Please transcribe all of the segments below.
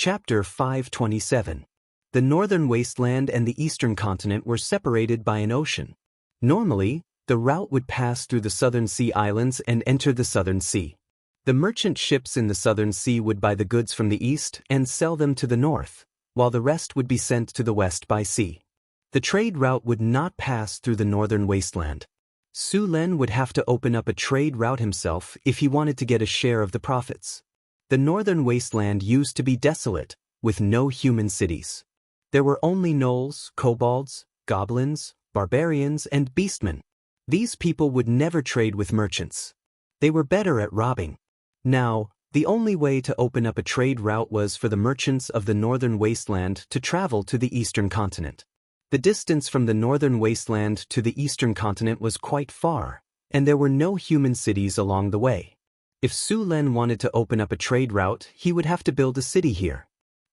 Chapter 527. The northern wasteland and the eastern continent were separated by an ocean. Normally, the route would pass through the southern sea islands and enter the southern sea. The merchant ships in the southern sea would buy the goods from the east and sell them to the north, while the rest would be sent to the west by sea. The trade route would not pass through the northern wasteland. Su Len would have to open up a trade route himself if he wanted to get a share of the profits. The northern wasteland used to be desolate, with no human cities. There were only gnolls, kobolds, goblins, barbarians, and beastmen. These people would never trade with merchants. They were better at robbing. Now, the only way to open up a trade route was for the merchants of the northern wasteland to travel to the eastern continent. The distance from the northern wasteland to the eastern continent was quite far, and there were no human cities along the way. If Su Len wanted to open up a trade route, he would have to build a city here.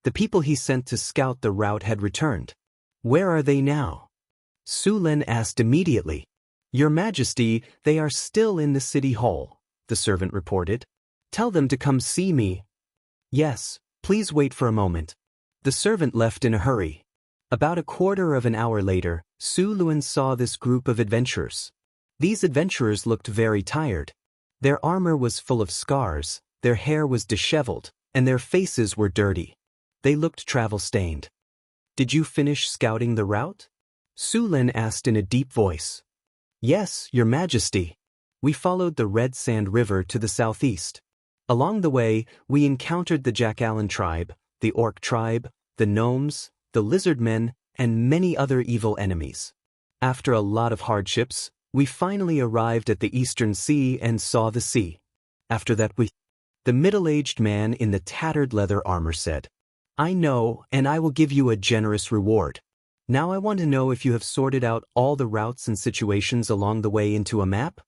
The people he sent to scout the route had returned. Where are they now? Su Len asked immediately. Your Majesty, they are still in the city hall, the servant reported. Tell them to come see me. Yes, please wait for a moment. The servant left in a hurry. About a quarter of an hour later, Su Len saw this group of adventurers. These adventurers looked very tired. Their armor was full of scars, their hair was disheveled, and their faces were dirty. They looked travel-stained. Did you finish scouting the route? Su Len asked in a deep voice. Yes, Your Majesty. We followed the Red Sand River to the southeast. Along the way, we encountered the Jackalan tribe, the Orc tribe, the gnomes, the lizard men, and many other evil enemies. After a lot of hardships, we finally arrived at the eastern sea and saw the sea. After that The middle-aged man in the tattered leather armor said, I know, and I will give you a generous reward. Now I want to know if you have sorted out all the routes and situations along the way into a map?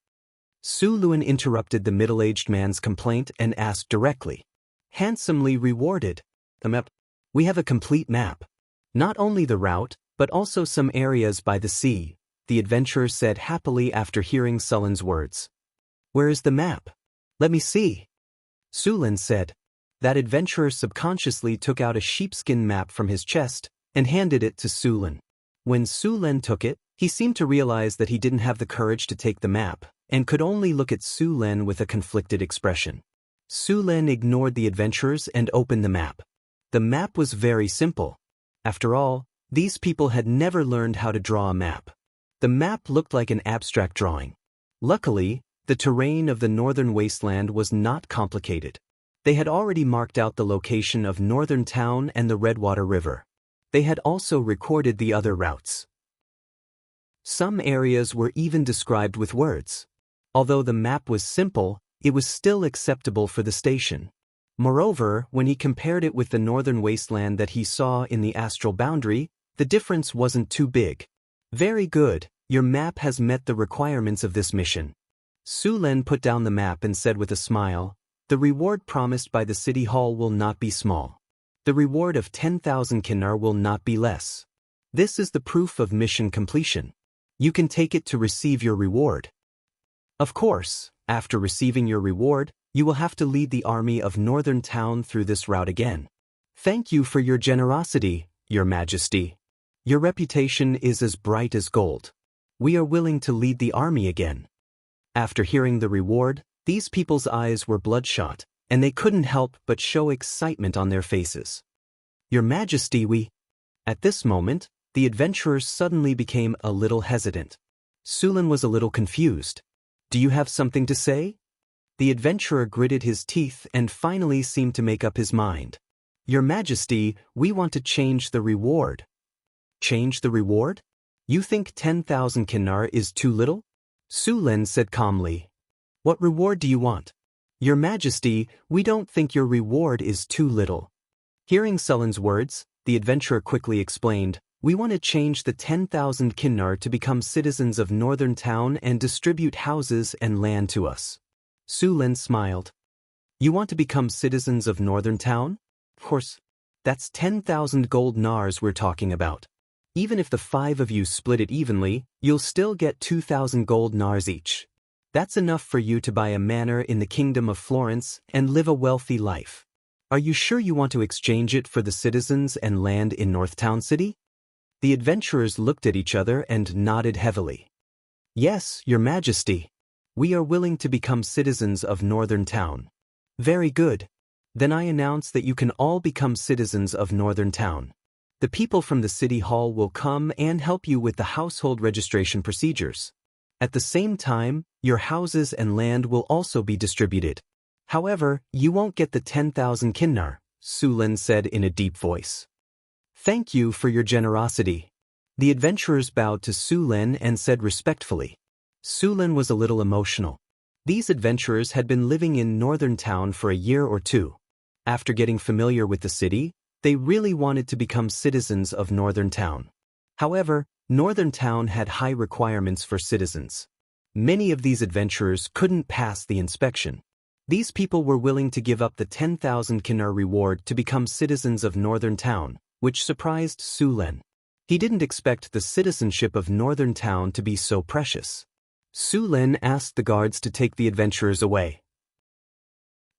Su Len interrupted the middle-aged man's complaint and asked directly. Handsomely rewarded. The map. We have a complete map. Not only the route, but also some areas by the sea, the adventurer said happily after hearing Sullen's words. Where is the map? Let me see. Su Len said. That adventurer subconsciously took out a sheepskin map from his chest and handed it to Su Len. When Su Len took it, he seemed to realize that he didn't have the courage to take the map and could only look at Su Len with a conflicted expression. Su Len ignored the adventurers and opened the map. The map was very simple. After all, these people had never learned how to draw a map. The map looked like an abstract drawing. Luckily, the terrain of the northern wasteland was not complicated. They had already marked out the location of Northern Town and the Redwater River. They had also recorded the other routes. Some areas were even described with words. Although the map was simple, it was still acceptable for the station. Moreover, when he compared it with the northern wasteland that he saw in the astral boundary, the difference wasn't too big. Very good, your map has met the requirements of this mission. Su Len put down the map and said with a smile, the reward promised by the city hall will not be small. The reward of 10,000 kinar will not be less. This is the proof of mission completion. You can take it to receive your reward. Of course, after receiving your reward, you will have to lead the army of Northern Town through this route again. Thank you for your generosity, Your Majesty. Your reputation is as bright as gold. We are willing to lead the army again. After hearing the reward, these people's eyes were bloodshot, and they couldn't help but show excitement on their faces. Your Majesty, At this moment, the adventurers suddenly became a little hesitant. Su Len was a little confused. Do you have something to say? The adventurer gritted his teeth and finally seemed to make up his mind. Your Majesty, we want to change the reward. Change the reward? You think 10,000 kinar is too little? Su Len said calmly. What reward do you want? Your Majesty, we don't think your reward is too little. Hearing Sullen's words, the adventurer quickly explained, we want to change the 10,000 kinar to become citizens of Northern Town and distribute houses and land to us. Su Len smiled. You want to become citizens of Northern Town? Of course. That's 10,000 gold nars we're talking about. Even if the 5 of you split it evenly, you'll still get 2,000 gold nars each. That's enough for you to buy a manor in the Kingdom of Florence and live a wealthy life. Are you sure you want to exchange it for the citizens and land in Northtown City? The adventurers looked at each other and nodded heavily. Yes, Your Majesty. We are willing to become citizens of Northern Town. Very good. Then I announce that you can all become citizens of Northern Town. The people from the City Hall will come and help you with the household registration procedures. At the same time, your houses and land will also be distributed. However, you won't get the 10,000 kinnar, Sulin said in a deep voice. Thank you for your generosity. The adventurers bowed to Sulin and said respectfully. Sulin was a little emotional. These adventurers had been living in Northern Town for a year or two. After getting familiar with the city, they really wanted to become citizens of Northern Town. However, Northern Town had high requirements for citizens. Many of these adventurers couldn't pass the inspection. These people were willing to give up the 10,000 kinnar reward to become citizens of Northern Town, which surprised Sulin. He didn't expect the citizenship of Northern Town to be so precious. Sulin asked the guards to take the adventurers away.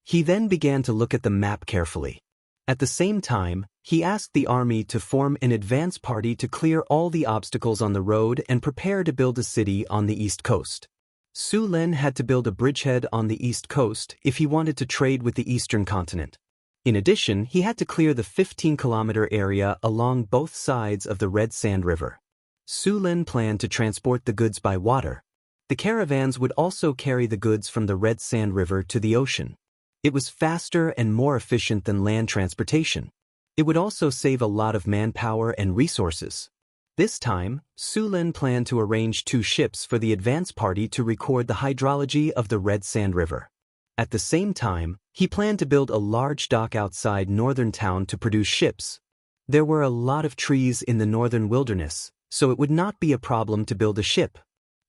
He then began to look at the map carefully. At the same time, he asked the army to form an advance party to clear all the obstacles on the road and prepare to build a city on the east coast. Sulin had to build a bridgehead on the east coast if he wanted to trade with the eastern continent. In addition, he had to clear the 15-kilometer area along both sides of the Red Sand River. Sulin planned to transport the goods by water. The caravans would also carry the goods from the Red Sand River to the ocean. It was faster and more efficient than land transportation. It would also save a lot of manpower and resources. This time, Sulin planned to arrange 2 ships for the advance party to record the hydrology of the Red Sand River. At the same time, he planned to build a large dock outside Northern Town to produce ships. There were a lot of trees in the northern wilderness, so it would not be a problem to build a ship.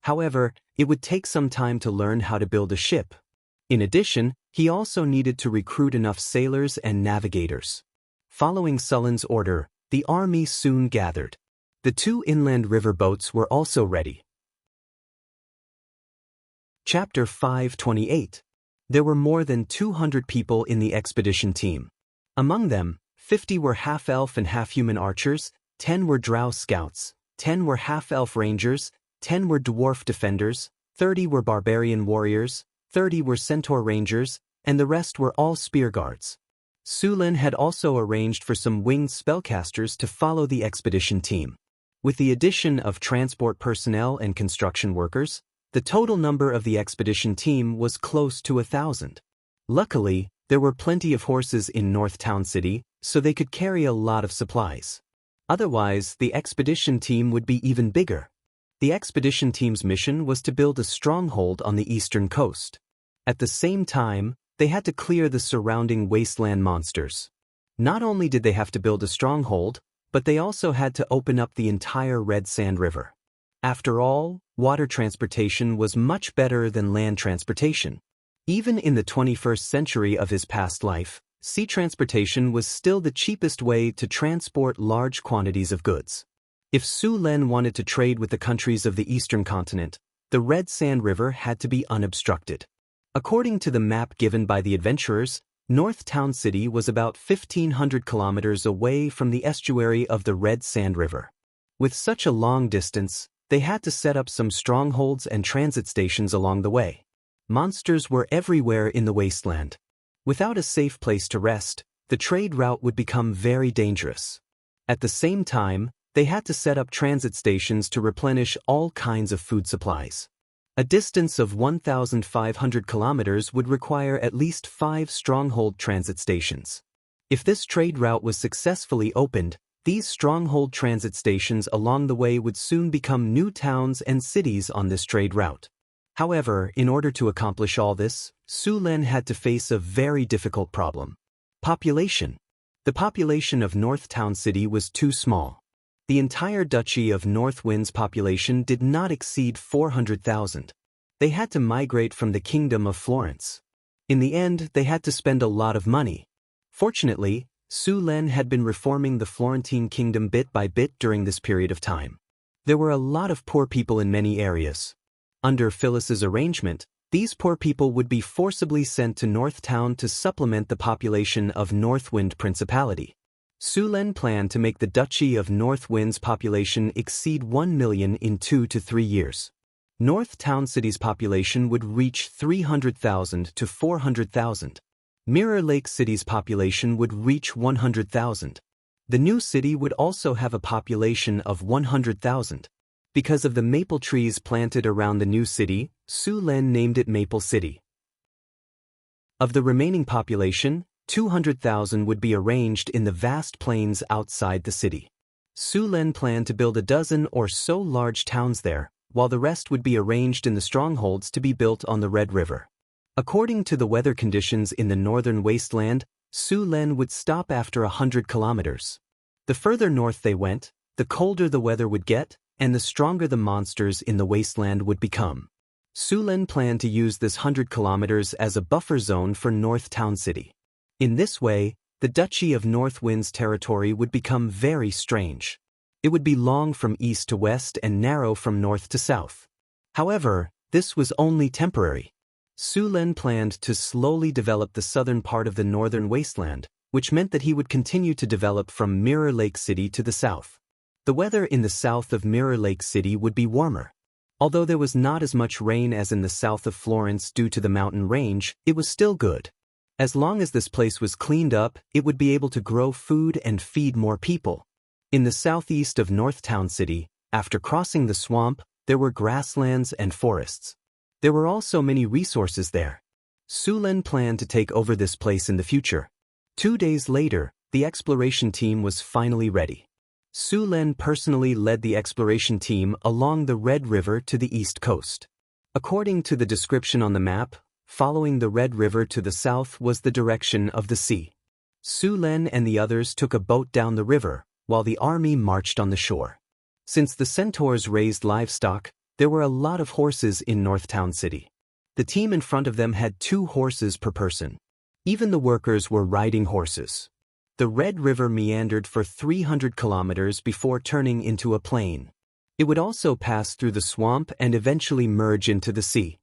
However, it would take some time to learn how to build a ship. In addition, he also needed to recruit enough sailors and navigators. Following Sulin's order, the army soon gathered. The 2 inland river boats were also ready. Chapter 528. There were more than 200 people in the expedition team. Among them, 50 were half-elf and half-human archers, 10 were drow scouts, 10 were half-elf rangers, 10 were dwarf defenders, 30 were barbarian warriors, 30 were centaur rangers, and the rest were all spear guards. Sulin had also arranged for some winged spellcasters to follow the expedition team. With the addition of transport personnel and construction workers, the total number of the expedition team was close to 1,000. Luckily, there were plenty of horses in Northtown City, so they could carry a lot of supplies. Otherwise, the expedition team would be even bigger. The expedition team's mission was to build a stronghold on the eastern coast. At the same time, they had to clear the surrounding wasteland monsters. Not only did they have to build a stronghold, but they also had to open up the entire Red Sand River. After all, water transportation was much better than land transportation. Even in the 21st century of his past life, sea transportation was still the cheapest way to transport large quantities of goods. If Sulin wanted to trade with the countries of the eastern continent, the Red Sand River had to be unobstructed. According to the map given by the adventurers, Northtown City was about 1,500 kilometers away from the estuary of the Red Sand River. With such a long distance, they had to set up some strongholds and transit stations along the way. Monsters were everywhere in the wasteland. Without a safe place to rest, the trade route would become very dangerous. At the same time, they had to set up transit stations to replenish all kinds of food supplies. A distance of 1,500 kilometers would require at least 5 stronghold transit stations. If this trade route was successfully opened, these stronghold transit stations along the way would soon become new towns and cities on this trade route. However, in order to accomplish all this, Sulin had to face a very difficult problem. Population. The population of Northtown City was too small. The entire Duchy of Northwind's population did not exceed 400,000. They had to migrate from the Kingdom of Florence. In the end, they had to spend a lot of money. Fortunately, Sulin had been reforming the Florentine kingdom bit by bit during this period of time. There were a lot of poor people in many areas. Under Phyllis's arrangement, These poor people would be forcibly sent to Northtown to supplement the population of Northwind Principality. Sulen planned to make the Duchy of Northwind's population exceed 1 million in 2 to 3 years. Northtown City's population would reach 300,000 to 400,000. Mirror Lake City's population would reach 100,000. The new city would also have a population of 100,000. Because of the maple trees planted around the new city, Sulen named it Maple City. Of the remaining population, 200,000 would be arranged in the vast plains outside the city. Sulen planned to build a dozen or so large towns there, while the rest would be arranged in the strongholds to be built on the Red River. According to the weather conditions in the northern wasteland, Sulen would stop after 100 kilometers. The further north they went, the colder the weather would get, and the stronger the monsters in the wasteland would become. Sulen planned to use this 100 kilometers as a buffer zone for Northtown City. In this way, the Duchy of Northwind's territory would become very strange. It would be long from east to west and narrow from north to south. However, this was only temporary. Sulen planned to slowly develop the southern part of the northern wasteland, which meant that he would continue to develop from Mirror Lake City to the south. The weather in the south of Mirror Lake City would be warmer. Although there was not as much rain as in the south of Florence due to the mountain range, it was still good. As long as this place was cleaned up, it would be able to grow food and feed more people. In the southeast of Northtown City, after crossing the swamp, there were grasslands and forests. There were also many resources there. Sulen planned to take over this place in the future. 2 days later, the exploration team was finally ready. Sulen personally led the exploration team along the Red River to the east coast. According to the description on the map, following the Red River to the south was the direction of the sea. Sulen and the others took a boat down the river, while the army marched on the shore. Since the centaurs raised livestock, there were a lot of horses in Northtown City. The team in front of them had 2 horses per person. Even the workers were riding horses. The Red River meandered for 300 kilometers before turning into a plain. It would also pass through the swamp and eventually merge into the sea.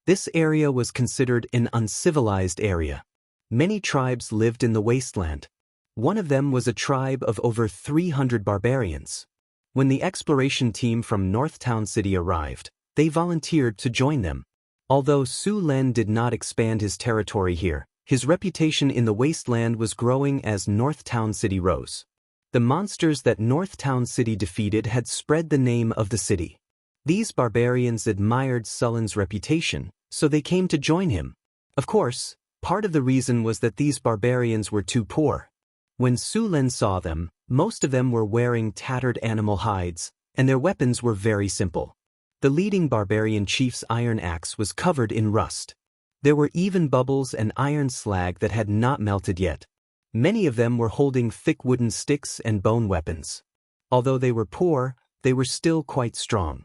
This area was considered an uncivilized area. Many tribes lived in the wasteland. One of them was a tribe of over 300 barbarians. When the exploration team from Northtown City arrived, they volunteered to join them. Although Sulen did not expand his territory here, his reputation in the wasteland was growing as Northtown City rose. The monsters that Northtown City defeated had spread the name of the city. These barbarians admired Sulen's reputation, so they came to join him. Of course, part of the reason was that these barbarians were too poor. When Sulen saw them, most of them were wearing tattered animal hides, and their weapons were very simple. The leading barbarian chief's iron axe was covered in rust. There were even bubbles and iron slag that had not melted yet. Many of them were holding thick wooden sticks and bone weapons. Although they were poor, they were still quite strong.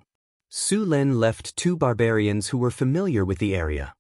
Sulen left 2 barbarians who were familiar with the area.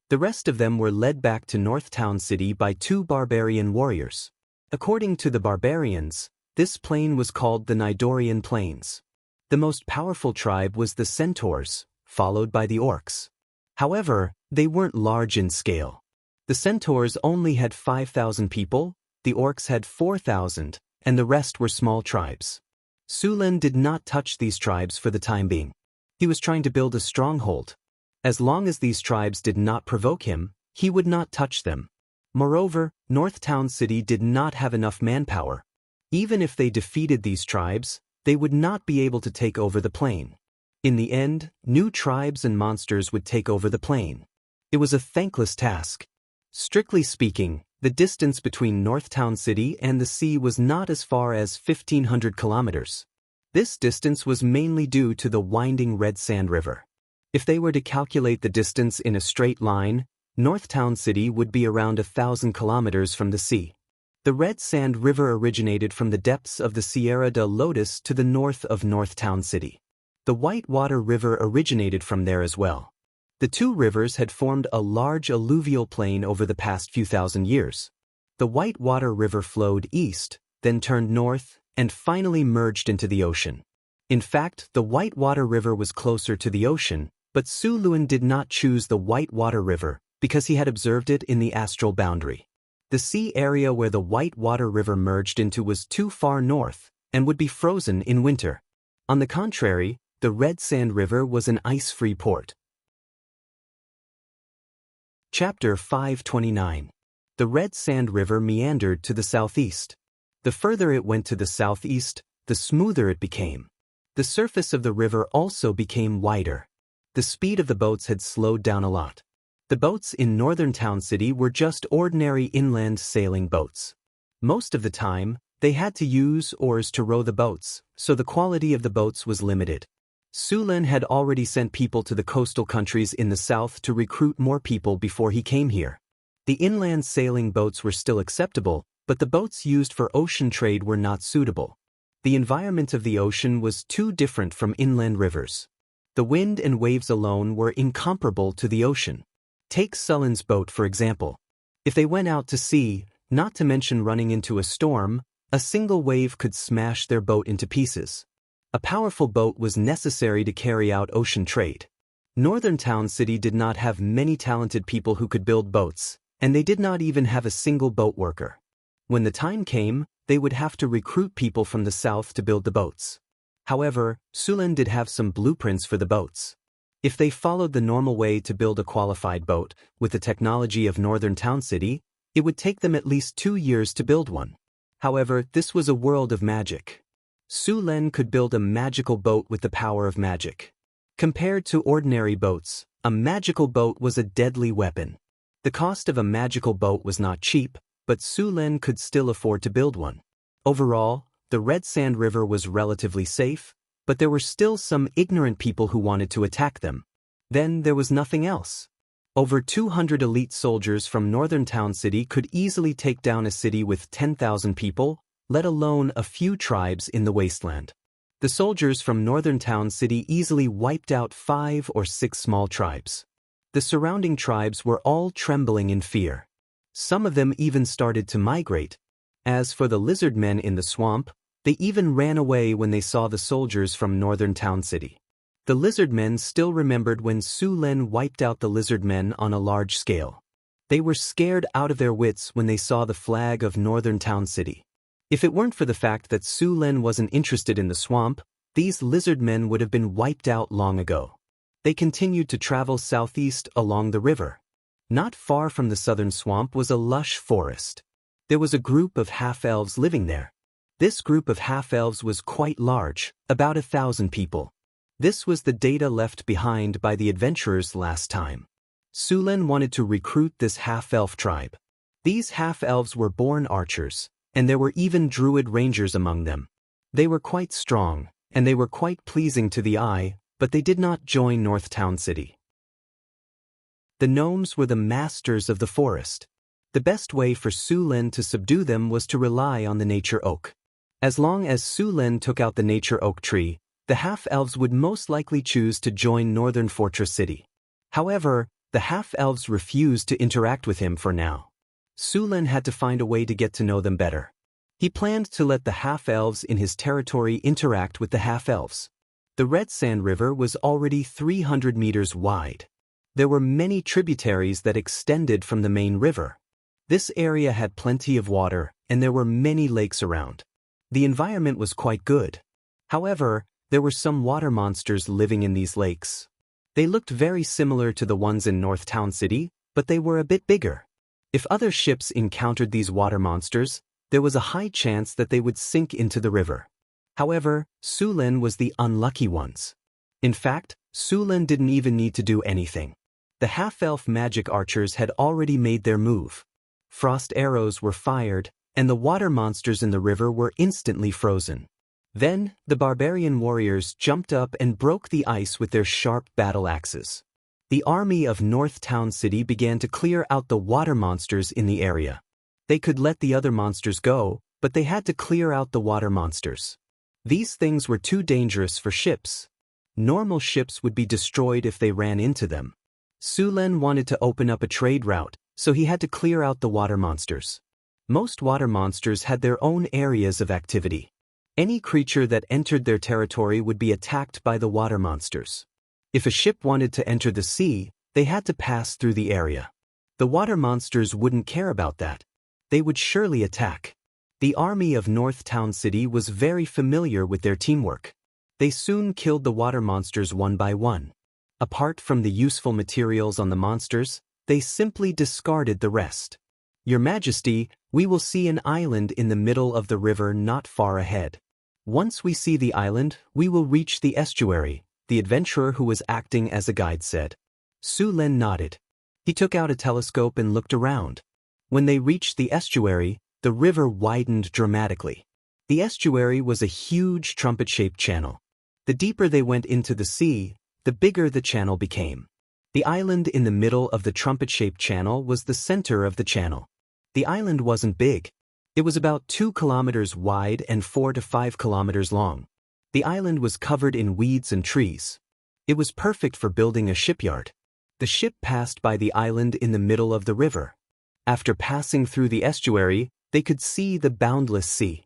The rest of them were led back to Northtown City by 2 barbarian warriors. According to the barbarians, this plain was called the Nidorian Plains. The most powerful tribe was the centaurs, followed by the orcs. However, they weren't large in scale. The centaurs only had 5,000 people, the orcs had 4,000, and the rest were small tribes. Sulen did not touch these tribes for the time being. He was trying to build a stronghold. As long as these tribes did not provoke him, he would not touch them. Moreover, Northtown City did not have enough manpower. Even if they defeated these tribes, they would not be able to take over the plain. In the end, new tribes and monsters would take over the plain. It was a thankless task. Strictly speaking, the distance between Northtown City and the sea was not as far as 1,500 kilometers. This distance was mainly due to the winding Red Sand River. If they were to calculate the distance in a straight line, Northtown City would be around 1,000 kilometers from the sea. The Red Sand River originated from the depths of the Sierra de Lotus to the north of Northtown City. The Whitewater River originated from there as well. The 2 rivers had formed a large alluvial plain over the past few thousand years. The Whitewater River flowed east, then turned north, and finally merged into the ocean. In fact, the Whitewater River was closer to the ocean, But Su Lun did not choose the White Water River because he had observed it in the astral boundary. The sea area where the White Water River merged into was too far north and would be frozen in winter. On the contrary, the Red Sand River was an ice-free port. Chapter 529. The Red Sand River meandered to the southeast. The further it went to the southeast, the smoother it became. The surface of the river also became wider. The speed of the boats had slowed down a lot. The boats in northern Town City were just ordinary inland sailing boats. Most of the time, they had to use oars to row the boats, so the quality of the boats was limited. Su Lin had already sent people to the coastal countries in the south to recruit more people before he came here. The inland sailing boats were still acceptable, but the boats used for ocean trade were not suitable. The environment of the ocean was too different from inland rivers. The wind and waves alone were incomparable to the ocean. Take Sullen's boat for example. If they went out to sea, not to mention running into a storm, a single wave could smash their boat into pieces. A powerful boat was necessary to carry out ocean trade. Northern Town City did not have many talented people who could build boats, and they did not even have a single boat worker. When the time came, they would have to recruit people from the south to build the boats. However, Su Lin did have some blueprints for the boats. If they followed the normal way to build a qualified boat, with the technology of Northern Town City, it would take them at least 2 years to build one. However, this was a world of magic. Su Lin could build a magical boat with the power of magic. Compared to ordinary boats, a magical boat was a deadly weapon. The cost of a magical boat was not cheap, but Su Lin could still afford to build one. Overall, the Red Sand River was relatively safe, but there were still some ignorant people who wanted to attack them. Then there was nothing else. Over 200 elite soldiers from Northern Town City could easily take down a city with 10,000 people, let alone a few tribes in the wasteland. The soldiers from Northern Town City easily wiped out 5 or 6 small tribes. The surrounding tribes were all trembling in fear. Some of them even started to migrate. As for the lizard men in the swamp, they even ran away when they saw the soldiers from Northern Town City. The lizard men still remembered when Su Lin wiped out the lizard men on a large scale. They were scared out of their wits when they saw the flag of Northern Town City. If it weren't for the fact that Su Lin wasn't interested in the swamp, these lizard men would have been wiped out long ago. They continued to travel southeast along the river. Not far from the southern swamp was a lush forest. There was a group of half-elves living there. This group of half-elves was quite large, about 1,000 people. This was the data left behind by the adventurers last time. Su Lin wanted to recruit this half-elf tribe. These half-elves were born archers, and there were even druid rangers among them. They were quite strong, and they were quite pleasing to the eye, but they did not join North Town City. The gnomes were the masters of the forest. The best way for Su Lin to subdue them was to rely on the nature oak. As long as Su Lin took out the nature oak tree, the half-elves would most likely choose to join Northern Fortress City. However, the half-elves refused to interact with him for now. Su Lin had to find a way to get to know them better. He planned to let the half-elves in his territory interact with the half-elves. The Red Sand River was already 300 meters wide. There were many tributaries that extended from the main river. This area had plenty of water, and there were many lakes around. The environment was quite good. However, there were some water monsters living in these lakes. They looked very similar to the ones in North Town City, but they were a bit bigger. If other ships encountered these water monsters, there was a high chance that they would sink into the river. However, Su Lin was the unlucky ones. In fact, Su Lin didn't even need to do anything. The half-elf magic archers had already made their move. Frost arrows were fired, and the water monsters in the river were instantly frozen. Then, the barbarian warriors jumped up and broke the ice with their sharp battle axes. The army of North Town City began to clear out the water monsters in the area. They could let the other monsters go, but they had to clear out the water monsters. These things were too dangerous for ships. Normal ships would be destroyed if they ran into them. Su Lin wanted to open up a trade route, so he had to clear out the water monsters. Most water monsters had their own areas of activity. Any creature that entered their territory would be attacked by the water monsters. If a ship wanted to enter the sea, they had to pass through the area. The water monsters wouldn't care about that. They would surely attack. The army of North Town City was very familiar with their teamwork. They soon killed the water monsters one by one. Apart from the useful materials on the monsters, they simply discarded the rest. Your Majesty, we will see an island in the middle of the river not far ahead. Once we see the island, we will reach the estuary, the adventurer who was acting as a guide said. Su Lin nodded. He took out a telescope and looked around. When they reached the estuary, the river widened dramatically. The estuary was a huge trumpet-shaped channel. The deeper they went into the sea, the bigger the channel became. The island in the middle of the trumpet-shaped channel was the center of the channel. The island wasn't big. It was about 2 kilometers wide and 4 to 5 kilometers long. The island was covered in weeds and trees. It was perfect for building a shipyard. The ship passed by the island in the middle of the river. After passing through the estuary, they could see the boundless sea.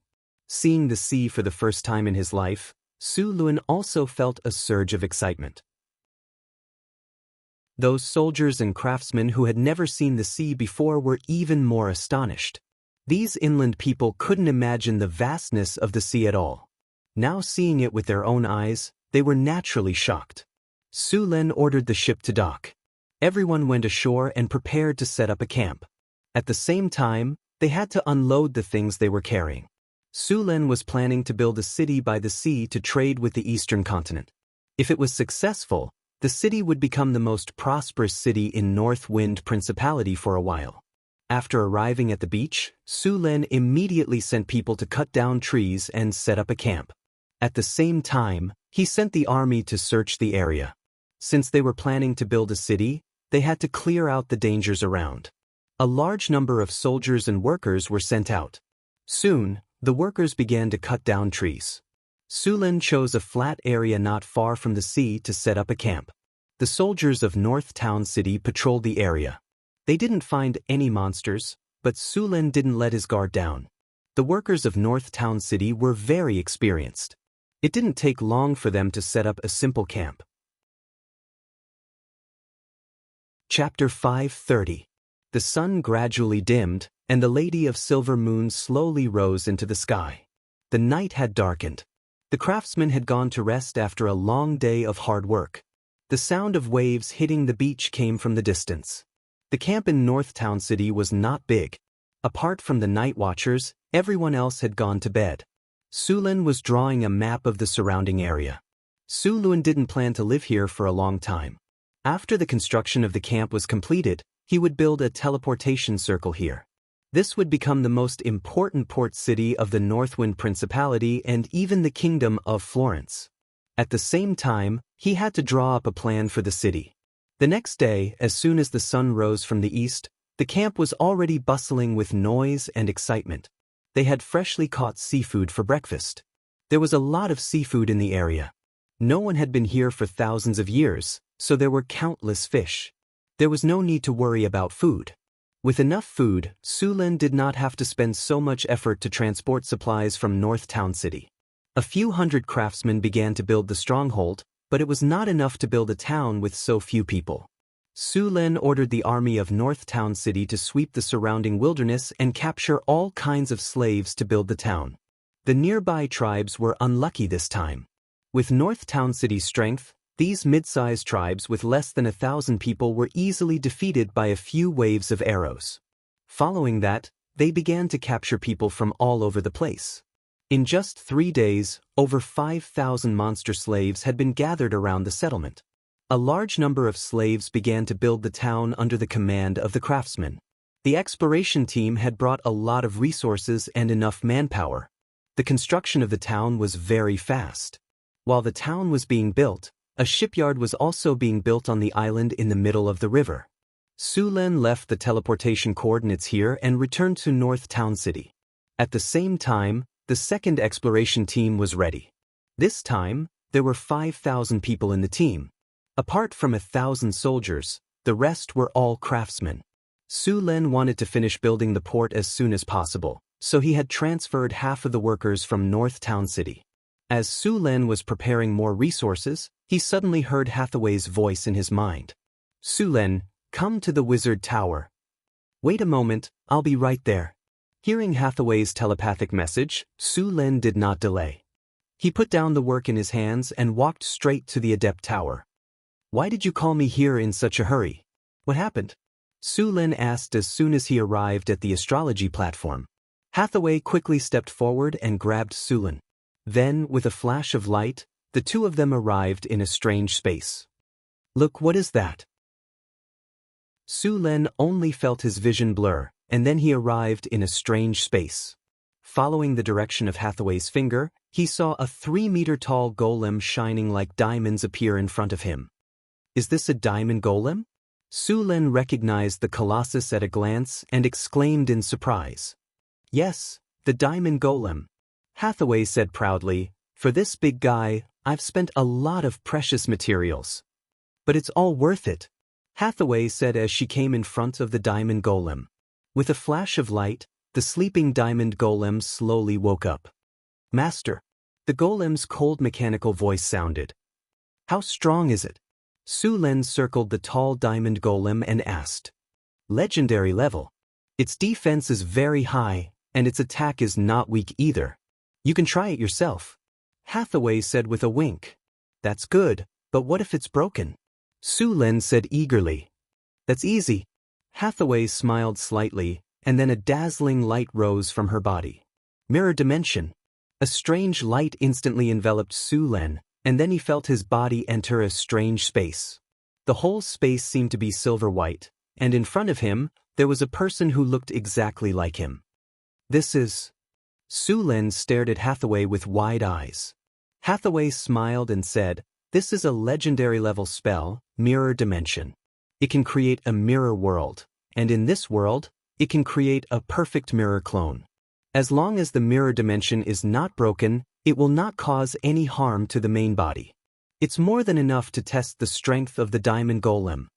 Seeing the sea for the first time in his life, Su Lin also felt a surge of excitement. Those soldiers and craftsmen who had never seen the sea before were even more astonished. These inland people couldn't imagine the vastness of the sea at all. Now seeing it with their own eyes, they were naturally shocked. Su Lin ordered the ship to dock. Everyone went ashore and prepared to set up a camp. At the same time, they had to unload the things they were carrying. Su Lin was planning to build a city by the sea to trade with the eastern continent. If it was successful, the city would become the most prosperous city in North Wind Principality for a while. After arriving at the beach, Su Lin immediately sent people to cut down trees and set up a camp. At the same time, he sent the army to search the area. Since they were planning to build a city, they had to clear out the dangers around. A large number of soldiers and workers were sent out. Soon, the workers began to cut down trees. Su Lin chose a flat area not far from the sea to set up a camp. The soldiers of North Town City patrolled the area. They didn't find any monsters, but Su Lin didn't let his guard down. The workers of North Town City were very experienced. It didn't take long for them to set up a simple camp. Chapter 5:30. The sun gradually dimmed, and the Lady of Silver Moon slowly rose into the sky. The night had darkened. The craftsmen had gone to rest after a long day of hard work. The sound of waves hitting the beach came from the distance. The camp in North Town City was not big. Apart from the night watchers, everyone else had gone to bed. Su Lin was drawing a map of the surrounding area. Su Lin didn't plan to live here for a long time. After the construction of the camp was completed, he would build a teleportation circle here. This would become the most important port city of the Northwind Principality and even the Kingdom of Florence. At the same time, he had to draw up a plan for the city. The next day, as soon as the sun rose from the east, the camp was already bustling with noise and excitement. They had freshly caught seafood for breakfast. There was a lot of seafood in the area. No one had been here for thousands of years, so there were countless fish. There was no need to worry about food. With enough food, Su Lin did not have to spend so much effort to transport supplies from North Town City. A few hundred craftsmen began to build the stronghold, but it was not enough to build a town with so few people. Su Lin ordered the army of North Town City to sweep the surrounding wilderness and capture all kinds of slaves to build the town. The nearby tribes were unlucky this time. With North Town City's strength, these mid-sized tribes with less than 1,000 people were easily defeated by a few waves of arrows. Following that, they began to capture people from all over the place. In just 3 days, over 5,000 monster slaves had been gathered around the settlement. A large number of slaves began to build the town under the command of the craftsmen. The exploration team had brought a lot of resources and enough manpower. The construction of the town was very fast. While the town was being built, a shipyard was also being built on the island in the middle of the river. Su Lin left the teleportation coordinates here and returned to North Town City. At the same time, the second exploration team was ready. This time, there were 5,000 people in the team. Apart from 1,000 soldiers, the rest were all craftsmen. Su Lin wanted to finish building the port as soon as possible, so he had transferred half of the workers from North Town City. As Su Lin was preparing more resources, He suddenly heard Hathaway's voice in his mind. Su-Len, come to the wizard tower. Wait a moment, I'll be right there. Hearing Hathaway's telepathic message, Su-Len did not delay. He put down the work in his hands and walked straight to the Adept Tower. Why did you call me here in such a hurry? What happened? Su-Len asked as soon as he arrived at the astrology platform. Hathaway quickly stepped forward and grabbed Su-Len. Then, with a flash of light, the two of them arrived in a strange space. Look, what is that? Su-Len only felt his vision blur, and then he arrived in a strange space. Following the direction of Hathaway's finger, he saw a 3-meter-tall golem shining like diamonds appear in front of him. Is this a diamond golem? Su-Len recognized the colossus at a glance and exclaimed in surprise. Yes, the diamond golem. Hathaway said proudly, for this big guy, I've spent a lot of precious materials. But it's all worth it, Hathaway said as she came in front of the diamond golem. With a flash of light, the sleeping diamond golem slowly woke up. Master. The golem's cold mechanical voice sounded. How strong is it? Su-Len circled the tall diamond golem and asked. Legendary level. Its defense is very high, and its attack is not weak either. You can try it yourself. Hathaway said with a wink. That's good, but what if it's broken? Su-Len said eagerly. That's easy. Hathaway smiled slightly, and then a dazzling light rose from her body. Mirror dimension. A strange light instantly enveloped Su-Len, and then he felt his body enter a strange space. The whole space seemed to be silver white, and in front of him, there was a person who looked exactly like him. This is... Su-Len stared at Hathaway with wide eyes. Hathaway smiled and said, this is a legendary level spell, Mirror Dimension. It can create a mirror world, and in this world, it can create a perfect mirror clone. As long as the mirror dimension is not broken, it will not cause any harm to the main body. It's more than enough to test the strength of the diamond golem.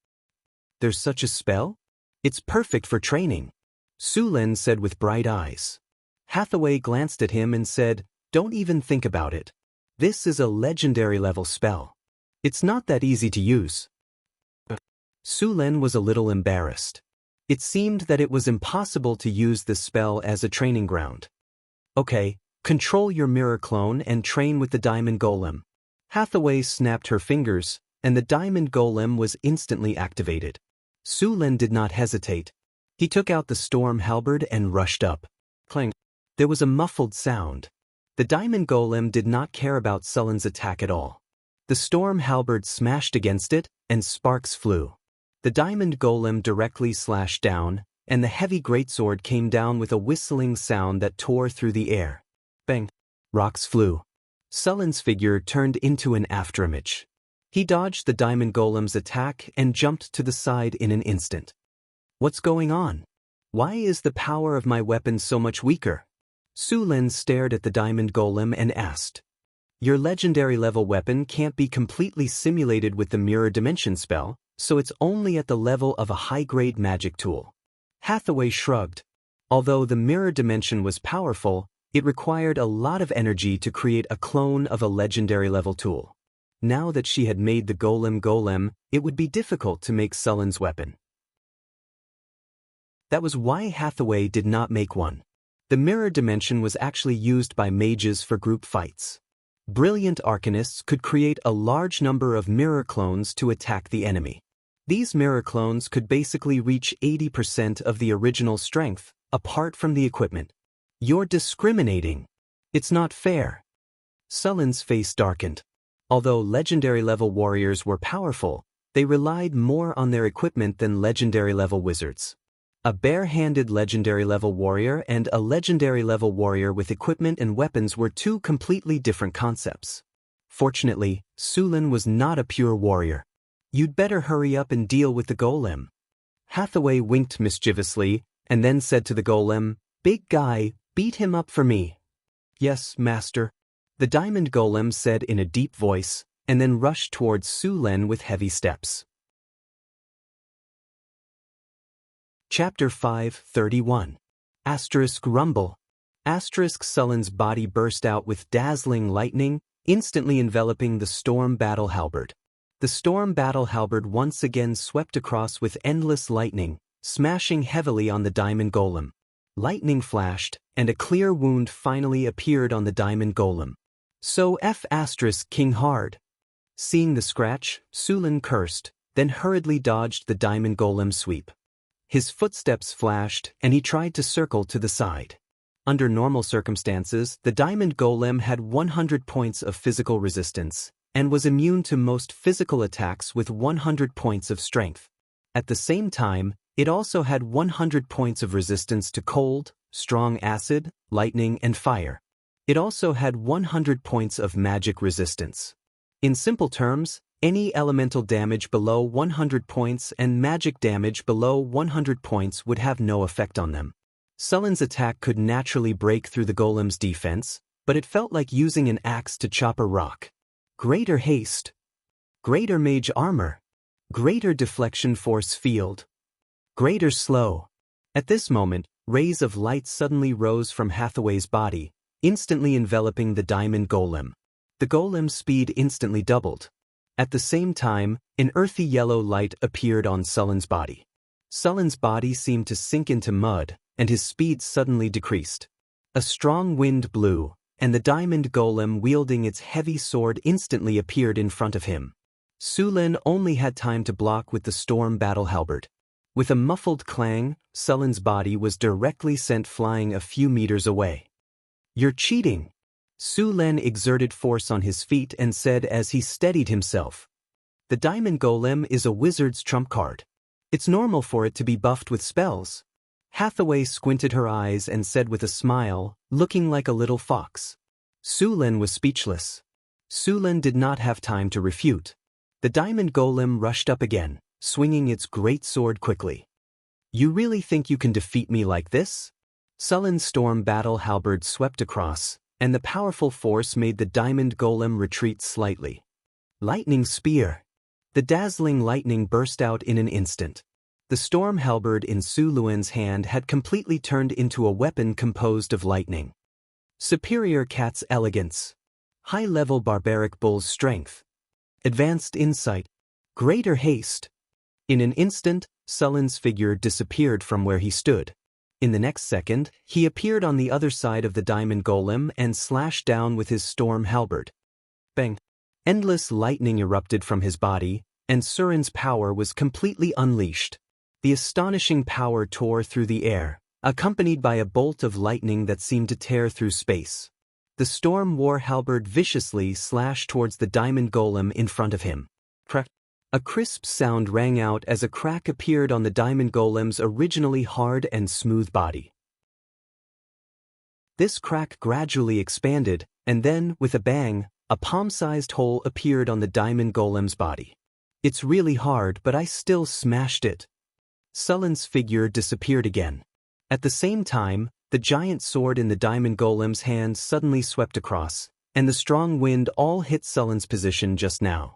There's such a spell? It's perfect for training, Su-Len said with bright eyes. Hathaway glanced at him and said, don't even think about it. This is a legendary level spell. It's not that easy to use. Su-Len was a little embarrassed. It seemed that it was impossible to use this spell as a training ground. Okay, control your mirror clone and train with the diamond golem. Hathaway snapped her fingers, and the diamond golem was instantly activated. Su-Len did not hesitate. He took out the storm halberd and rushed up. Clang. There was a muffled sound. The diamond golem did not care about Su-Len's attack at all. The storm halberd smashed against it, and sparks flew. The diamond golem directly slashed down, and the heavy greatsword came down with a whistling sound that tore through the air. Bang! Rocks flew. Su-Len's figure turned into an afterimage. He dodged the diamond golem's attack and jumped to the side in an instant. What's going on? Why is the power of my weapon so much weaker? Su-Len stared at the diamond golem and asked. Your legendary level weapon can't be completely simulated with the mirror dimension spell, so it's only at the level of a high-grade magic tool. Hathaway shrugged. Although the mirror dimension was powerful, it required a lot of energy to create a clone of a legendary level tool. Now that she had made the golem, it would be difficult to make Su-Len's weapon. That was why Hathaway did not make one. The mirror dimension was actually used by mages for group fights. Brilliant arcanists could create a large number of mirror clones to attack the enemy. These mirror clones could basically reach 80% of the original strength, apart from the equipment. You're discriminating. It's not fair. Su-Len's face darkened. Although legendary-level warriors were powerful, they relied more on their equipment than legendary-level wizards. A bare-handed legendary-level warrior and a legendary-level warrior with equipment and weapons were two completely different concepts. Fortunately, Su-Len was not a pure warrior. You'd better hurry up and deal with the golem. Hathaway winked mischievously and then said to the golem, Big guy, beat him up for me. Yes, master. The diamond golem said in a deep voice, and then rushed towards Su-Len with heavy steps. Chapter 5:31. Rumble. Su-Len's body burst out with dazzling lightning, instantly enveloping the storm battle halberd. The storm battle halberd once again swept across with endless lightning, smashing heavily on the diamond golem. Lightning flashed, and a clear wound finally appeared on the diamond golem. So King hard. Seeing the scratch, Sulin cursed, then hurriedly dodged the diamond golem sweep. His footsteps flashed, and he tried to circle to the side. Under normal circumstances, the diamond golem had 100 points of physical resistance, and was immune to most physical attacks with 100 points of strength. At the same time, it also had 100 points of resistance to cold, strong acid, lightning, and fire. It also had 100 points of magic resistance. In simple terms, any elemental damage below 100 points and magic damage below 100 points would have no effect on them. Sulin's attack could naturally break through the golem's defense, but it felt like using an axe to chop a rock. Greater haste. Greater mage armor. Greater deflection force field. Greater slow. At this moment, rays of light suddenly rose from Hathaway's body, instantly enveloping the diamond golem. The golem's speed instantly doubled. At the same time, an earthy yellow light appeared on Sulin's body. Sulin's body seemed to sink into mud, and his speed suddenly decreased. A strong wind blew, and the diamond golem wielding its heavy sword instantly appeared in front of him. Sulin only had time to block with the storm battle halberd. With a muffled clang, Sulin's body was directly sent flying a few meters away. "You're cheating!" Sulin exerted force on his feet and said as he steadied himself. "The diamond golem is a wizard's trump card. It's normal for it to be buffed with spells." Hathaway squinted her eyes and said with a smile, looking like a little fox. Sulin was speechless. Sulin did not have time to refute. The diamond golem rushed up again, swinging its great sword quickly. "You really think you can defeat me like this?" Sulin's storm battle halberd swept across, and the powerful force made the diamond golem retreat slightly. Lightning spear. The dazzling lightning burst out in an instant. The storm halberd in Sulin's hand had completely turned into a weapon composed of lightning. Superior cat's elegance. High-level barbaric bull's strength. Advanced insight. Greater haste. In an instant, Sulin's figure disappeared from where he stood. In the next second, he appeared on the other side of the diamond golem and slashed down with his storm halberd. Bang! Endless lightning erupted from his body, and Sulin's power was completely unleashed. The astonishing power tore through the air, accompanied by a bolt of lightning that seemed to tear through space. The storm war halberd viciously slashed towards the diamond golem in front of him. Crack! A crisp sound rang out as a crack appeared on the diamond golem's originally hard and smooth body. This crack gradually expanded, and then, with a bang, a palm-sized hole appeared on the diamond golem's body. "It's really hard, but I still smashed it." Sulin's figure disappeared again. At the same time, the giant sword in the diamond golem's hand suddenly swept across, and the strong wind all hit Sulin's position just now.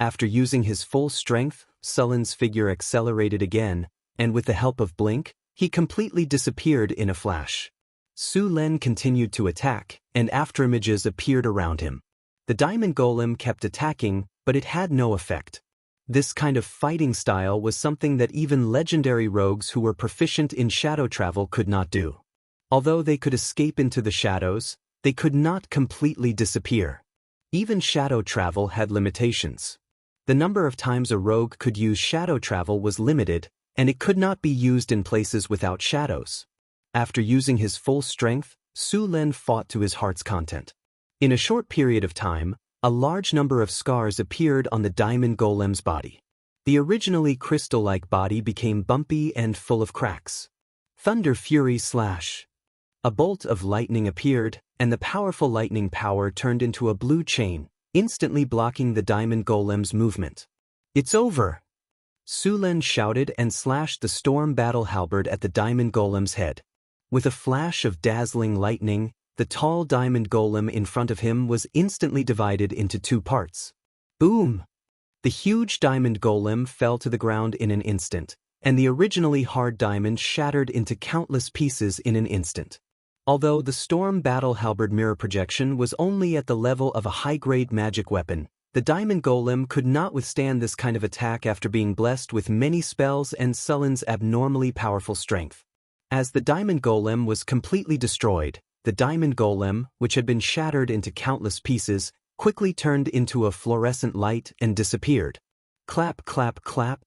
After using his full strength, Sulin's figure accelerated again, and with the help of Blink, he completely disappeared in a flash. Sulin continued to attack, and afterimages appeared around him. The diamond golem kept attacking, but it had no effect. This kind of fighting style was something that even legendary rogues who were proficient in shadow travel could not do. Although they could escape into the shadows, they could not completely disappear. Even shadow travel had limitations. The number of times a rogue could use shadow travel was limited, and it could not be used in places without shadows. After using his full strength, Sulin fought to his heart's content. In a short period of time, a large number of scars appeared on the diamond golem's body. The originally crystal-like body became bumpy and full of cracks. Thunder Fury Slash. A bolt of lightning appeared, and the powerful lightning power turned into a blue chain, instantly blocking the diamond golem's movement. "It's over!" Sulin shouted and slashed the storm battle halberd at the diamond golem's head. With a flash of dazzling lightning, the tall diamond golem in front of him was instantly divided into two parts. Boom! The huge diamond golem fell to the ground in an instant, and the originally hard diamond shattered into countless pieces in an instant. Although the storm battle halberd mirror projection was only at the level of a high-grade magic weapon, the diamond golem could not withstand this kind of attack after being blessed with many spells and Sullen's abnormally powerful strength. As the diamond golem was completely destroyed, the diamond golem, which had been shattered into countless pieces, quickly turned into a fluorescent light and disappeared. Clap, clap, clap.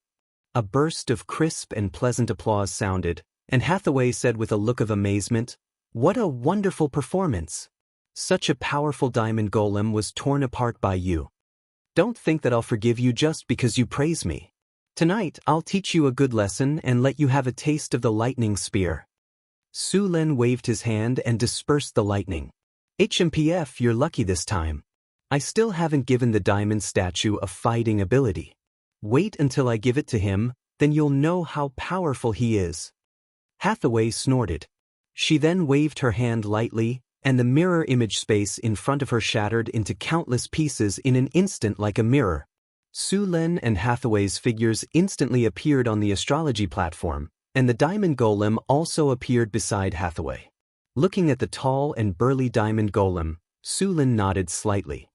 A burst of crisp and pleasant applause sounded, and Hathaway said with a look of amazement, "What a wonderful performance! Such a powerful diamond golem was torn apart by you. Don't think that I'll forgive you just because you praise me. Tonight, I'll teach you a good lesson and let you have a taste of the lightning spear." Su Lin waved his hand and dispersed the lightning. "HMPF, you're lucky this time. I still haven't given the diamond statue a fighting ability. Wait until I give it to him, then you'll know how powerful he is." Hathaway snorted. She then waved her hand lightly, and the mirror image space in front of her shattered into countless pieces in an instant like a mirror. Su Lin and Hathaway's figures instantly appeared on the astrology platform, and the diamond golem also appeared beside Hathaway. Looking at the tall and burly diamond golem, Su Lin nodded slightly.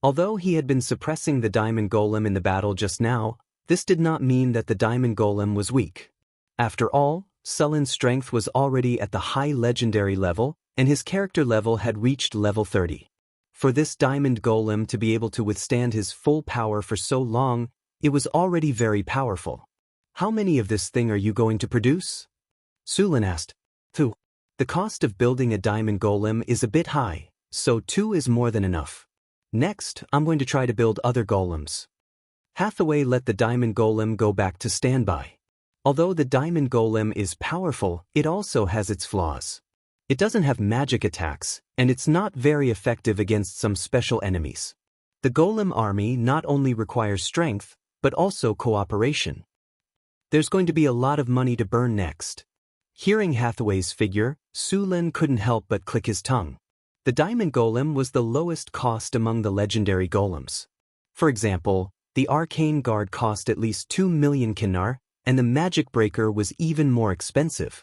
Although he had been suppressing the diamond golem in the battle just now, this did not mean that the diamond golem was weak. After all, Sullen's strength was already at the high legendary level, and his character level had reached level 30. For this diamond golem to be able to withstand his full power for so long, it was already very powerful. "How many of this thing are you going to produce?" Su Lin asked. "2. The cost of building a diamond golem is a bit high, so 2 is more than enough. Next, I'm going to try to build other golems." Hathaway let the diamond golem go back to standby. Although the diamond golem is powerful, it also has its flaws. It doesn't have magic attacks, and it's not very effective against some special enemies. The golem army not only requires strength, but also cooperation. There's going to be a lot of money to burn next. Hearing Hathaway's figure, Su Lin couldn't help but click his tongue. The diamond golem was the lowest cost among the legendary golems. For example, the arcane guard cost at least 2 million kinar, and the magic breaker was even more expensive.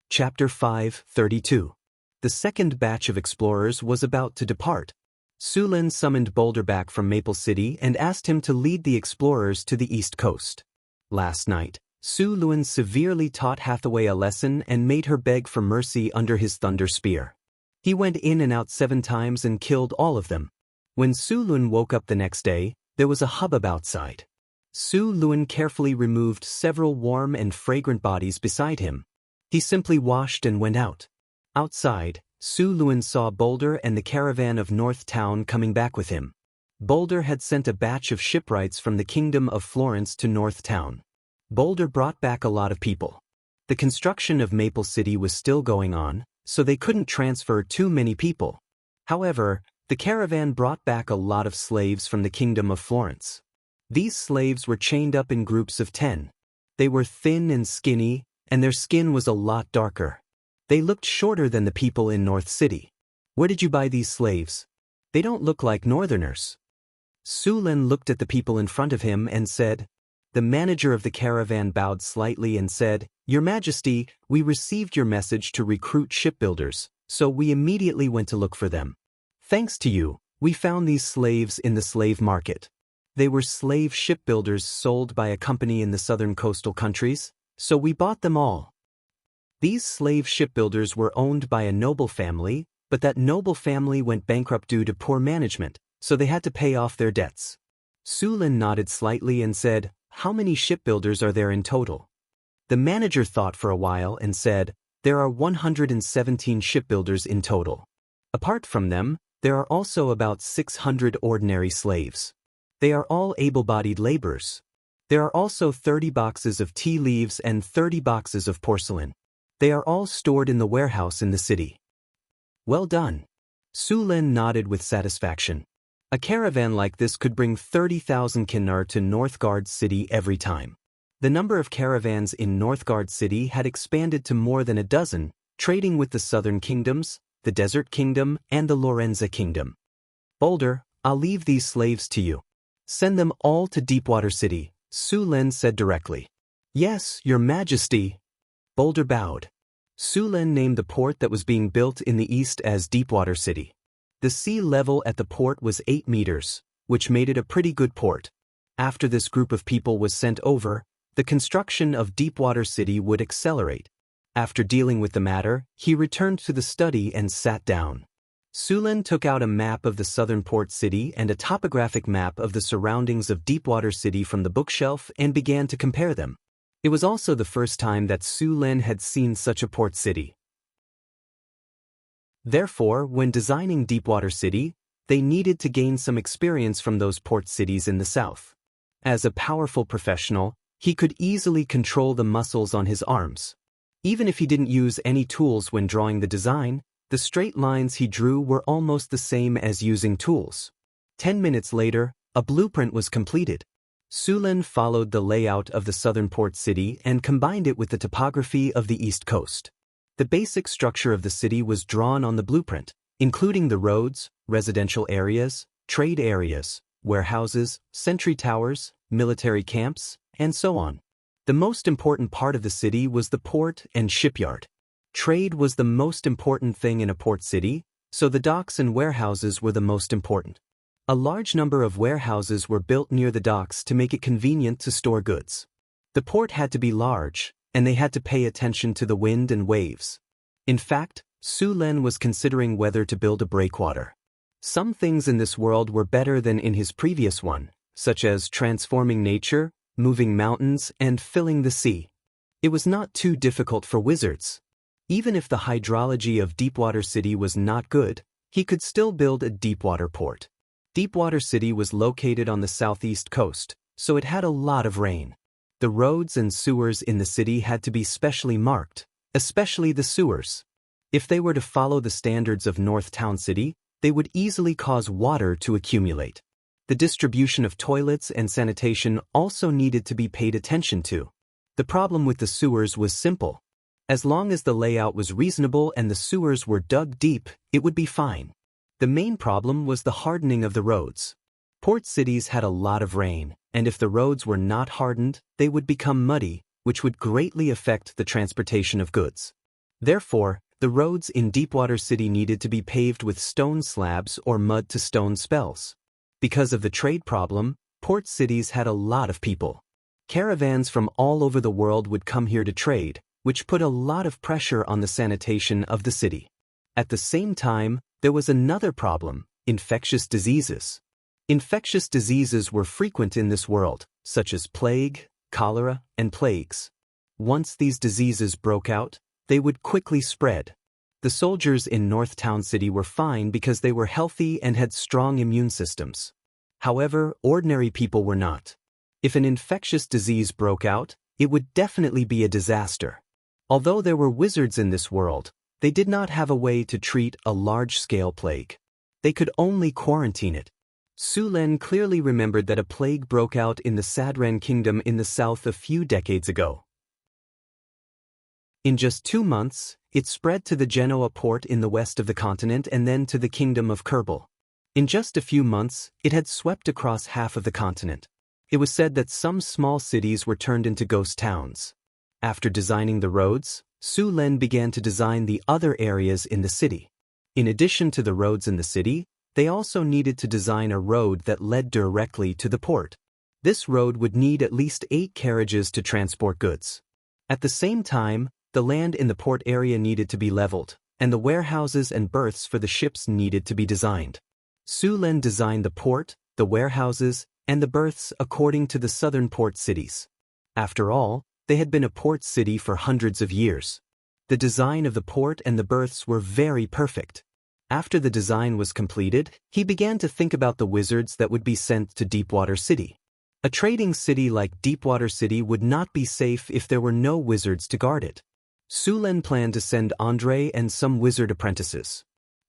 Chapter 5:32. The second batch of explorers was about to depart. Su Lin summoned Boulder back from Maple City and asked him to lead the explorers to the East Coast. Last night, Su Lin severely taught Hathaway a lesson and made her beg for mercy under his thunder spear. He went in and out 7 times and killed all of them. When Su Lin woke up the next day, there was a hubbub outside. Su Lin carefully removed several warm and fragrant bodies beside him. He simply washed and went out. Outside, Su Lin saw Boulder and the caravan of North Town coming back with him. Boulder had sent a batch of shipwrights from the Kingdom of Florence to North Town. Boulder brought back a lot of people. The construction of Maple City was still going on, so they couldn't transfer too many people. However, the caravan brought back a lot of slaves from the Kingdom of Florence. These slaves were chained up in groups of 10. They were thin and skinny, and their skin was a lot darker. They looked shorter than the people in North City. "Where did you buy these slaves? They don't look like Northerners." Su Lin looked at the people in front of him and said. The manager of the caravan bowed slightly and said, "Your Majesty, we received your message to recruit shipbuilders, so we immediately went to look for them. Thanks to you, we found these slaves in the slave market. They were slave shipbuilders sold by a company in the southern coastal countries, so we bought them all." These slave shipbuilders were owned by a noble family, but that noble family went bankrupt due to poor management, so they had to pay off their debts. Su Lin nodded slightly and said, "How many shipbuilders are there in total?" The manager thought for a while and said, "There are 117 shipbuilders in total. Apart from them, there are also about 600 ordinary slaves. They are all able-bodied laborers. There are also 30 boxes of tea leaves and 30 boxes of porcelain. They are all stored in the warehouse in the city." "Well done." Su Lin nodded with satisfaction. A caravan like this could bring 30,000 kinar to Northgard City every time. The number of caravans in Northgard City had expanded to more than a dozen, trading with the southern kingdoms, the Desert Kingdom, and the Lorenza Kingdom. "Boulder, I'll leave these slaves to you. Send them all to Deepwater City," Su Lin said directly. Yes, Your Majesty. Boulder bowed. Su Lin named the port that was being built in the east as Deepwater City. The sea level at the port was 8 meters, which made it a pretty good port. After this group of people was sent over, the construction of Deepwater City would accelerate. After dealing with the matter, he returned to the study and sat down. Su Lin took out a map of the southern port city and a topographic map of the surroundings of Deepwater City from the bookshelf and began to compare them. It was also the first time that Su Lin had seen such a port city. Therefore, when designing Deepwater City, they needed to gain some experience from those port cities in the south. As a powerful professional, he could easily control the muscles on his arms. Even if he didn't use any tools when drawing the design, the straight lines he drew were almost the same as using tools. 10 minutes later, a blueprint was completed. Su Lin followed the layout of the southern port city and combined it with the topography of the east coast. The basic structure of the city was drawn on the blueprint, including the roads, residential areas, trade areas, warehouses, sentry towers, military camps, and so on. The most important part of the city was the port and shipyard. Trade was the most important thing in a port city, so the docks and warehouses were the most important. A large number of warehouses were built near the docks to make it convenient to store goods. The port had to be large, and they had to pay attention to the wind and waves. In fact, Su Lin was considering whether to build a breakwater. Some things in this world were better than in his previous one, such as transforming nature, moving mountains, and filling the sea. It was not too difficult for wizards. Even if the hydrology of Deepwater City was not good, he could still build a deepwater port. Deepwater City was located on the southeast coast, so it had a lot of rain. The roads and sewers in the city had to be specially marked, especially the sewers. If they were to follow the standards of North Town City, they would easily cause water to accumulate. The distribution of toilets and sanitation also needed to be paid attention to. The problem with the sewers was simple. As long as the layout was reasonable and the sewers were dug deep, it would be fine. The main problem was the hardening of the roads. Port cities had a lot of rain, and if the roads were not hardened, they would become muddy, which would greatly affect the transportation of goods. Therefore, the roads in Deepwater City needed to be paved with stone slabs or mud-to-stone spells. Because of the trade problem, port cities had a lot of people. Caravans from all over the world would come here to trade, which put a lot of pressure on the sanitation of the city. At the same time, there was another problem: infectious diseases. Infectious diseases were frequent in this world, such as plague, cholera, and plagues. Once these diseases broke out, they would quickly spread. The soldiers in North Town City were fine because they were healthy and had strong immune systems. However, ordinary people were not. If an infectious disease broke out, it would definitely be a disaster. Although there were wizards in this world, they did not have a way to treat a large-scale plague. They could only quarantine it. Su Lin clearly remembered that a plague broke out in the Sadran Kingdom in the south a few decades ago. In just 2 months, it spread to the Genoa port in the west of the continent and then to the Kingdom of Kerbal. In just a few months, it had swept across half of the continent. It was said that some small cities were turned into ghost towns. After designing the roads, Su Lin began to design the other areas in the city. In addition to the roads in the city, they also needed to design a road that led directly to the port. This road would need at least 8 carriages to transport goods. At the same time, the land in the port area needed to be leveled, and the warehouses and berths for the ships needed to be designed. Su Lin designed the port, the warehouses, and the berths according to the southern port cities. After all, they had been a port city for hundreds of years. The design of the port and the berths were very perfect. After the design was completed, he began to think about the wizards that would be sent to Deepwater City. A trading city like Deepwater City would not be safe if there were no wizards to guard it. Su Lin planned to send André and some wizard apprentices.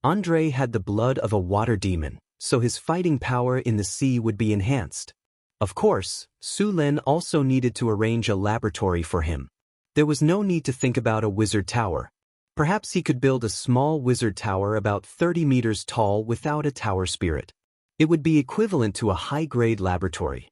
André had the blood of a water demon, so his fighting power in the sea would be enhanced. Of course, Su Lin also needed to arrange a laboratory for him. There was no need to think about a wizard tower. Perhaps he could build a small wizard tower about 30 meters tall without a tower spirit. It would be equivalent to a high-grade laboratory.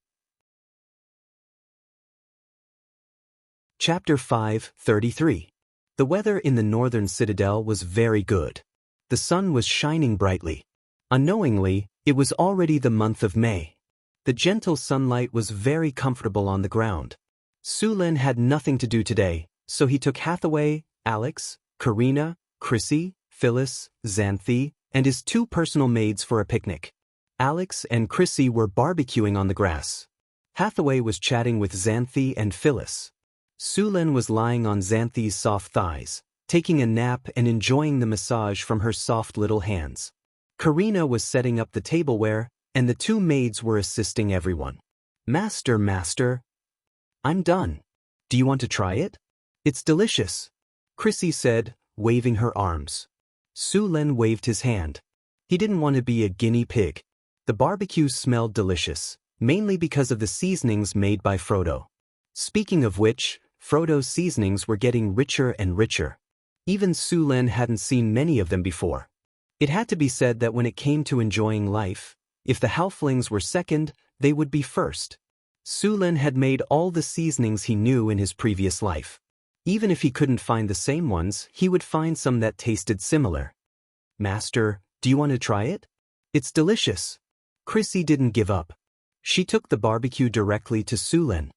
Chapter 5:33. The weather in the northern citadel was very good. The sun was shining brightly. Unknowingly, it was already the month of May. The gentle sunlight was very comfortable on the ground. Sulin had nothing to do today, so he took Hathaway, Alex, Karina, Chrissy, Phyllis, Xanthi, and his 2 personal maids for a picnic. Alex and Chrissy were barbecuing on the grass. Hathaway was chatting with Xanthi and Phyllis. Sulin was lying on Xanthi's soft thighs, taking a nap and enjoying the massage from her soft little hands. Karina was setting up the tableware, and the 2 maids were assisting everyone. Master. I'm done. Do you want to try it? It's delicious, Chrissy said, waving her arms. Sulin waved his hand. He didn't want to be a guinea pig. The barbecue smelled delicious, mainly because of the seasonings made by Frodo. Speaking of which, Frodo's seasonings were getting richer and richer. Even Sulin hadn't seen many of them before. It had to be said that when it came to enjoying life, if the halflings were second, they would be first. Sulin had made all the seasonings he knew in his previous life. Even if he couldn't find the same ones, he would find some that tasted similar. Master, do you want to try it? It's delicious. Chrissy didn't give up. She took the barbecue directly to Sulin.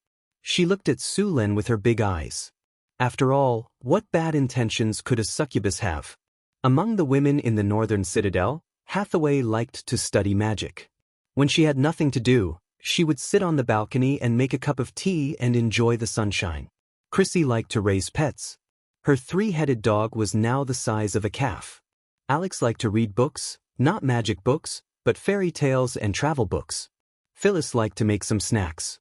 She looked at Sulin with her big eyes. After all, what bad intentions could a succubus have? Among the women in the northern citadel, Hathaway liked to study magic. When she had nothing to do, she would sit on the balcony and make a cup of tea and enjoy the sunshine. Chrissy liked to raise pets. Her 3-headed dog was now the size of a calf. Alex liked to read books, not magic books, but fairy tales and travel books. Phyllis liked to make some snacks.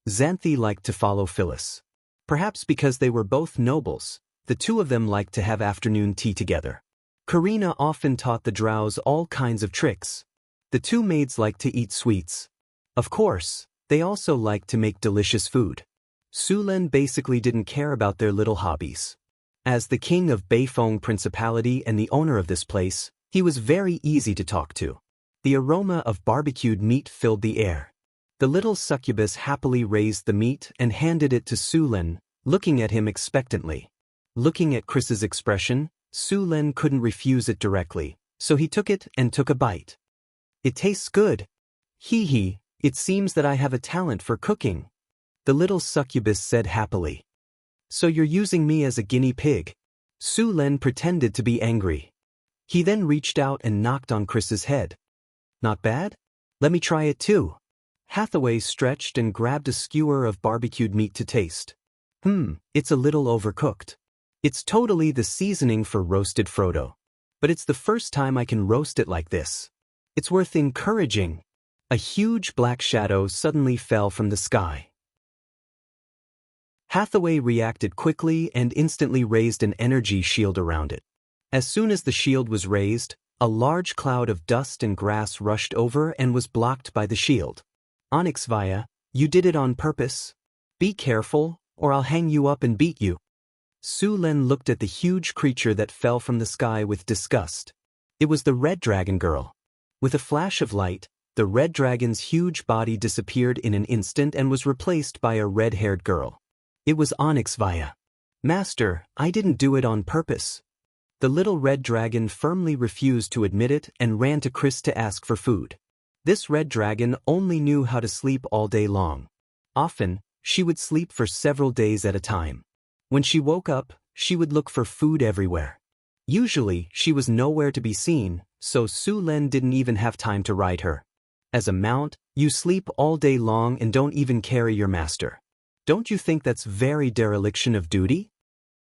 Xanthi liked to follow Phyllis. Perhaps because they were both nobles, the 2 of them liked to have afternoon tea together. Karina often taught the drows all kinds of tricks. The 2 maids liked to eat sweets. Of course, they also liked to make delicious food. Sulin basically didn't care about their little hobbies. As the king of Beifong Principality and the owner of this place, he was very easy to talk to. The aroma of barbecued meat filled the air. The little succubus happily raised the meat and handed it to Sulin, looking at him expectantly. Looking at Chris's expression, Sulin couldn't refuse it directly, so he took it and took a bite. It tastes good. Hee, it seems that I have a talent for cooking, the little succubus said happily. So you're using me as a guinea pig? Sulin pretended to be angry. He then reached out and knocked on Chris's head. Not bad? Let me try it too. Hathaway stretched and grabbed a skewer of barbecued meat to taste. It's a little overcooked. It's totally the seasoning for roasted Frodo. But it's the first time I can roast it like this. It's worth encouraging. A huge black shadow suddenly fell from the sky. Hathaway reacted quickly and instantly raised an energy shield around it. As soon as the shield was raised, a large cloud of dust and grass rushed over and was blocked by the shield. Onyxvaya, you did it on purpose. Be careful, or I'll hang you up and beat you. Sulin looked at the huge creature that fell from the sky with disgust. It was the red dragon girl. With a flash of light, the red dragon's huge body disappeared in an instant and was replaced by a red-haired girl. It was Onyxvaya. Master, I didn't do it on purpose. The little red dragon firmly refused to admit it and ran to Chris to ask for food. This red dragon only knew how to sleep all day long. Often, she would sleep for several days at a time. When she woke up, she would look for food everywhere. Usually, she was nowhere to be seen, so Sulin didn't even have time to ride her. As a mount, you sleep all day long and don't even carry your master. Don't you think that's very dereliction of duty?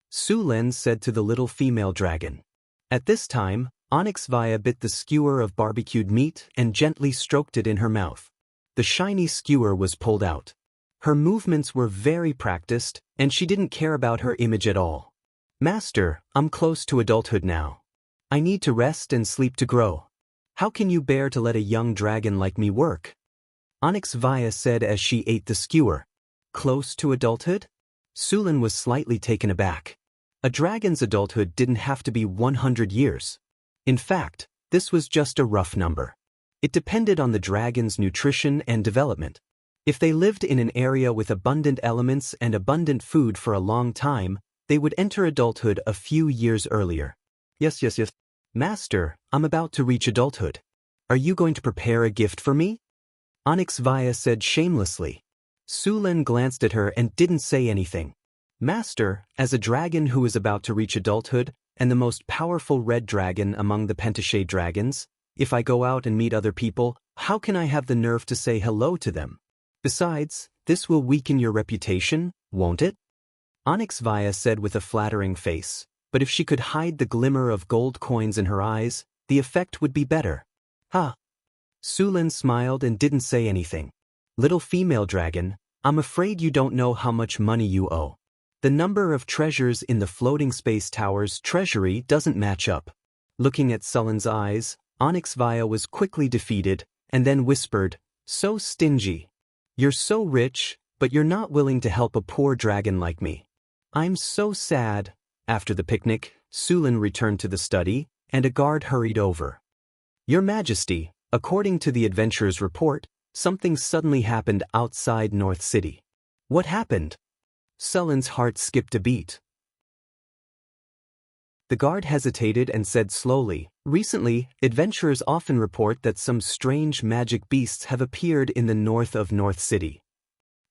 Sulin said to the little female dragon. At this time, Onyxvaya bit the skewer of barbecued meat and gently stroked it in her mouth. The shiny skewer was pulled out. Her movements were very practiced, and she didn't care about her image at all. Master, I'm close to adulthood now. I need to rest and sleep to grow. How can you bear to let a young dragon like me work? Onyxvaya said as she ate the skewer. Close to adulthood? Sulin was slightly taken aback. A dragon's adulthood didn't have to be 100 years. In fact, this was just a rough number. It depended on the dragon's nutrition and development. If they lived in an area with abundant elements and abundant food for a long time, they would enter adulthood a few years earlier. Yes. Master, I'm about to reach adulthood. Are you going to prepare a gift for me? Onyx Vaya said shamelessly. Sulin glanced at her and didn't say anything. Master, as a dragon who is about to reach adulthood, and the most powerful red dragon among the pentashade dragons, if I go out and meet other people, how can I have the nerve to say hello to them? Besides, this will weaken your reputation, won't it? Onyx Vaya said with a flattering face, but if she could hide the glimmer of gold coins in her eyes, the effect would be better. Ha! Sulin smiled and didn't say anything. Little female dragon, I'm afraid you don't know how much money you owe. The number of treasures in the floating space tower's treasury doesn't match up. Looking at Sullen's eyes, Onyx Vaya was quickly defeated, and then whispered, so stingy. You're so rich, but you're not willing to help a poor dragon like me. I'm so sad. After the picnic, Sulin returned to the study, and a guard hurried over. Your Majesty, according to the adventurer's report, something suddenly happened outside North City. What happened? Sullen's heart skipped a beat. The guard hesitated and said slowly, recently, adventurers often report that some strange magic beasts have appeared in the north of North City.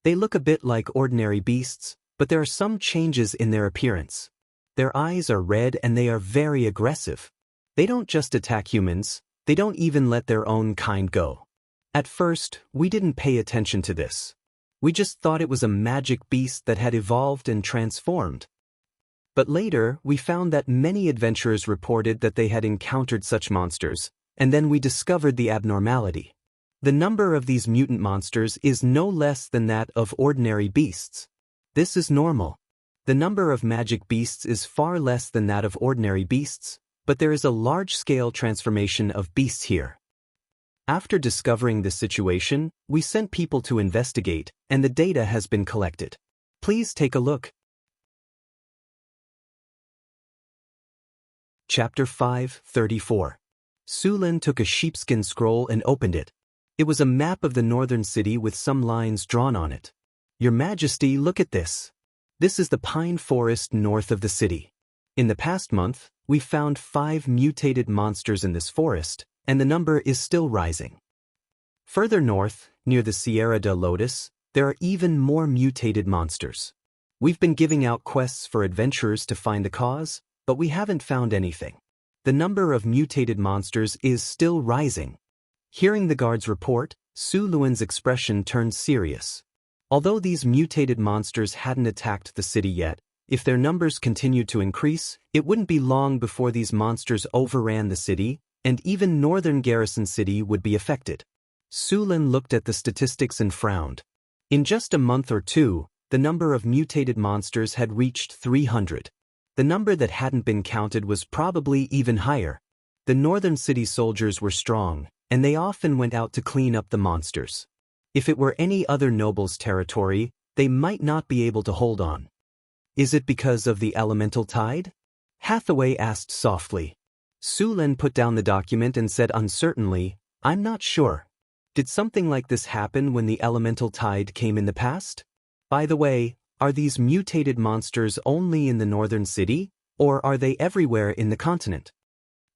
They look a bit like ordinary beasts, but there are some changes in their appearance. Their eyes are red and they are very aggressive. They don't just attack humans, they don't even let their own kind go. At first, we didn't pay attention to this. We just thought it was a magic beast that had evolved and transformed. But later, we found that many adventurers reported that they had encountered such monsters, and then we discovered the abnormality. The number of these mutant monsters is no less than that of ordinary beasts. This is normal. The number of magic beasts is far less than that of ordinary beasts, but there is a large-scale transformation of beasts here. After discovering this situation, we sent people to investigate, and the data has been collected. Please take a look. Chapter 5:34. Sulin took a sheepskin scroll and opened it. It was a map of the northern city with some lines drawn on it. Your Majesty, look at this. This is the pine forest north of the city. In the past month, we found 5 mutated monsters in this forest, and the number is still rising. Further north, near the Sierra de Lotus, there are even more mutated monsters. We've been giving out quests for adventurers to find the cause, but we haven't found anything. The number of mutated monsters is still rising. Hearing the guard's report, Su Luan's expression turned serious. Although these mutated monsters hadn't attacked the city yet, if their numbers continued to increase, it wouldn't be long before these monsters overran the city, and even northern Garrison City would be affected. Sulin looked at the statistics and frowned. In just a month or two, the number of mutated monsters had reached 300. The number that hadn't been counted was probably even higher. The northern city soldiers were strong, and they often went out to clean up the monsters. If it were any other noble's territory, they might not be able to hold on. Is it because of the elemental tide? Hathaway asked softly. Sulin put down the document and said uncertainly, I'm not sure. Did something like this happen when the elemental tide came in the past? By the way, are these mutated monsters only in the northern city, or are they everywhere in the continent?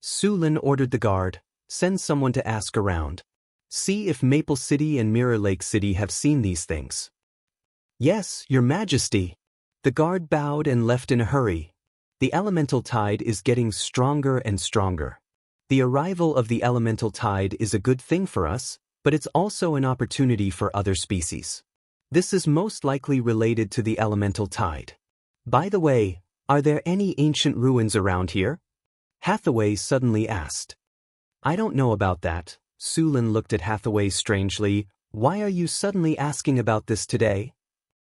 Sulin ordered the guard, send someone to ask around. See if Maple City and Mirror Lake City have seen these things. Yes, Your Majesty. The guard bowed and left in a hurry. The elemental tide is getting stronger and stronger. The arrival of the elemental tide is a good thing for us, but it's also an opportunity for other species. This is most likely related to the elemental tide. By the way, are there any ancient ruins around here? Hathaway suddenly asked. I don't know about that. Sulin looked at Hathaway strangely. Why are you suddenly asking about this today?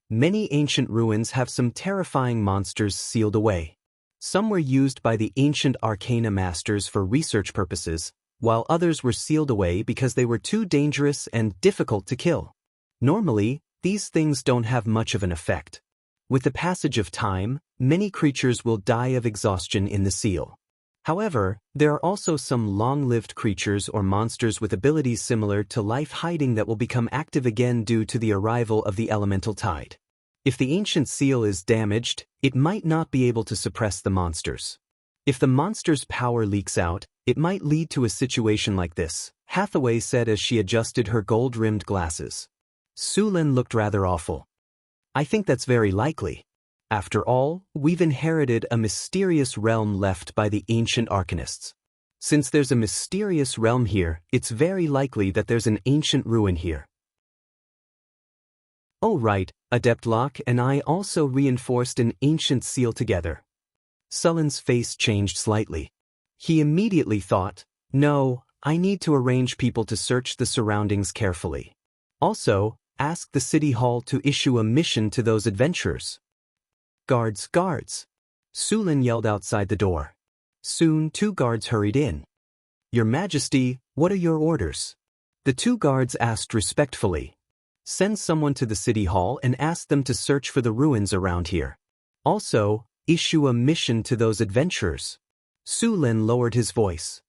Many ancient ruins have some terrifying monsters sealed away. Some were used by the ancient arcana masters for research purposes, while others were sealed away because they were too dangerous and difficult to kill. Normally, these things don't have much of an effect. With the passage of time, many creatures will die of exhaustion in the seal. However, there are also some long-lived creatures or monsters with abilities similar to life hiding that will become active again due to the arrival of the elemental tide. If the ancient seal is damaged, it might not be able to suppress the monsters. If the monster's power leaks out, it might lead to a situation like this, Hathaway said as she adjusted her gold-rimmed glasses. Sulin looked rather awful. I think that's very likely. After all, we've inherited a mysterious realm left by the ancient arcanists. Since there's a mysterious realm here, it's very likely that there's an ancient ruin here. Oh right, Adept Locke and I also reinforced an ancient seal together. Sulin's face changed slightly. He immediately thought, no, I need to arrange people to search the surroundings carefully. Also, ask the city hall to issue a mission to those adventurers. Guards, guards! Sulin yelled outside the door. Soon 2 guards hurried in. Your Majesty, what are your orders? The 2 guards asked respectfully. Send someone to the city hall and ask them to search for the ruins around here. Also, issue a mission to those adventurers. Sulin lowered his voice.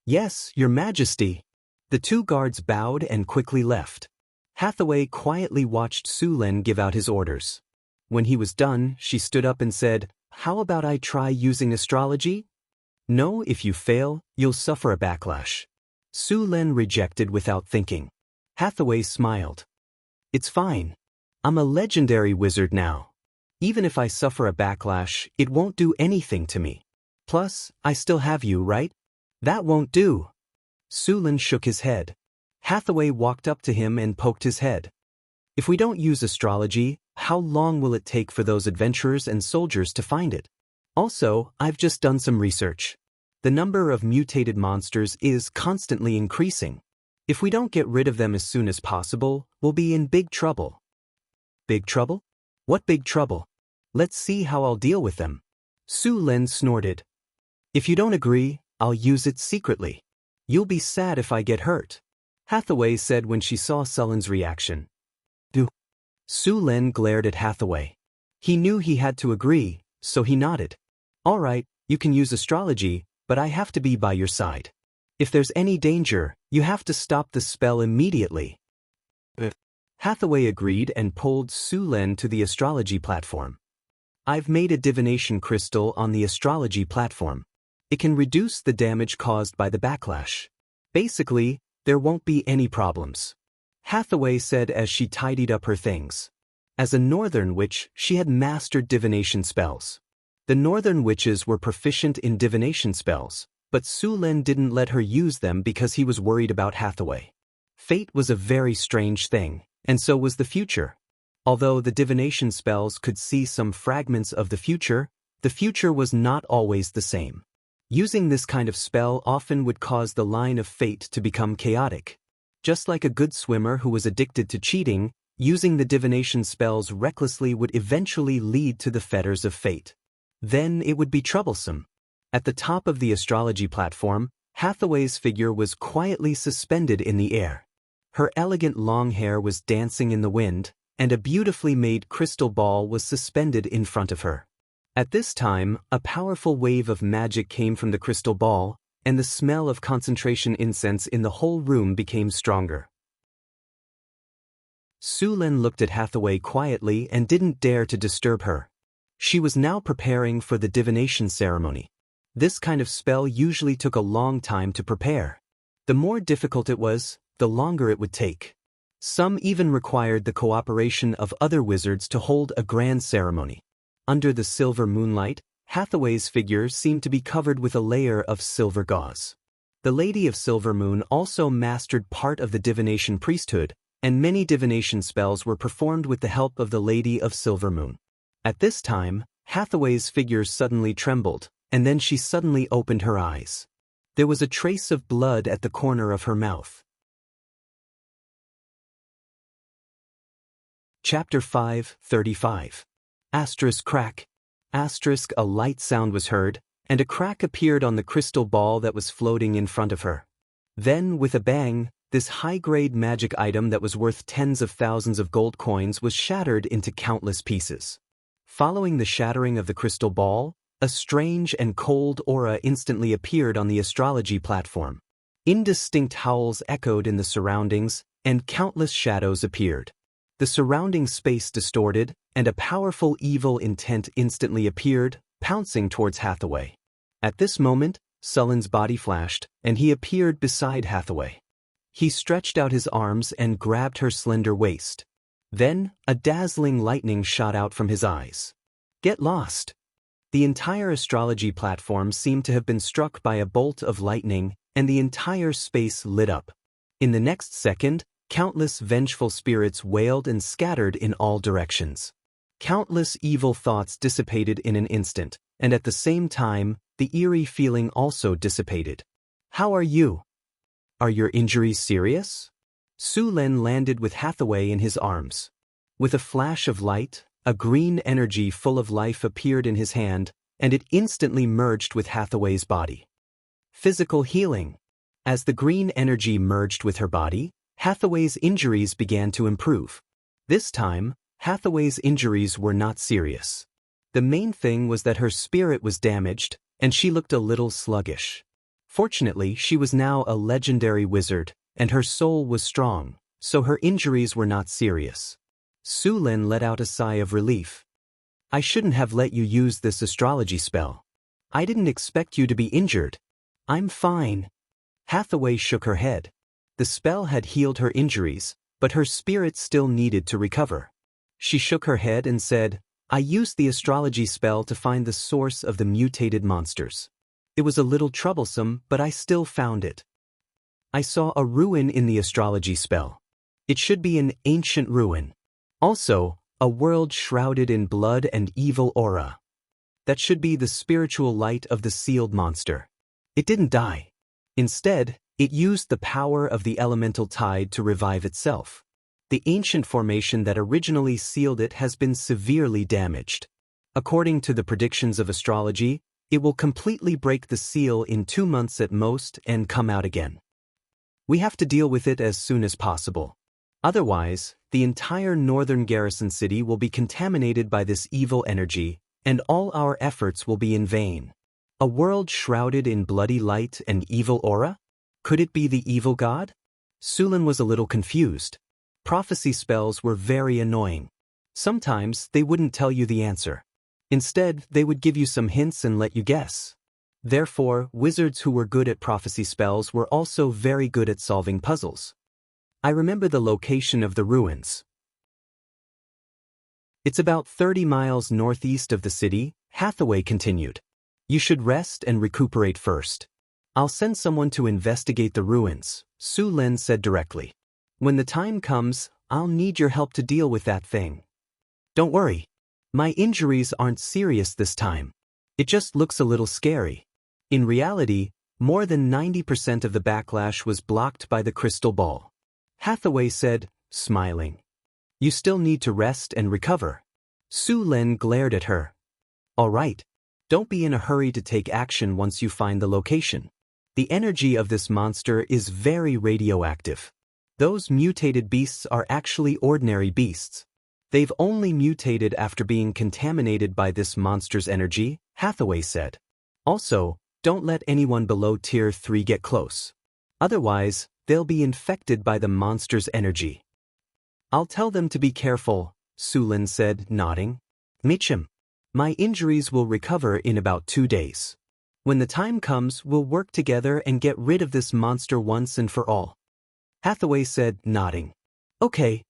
Yes, Your Majesty. The 2 guards bowed and quickly left. Hathaway quietly watched Sulin give out his orders. When he was done, she stood up and said, How about I try using astrology? No, if you fail, you'll suffer a backlash. Sulin rejected without thinking. Hathaway smiled. It's fine. I'm a legendary wizard now. Even if I suffer a backlash, it won't do anything to me. Plus, I still have you, right? That won't do. Sulin shook his head. Hathaway walked up to him and poked his head. If we don't use astrology, how long will it take for those adventurers and soldiers to find it? Also, I've just done some research. The number of mutated monsters is constantly increasing. If we don't get rid of them as soon as possible, we'll be in big trouble. Big trouble? What big trouble? Let's see how I'll deal with them. Sulin snorted. If you don't agree, I'll use it secretly. You'll be sad if I get hurt. Hathaway said when she saw Sulin's reaction. Sulin glared at Hathaway. He knew he had to agree, so he nodded. All right, you can use astrology, but I have to be by your side. If there's any danger, you have to stop the spell immediately. Hathaway agreed and pulled Sulin to the astrology platform. I've made a divination crystal on the astrology platform. It can reduce the damage caused by the backlash. Basically, there won't be any problems. Hathaway said as she tidied up her things. As a northern witch, she had mastered divination spells. The northern witches were proficient in divination spells, but Sulin didn't let her use them because he was worried about Hathaway. Fate was a very strange thing, and so was the future. Although the divination spells could see some fragments of the future was not always the same. Using this kind of spell often would cause the line of fate to become chaotic. Just like a good swimmer who was addicted to cheating, using the divination spells recklessly would eventually lead to the fetters of fate. Then it would be troublesome. At the top of the astrology platform, Hathaway's figure was quietly suspended in the air. Her elegant long hair was dancing in the wind, and a beautifully made crystal ball was suspended in front of her. At this time, a powerful wave of magic came from the crystal ball, and the smell of concentration incense in the whole room became stronger. Sulin looked at Hathaway quietly and didn't dare to disturb her. She was now preparing for the divination ceremony. This kind of spell usually took a long time to prepare. The more difficult it was, the longer it would take. Some even required the cooperation of other wizards to hold a grand ceremony. Under the silver moonlight, Hathaway's figure seemed to be covered with a layer of silver gauze. The Lady of Silvermoon also mastered part of the divination priesthood, and many divination spells were performed with the help of the Lady of Silvermoon. At this time, Hathaway's figure suddenly trembled, and then she suddenly opened her eyes. There was a trace of blood at the corner of her mouth. Chapter 5:35. Asterisk crack. Asterisk a light sound was heard, and a crack appeared on the crystal ball that was floating in front of her. Then, with a bang, this high-grade magic item that was worth tens of thousands of gold coins was shattered into countless pieces. Following the shattering of the crystal ball, A strange and cold aura instantly appeared on the astrology platform. Indistinct howls echoed in the surroundings, and countless shadows appeared. The surrounding space distorted, and a powerful evil intent instantly appeared, pouncing towards Hathaway. At this moment, Sullen's body flashed, and he appeared beside Hathaway. He stretched out his arms and grabbed her slender waist. Then, a dazzling lightning shot out from his eyes. "Get lost!" The entire astrology platform seemed to have been struck by a bolt of lightning, and the entire space lit up. In the next second, countless vengeful spirits wailed and scattered in all directions. Countless evil thoughts dissipated in an instant, and at the same time, the eerie feeling also dissipated. "How are you? Are your injuries serious?" Su Len landed with Hathaway in his arms. With a flash of light, a green energy full of life appeared in his hand, and it instantly merged with Hathaway's body. Physical healing. As the green energy merged with her body, Hathaway's injuries began to improve. This time, Hathaway's injuries were not serious. The main thing was that her spirit was damaged, and she looked a little sluggish. Fortunately, she was now a legendary wizard, and her soul was strong, so her injuries were not serious. Su Len let out a sigh of relief. "I shouldn't have let you use this astrology spell. I didn't expect you to be injured." "I'm fine." Hathaway shook her head. The spell had healed her injuries, but her spirit still needed to recover. She shook her head and said, "I used the astrology spell to find the source of the mutated monsters. It was a little troublesome, but I still found it. I saw a ruin in the astrology spell. It should be an ancient ruin. Also, a world shrouded in blood and evil aura. That should be the spiritual light of the sealed monster. It didn't die. Instead, it used the power of the elemental tide to revive itself. The ancient formation that originally sealed it has been severely damaged. According to the predictions of astrology, it will completely break the seal in 2 months at most and come out again. We have to deal with it as soon as possible. Otherwise, the entire northern garrison city will be contaminated by this evil energy, and all our efforts will be in vain." A world shrouded in bloody light and evil aura? Could it be the evil god? Su Len was a little confused. Prophecy spells were very annoying. Sometimes they wouldn't tell you the answer. Instead, they would give you some hints and let you guess. Therefore, wizards who were good at prophecy spells were also very good at solving puzzles. "I remember the location of the ruins. It's about 30 miles northeast of the city," Hathaway continued. "You should rest and recuperate first. I'll send someone to investigate the ruins," Su Len said directly. "When the time comes, I'll need your help to deal with that thing. Don't worry. My injuries aren't serious this time. It just looks a little scary." In reality, more than 90% of the backlash was blocked by the crystal ball. Hathaway said, smiling, "You still need to rest and recover." Su Len glared at her. "All right. Don't be in a hurry to take action once you find the location. The energy of this monster is very radioactive. Those mutated beasts are actually ordinary beasts. They've only mutated after being contaminated by this monster's energy," Hathaway said. "Also, don't let anyone below Tier 3 get close. Otherwise, they'll be infected by the monster's energy." "I'll tell them to be careful," Su Len said, nodding. "Mitchum, my injuries will recover in about 2 days. When the time comes, we'll work together and get rid of this monster once and for all." Hathaway said, nodding. "Okay."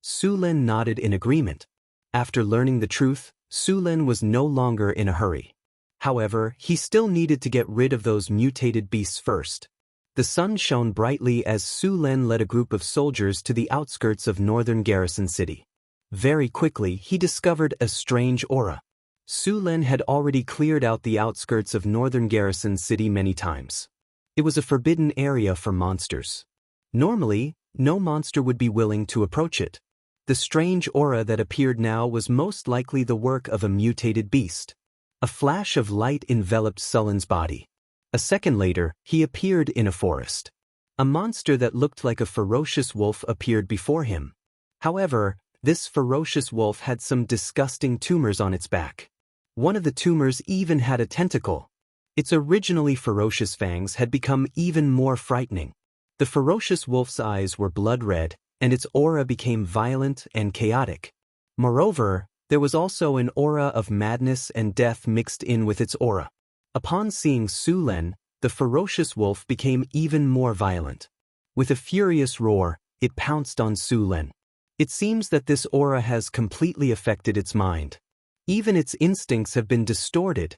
Su Len nodded in agreement. After learning the truth, Su Len was no longer in a hurry. However, he still needed to get rid of those mutated beasts first. The sun shone brightly as Su Len led a group of soldiers to the outskirts of northern Garrison City. Very quickly, he discovered a strange aura. Su Len had already cleared out the outskirts of northern Garrison City many times. It was a forbidden area for monsters. Normally, no monster would be willing to approach it. The strange aura that appeared now was most likely the work of a mutated beast. A flash of light enveloped Sullen's body. A second later, he appeared in a forest. A monster that looked like a ferocious wolf appeared before him. However, this ferocious wolf had some disgusting tumors on its back. One of the tumors even had a tentacle. Its originally ferocious fangs had become even more frightening. The ferocious wolf's eyes were blood red, and its aura became violent and chaotic. Moreover, there was also an aura of madness and death mixed in with its aura. Upon seeing Su Len, the ferocious wolf became even more violent. With a furious roar, it pounced on Su Len. It seems that this aura has completely affected its mind. Even its instincts have been distorted.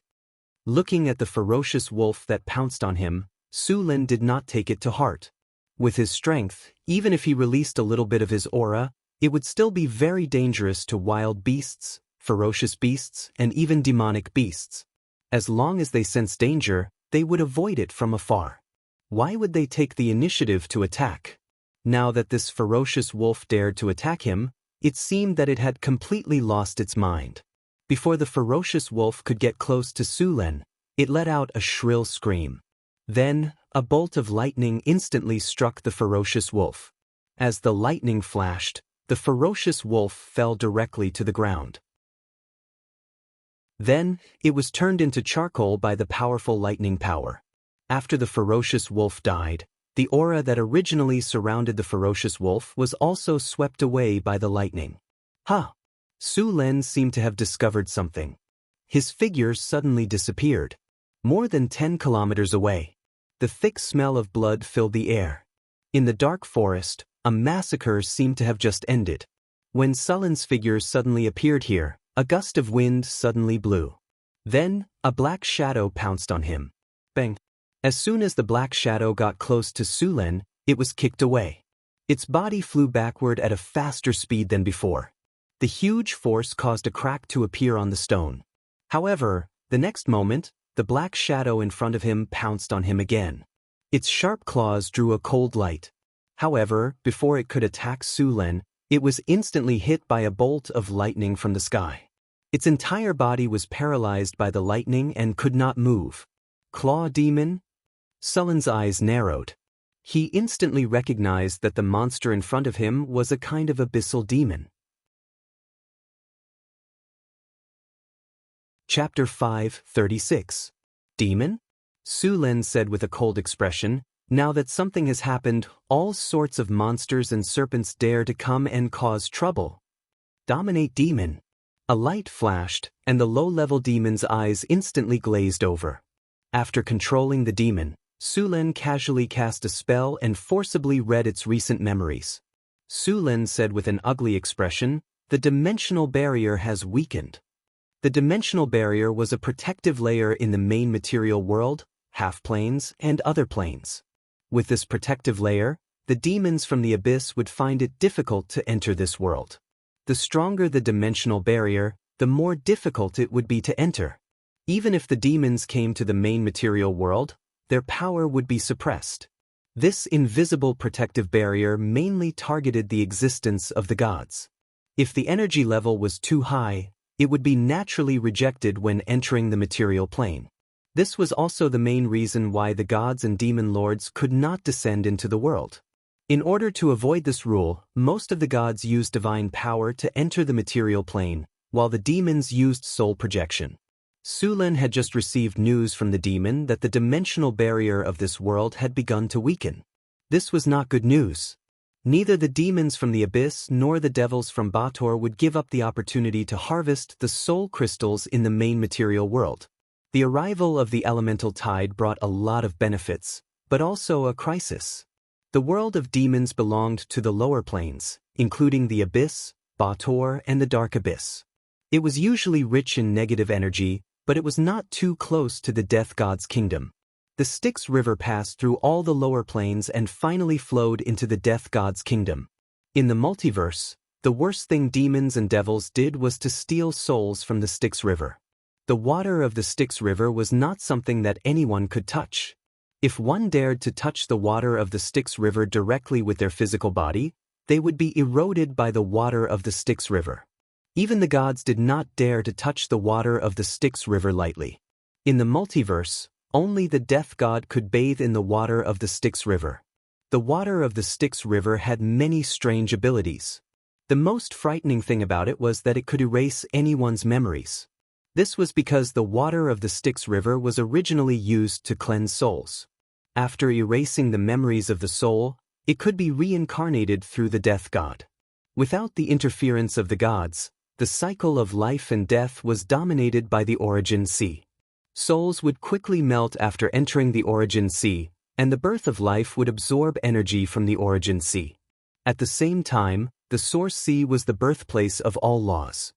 Looking at the ferocious wolf that pounced on him, Su Len did not take it to heart. With his strength, even if he released a little bit of his aura, it would still be very dangerous to wild beasts, ferocious beasts, and even demonic beasts. As long as they sensed danger, they would avoid it from afar. Why would they take the initiative to attack? Now that this ferocious wolf dared to attack him, it seemed that it had completely lost its mind. Before the ferocious wolf could get close to Su Len, it let out a shrill scream. Then, a bolt of lightning instantly struck the ferocious wolf. As the lightning flashed, the ferocious wolf fell directly to the ground. Then, it was turned into charcoal by the powerful lightning power. After the ferocious wolf died, the aura that originally surrounded the ferocious wolf was also swept away by the lightning. Ha! Su Len seemed to have discovered something. His figure suddenly disappeared. More than 10 kilometers away. The thick smell of blood filled the air. In the dark forest, a massacre seemed to have just ended. When Su Len's figure suddenly appeared here, a gust of wind suddenly blew. Then, a black shadow pounced on him. Bang! As soon as the black shadow got close to Su Len, it was kicked away. Its body flew backward at a faster speed than before. The huge force caused a crack to appear on the stone. However, the next moment, the black shadow in front of him pounced on him again. Its sharp claws drew a cold light. However, before it could attack Su Len, it was instantly hit by a bolt of lightning from the sky. Its entire body was paralyzed by the lightning and could not move. Claw demon? Su Len's eyes narrowed. He instantly recognized that the monster in front of him was a kind of abyssal demon. Chapter 5:36. Demon? Su Len said with a cold expression, now that something has happened, all sorts of monsters and serpents dare to come and cause trouble. Dominate demon. A light flashed, and the low-level demon's eyes instantly glazed over. After controlling the demon, Su Len casually cast a spell and forcibly read its recent memories. Su Len said with an ugly expression, the dimensional barrier has weakened. The dimensional barrier was a protective layer in the main material world, half-planes, and other planes. With this protective layer, the demons from the abyss would find it difficult to enter this world. The stronger the dimensional barrier, the more difficult it would be to enter. Even if the demons came to the main material world, their power would be suppressed. This invisible protective barrier mainly targeted the existence of the gods. If the energy level was too high, it would be naturally rejected when entering the material plane. This was also the main reason why the gods and demon lords could not descend into the world. In order to avoid this rule, most of the gods used divine power to enter the material plane, while the demons used soul projection. Su Len had just received news from the demon that the dimensional barrier of this world had begun to weaken. This was not good news. Neither the demons from the abyss nor the devils from Bator would give up the opportunity to harvest the soul crystals in the main material world. The arrival of the elemental tide brought a lot of benefits, but also a crisis. The world of demons belonged to the lower planes, including the abyss, Bator, and the dark abyss. It was usually rich in negative energy, but it was not too close to the death god's kingdom. The Styx River passed through all the lower planes and finally flowed into the death god's kingdom. In the multiverse, the worst thing demons and devils did was to steal souls from the Styx River. The water of the Styx River was not something that anyone could touch. If one dared to touch the water of the Styx River directly with their physical body, they would be eroded by the water of the Styx River. Even the gods did not dare to touch the water of the Styx River lightly. In the multiverse, only the death god could bathe in the water of the Styx River. The water of the Styx River had many strange abilities. The most frightening thing about it was that it could erase anyone's memories. This was because the water of the Styx River was originally used to cleanse souls. After erasing the memories of the soul, it could be reincarnated through the death god. Without the interference of the gods, the cycle of life and death was dominated by the origin sea. Souls would quickly melt after entering the origin sea, and the birth of life would absorb energy from the origin sea. At the same time, the source sea was the birthplace of all laws.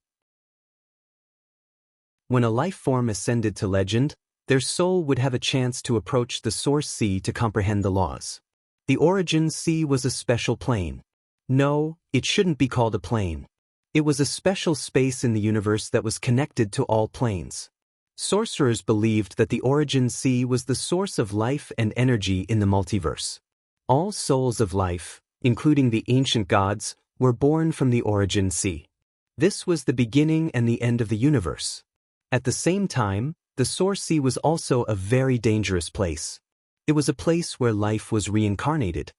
When a life form ascended to legend, their soul would have a chance to approach the source sea to comprehend the laws. The origin sea was a special plane. No, it shouldn't be called a plane. It was a special space in the universe that was connected to all planes. Sorcerers believed that the origin sea was the source of life and energy in the multiverse. All souls of life, including the ancient gods, were born from the origin sea. This was the beginning and the end of the universe. At the same time, the source sea was also a very dangerous place. It was a place where life was reincarnated.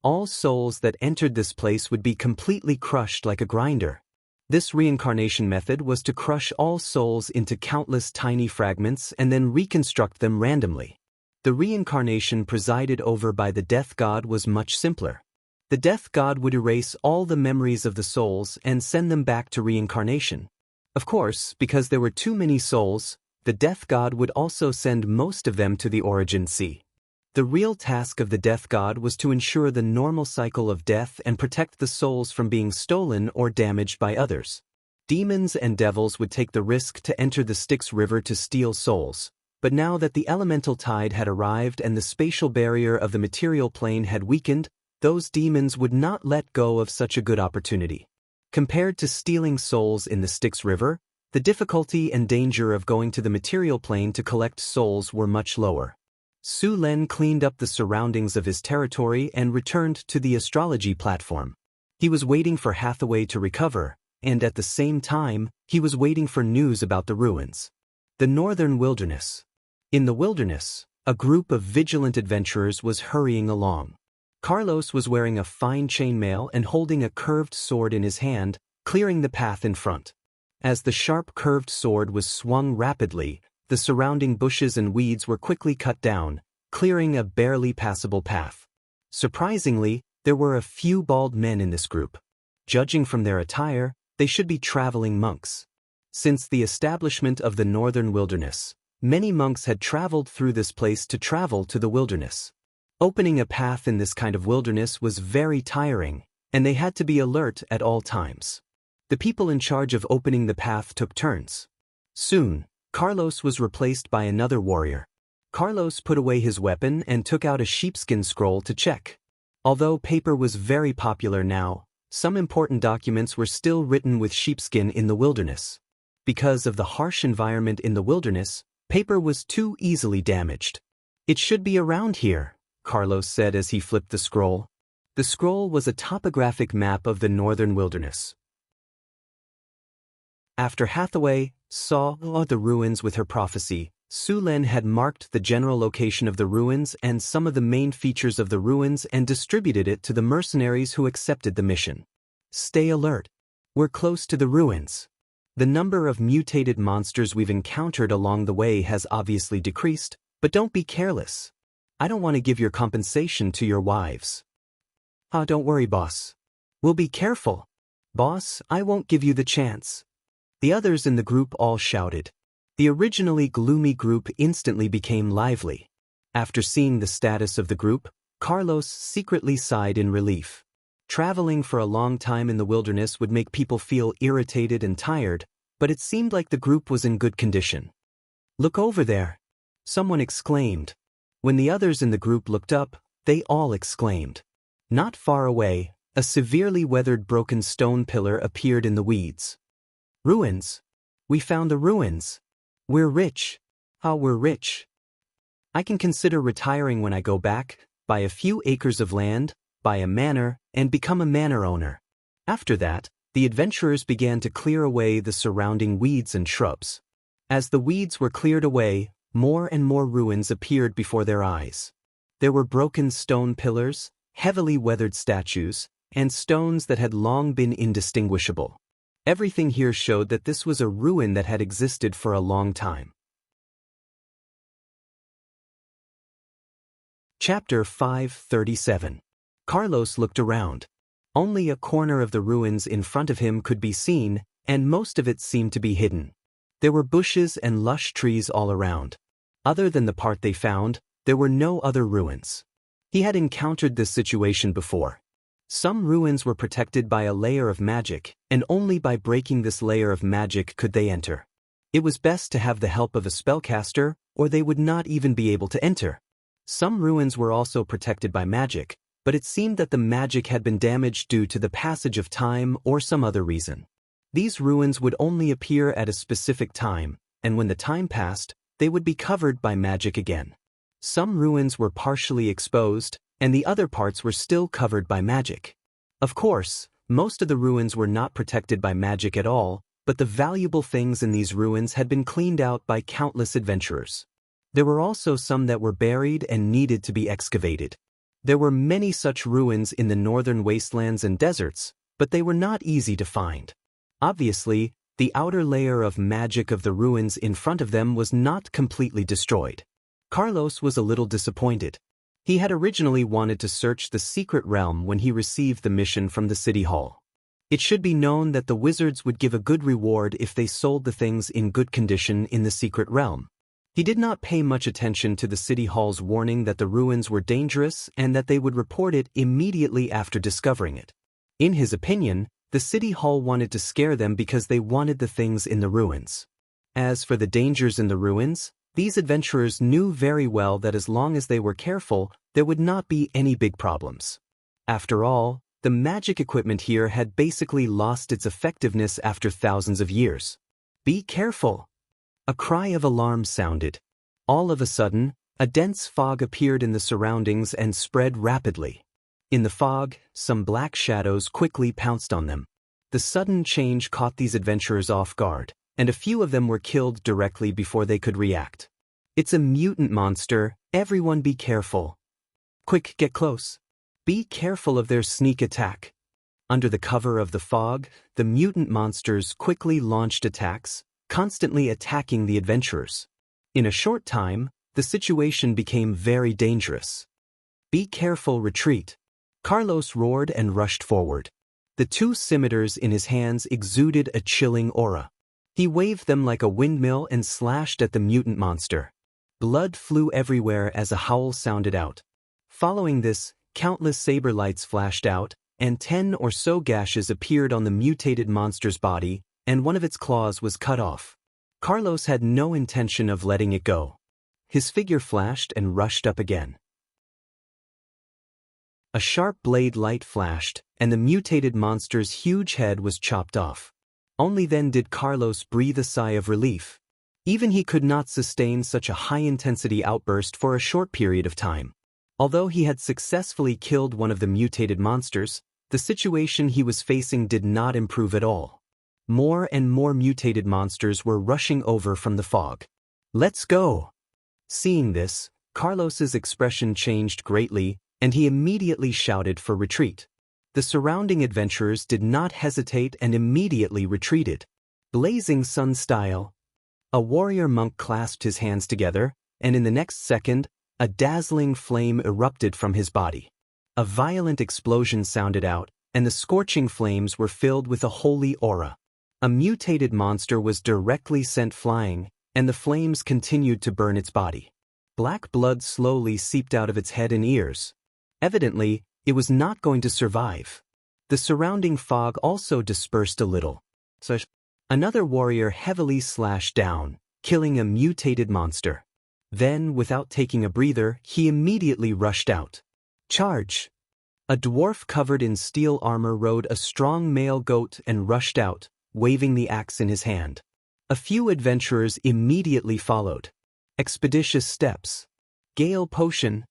All souls that entered this place would be completely crushed like a grinder. This reincarnation method was to crush all souls into countless tiny fragments and then reconstruct them randomly. The reincarnation presided over by the death god was much simpler. The death god would erase all the memories of the souls and send them back to reincarnation. Of course, because there were too many souls, the death god would also send most of them to the origin sea. The real task of the death god was to ensure the normal cycle of death and protect the souls from being stolen or damaged by others. Demons and devils would take the risk to enter the Styx River to steal souls, but now that the elemental tide had arrived and the spatial barrier of the material plane had weakened, those demons would not let go of such a good opportunity. Compared to stealing souls in the Styx River, the difficulty and danger of going to the material plane to collect souls were much lower. Su Len cleaned up the surroundings of his territory and returned to the astrology platform. He was waiting for Hathaway to recover, and at the same time, he was waiting for news about the ruins. The northern wilderness. In the wilderness, a group of vigilant adventurers was hurrying along. Carlos was wearing a fine chainmail and holding a curved sword in his hand, clearing the path in front. As the sharp curved sword was swung rapidly, the surrounding bushes and weeds were quickly cut down, clearing a barely passable path. Surprisingly, there were a few bald men in this group. Judging from their attire, they should be traveling monks. Since the establishment of the northern wilderness, many monks had traveled through this place to travel to the wilderness. Opening a path in this kind of wilderness was very tiring, and they had to be alert at all times. The people in charge of opening the path took turns. Soon, Carlos was replaced by another warrior. Carlos put away his weapon and took out a sheepskin scroll to check. Although paper was very popular now, some important documents were still written with sheepskin in the wilderness. Because of the harsh environment in the wilderness, paper was too easily damaged. "It should be around here," Carlos said as he flipped the scroll. The scroll was a topographic map of the northern wilderness. After Hathaway saw the ruins with her prophecy, Su Len had marked the general location of the ruins and some of the main features of the ruins and distributed it to the mercenaries who accepted the mission. "Stay alert. We're close to the ruins. The number of mutated monsters we've encountered along the way has obviously decreased, but don't be careless. I don't want to give your compensation to your wives." Don't worry, boss. We'll be careful. Boss, I won't give you the chance." The others in the group all shouted. The originally gloomy group instantly became lively. After seeing the status of the group, Carlos secretly sighed in relief. Traveling for a long time in the wilderness would make people feel irritated and tired, but it seemed like the group was in good condition. "Look over there," someone exclaimed. When the others in the group looked up, they all exclaimed. Not far away, a severely weathered broken stone pillar appeared in the weeds. "Ruins. We found the ruins. We're rich. We're rich. I can consider retiring when I go back, buy a few acres of land, buy a manor, and become a manor owner." After that, the adventurers began to clear away the surrounding weeds and shrubs. As the weeds were cleared away, more and more ruins appeared before their eyes. There were broken stone pillars, heavily weathered statues, and stones that had long been indistinguishable. Everything here showed that this was a ruin that had existed for a long time. Chapter 537. Carlos looked around. Only a corner of the ruins in front of him could be seen, and most of it seemed to be hidden. There were bushes and lush trees all around. Other than the part they found, there were no other ruins. He had encountered this situation before. Some ruins were protected by a layer of magic, and only by breaking this layer of magic could they enter. It was best to have the help of a spellcaster, or they would not even be able to enter. Some ruins were also protected by magic, but it seemed that the magic had been damaged due to the passage of time or some other reason. These ruins would only appear at a specific time, and when the time passed, they would be covered by magic again. Some ruins were partially exposed, and the other parts were still covered by magic. Of course, most of the ruins were not protected by magic at all, but the valuable things in these ruins had been cleaned out by countless adventurers. There were also some that were buried and needed to be excavated. There were many such ruins in the northern wastelands and deserts, but they were not easy to find. Obviously, the outer layer of magic of the ruins in front of them was not completely destroyed. Carlos was a little disappointed. He had originally wanted to search the secret realm when he received the mission from the city hall. It should be known that the wizards would give a good reward if they sold the things in good condition in the secret realm. He did not pay much attention to the city hall's warning that the ruins were dangerous and that they would report it immediately after discovering it. In his opinion, the city hall wanted to scare them because they wanted the things in the ruins. As for the dangers in the ruins, these adventurers knew very well that as long as they were careful, there would not be any big problems. After all, the magic equipment here had basically lost its effectiveness after thousands of years. Be careful! A cry of alarm sounded. All of a sudden, a dense fog appeared in the surroundings and spread rapidly. In the fog, some black shadows quickly pounced on them. The sudden change caught these adventurers off guard, and a few of them were killed directly before they could react. It's a mutant monster, everyone be careful. Quick, get close. Be careful of their sneak attack. Under the cover of the fog, the mutant monsters quickly launched attacks, constantly attacking the adventurers. In a short time, the situation became very dangerous. Be careful, retreat. Carlos roared and rushed forward. The two scimitars in his hands exuded a chilling aura. He waved them like a windmill and slashed at the mutant monster. Blood flew everywhere as a howl sounded out. Following this, countless saber lights flashed out, and 10 or so gashes appeared on the mutated monster's body, and one of its claws was cut off. Carlos had no intention of letting it go. His figure flashed and rushed up again. A sharp blade light flashed, and the mutated monster's huge head was chopped off. Only then did Carlos breathe a sigh of relief. Even he could not sustain such a high-intensity outburst for a short period of time. Although he had successfully killed one of the mutated monsters, the situation he was facing did not improve at all. More and more mutated monsters were rushing over from the fog. Let's go! Seeing this, Carlos's expression changed greatly, and he immediately shouted for retreat. The surrounding adventurers did not hesitate and immediately retreated. Blazing sun style. A warrior monk clasped his hands together, and in the next second, a dazzling flame erupted from his body. A violent explosion sounded out, and the scorching flames were filled with a holy aura. A mutated monster was directly sent flying, and the flames continued to burn its body. Black blood slowly seeped out of its head and ears. Evidently, it was not going to survive. The surrounding fog also dispersed a little. Another warrior heavily slashed down, killing a mutated monster. Then, without taking a breather, he immediately rushed out. Charge! A dwarf covered in steel armor rode a strong male goat and rushed out, waving the axe in his hand. A few adventurers immediately followed. Expeditious steps. Gale potion.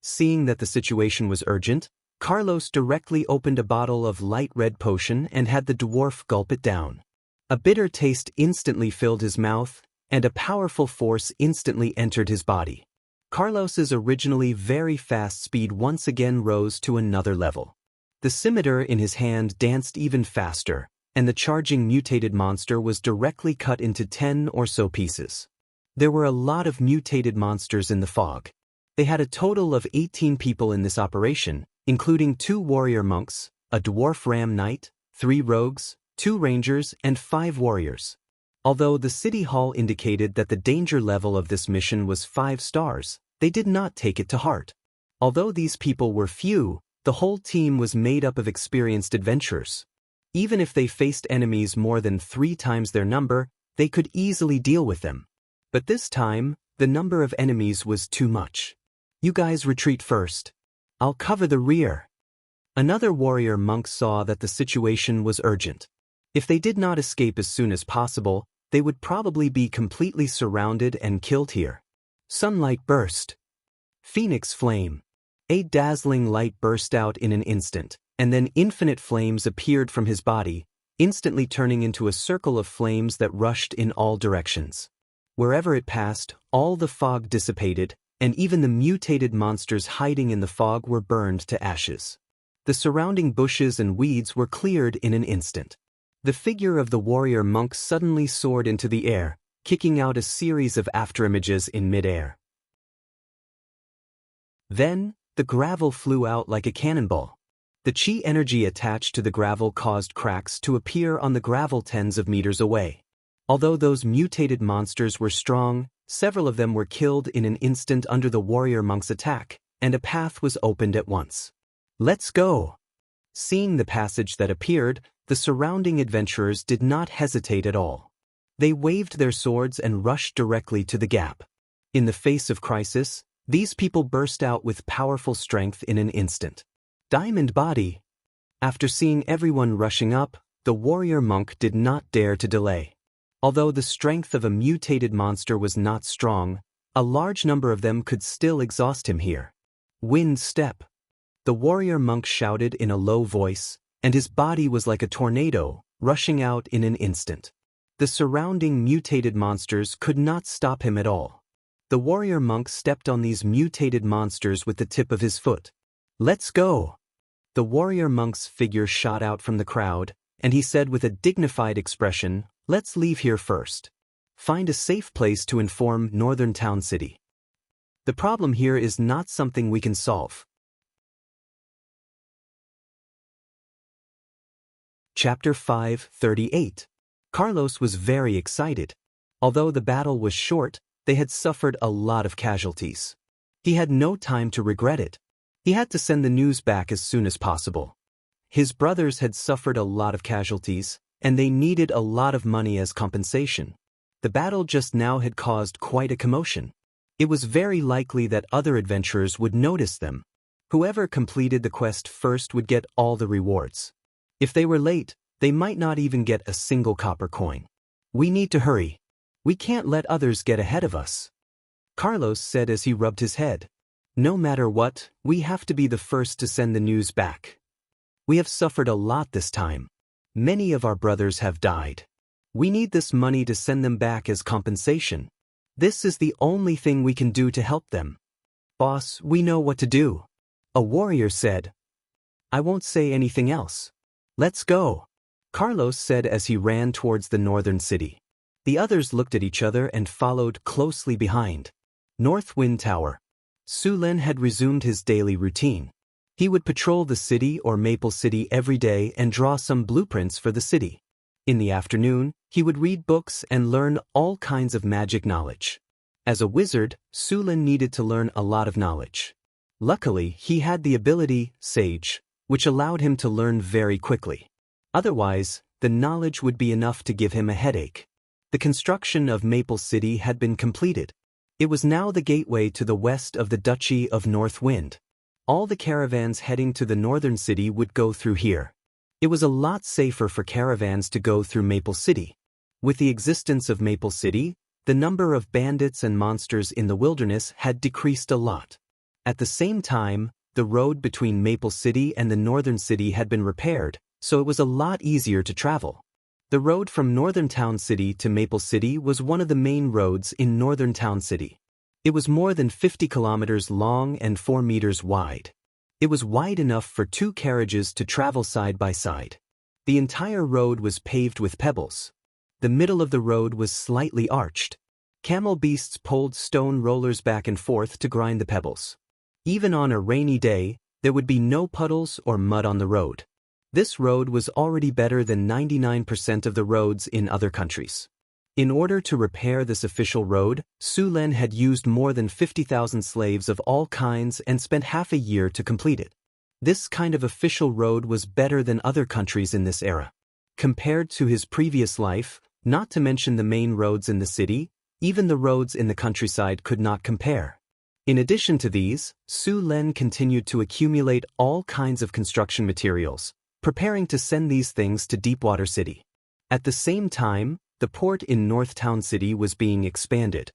Seeing that the situation was urgent, Carlos directly opened a bottle of light red potion and had the dwarf gulp it down. A bitter taste instantly filled his mouth, and a powerful force instantly entered his body. Carlos's originally very fast speed once again rose to another level. The scimitar in his hand danced even faster, and the charging mutated monster was directly cut into 10 or so pieces. There were a lot of mutated monsters in the fog. They had a total of 18 people in this operation, including 2 warrior monks, a dwarf ram knight, 3 rogues, 2 rangers, and 5 warriors. Although the city hall indicated that the danger level of this mission was 5 stars, they did not take it to heart. Although these people were few, the whole team was made up of experienced adventurers. Even if they faced enemies more than 3 times their number, they could easily deal with them. But this time, the number of enemies was too much. You guys retreat first. I'll cover the rear. Another warrior monk saw that the situation was urgent. If they did not escape as soon as possible, they would probably be completely surrounded and killed here. Sunlight burst. Phoenix flame. A dazzling light burst out in an instant, and then infinite flames appeared from his body, instantly turning into a circle of flames that rushed in all directions. Wherever it passed, all the fog dissipated, and even the mutated monsters hiding in the fog were burned to ashes. The surrounding bushes and weeds were cleared in an instant. The figure of the warrior monk suddenly soared into the air, kicking out a series of afterimages in midair. Then, the gravel flew out like a cannonball. The chi energy attached to the gravel caused cracks to appear on the gravel tens of meters away. Although those mutated monsters were strong, several of them were killed in an instant under the warrior monk's attack, and a path was opened at once. Let's go! Seeing the passage that appeared, the surrounding adventurers did not hesitate at all. They waved their swords and rushed directly to the gap. In the face of crisis, these people burst out with powerful strength in an instant. Diamond body. After seeing everyone rushing up, the warrior monk did not dare to delay. Although the strength of a mutated monster was not strong, a large number of them could still exhaust him here. Wind step. The warrior monk shouted in a low voice, and his body was like a tornado, rushing out in an instant. The surrounding mutated monsters could not stop him at all. The warrior monk stepped on these mutated monsters with the tip of his foot. Let's go! The warrior monk's figure shot out from the crowd, and he said with a dignified expression, "Let's leave here first. Find a safe place to inform Northern Town City. The problem here is not something we can solve." Chapter 5:38. Carlos was very excited. Although the battle was short, they had suffered a lot of casualties. He had no time to regret it. He had to send the news back as soon as possible. His brothers had suffered a lot of casualties, and they needed a lot of money as compensation. The battle just now had caused quite a commotion. It was very likely that other adventurers would notice them. Whoever completed the quest first would get all the rewards. If they were late, they might not even get a single copper coin. We need to hurry. We can't let others get ahead of us. Carlos said as he rubbed his head. No matter what, we have to be the first to send the news back. We have suffered a lot this time. Many of our brothers have died. We need this money to send them back as compensation. This is the only thing we can do to help them. Boss, we know what to do. A warrior said. I won't say anything else. Let's go, Carlos said as he ran towards the northern city. The others looked at each other and followed closely behind. North Wind Tower. Sulen had resumed his daily routine. He would patrol the city or Maple City every day and draw some blueprints for the city. In the afternoon, he would read books and learn all kinds of magic knowledge. As a wizard, Sulen needed to learn a lot of knowledge. Luckily, he had the ability, Sage, which allowed him to learn very quickly. Otherwise, the knowledge would be enough to give him a headache. The construction of Maple City had been completed. It was now the gateway to the west of the Duchy of North Wind. All the caravans heading to the northern city would go through here. It was a lot safer for caravans to go through Maple City. With the existence of Maple City, the number of bandits and monsters in the wilderness had decreased a lot. At the same time, the road between Maple City and the northern city had been repaired, so it was a lot easier to travel. The road from Northern Town City to Maple City was one of the main roads in Northern Town City. It was more than 50 kilometers long and 4 meters wide. It was wide enough for 2 carriages to travel side by side. The entire road was paved with pebbles. The middle of the road was slightly arched. Camel beasts pulled stone rollers back and forth to grind the pebbles. Even on a rainy day, there would be no puddles or mud on the road. This road was already better than 99% of the roads in other countries. In order to repair this official road, Sulen had used more than 50,000 slaves of all kinds and spent half a year to complete it. This kind of official road was better than other countries in this era. Compared to his previous life, not to mention the main roads in the city, even the roads in the countryside could not compare. In addition to these, Sulen continued to accumulate all kinds of construction materials, preparing to send these things to Deepwater City. At the same time, the port in North Town City was being expanded.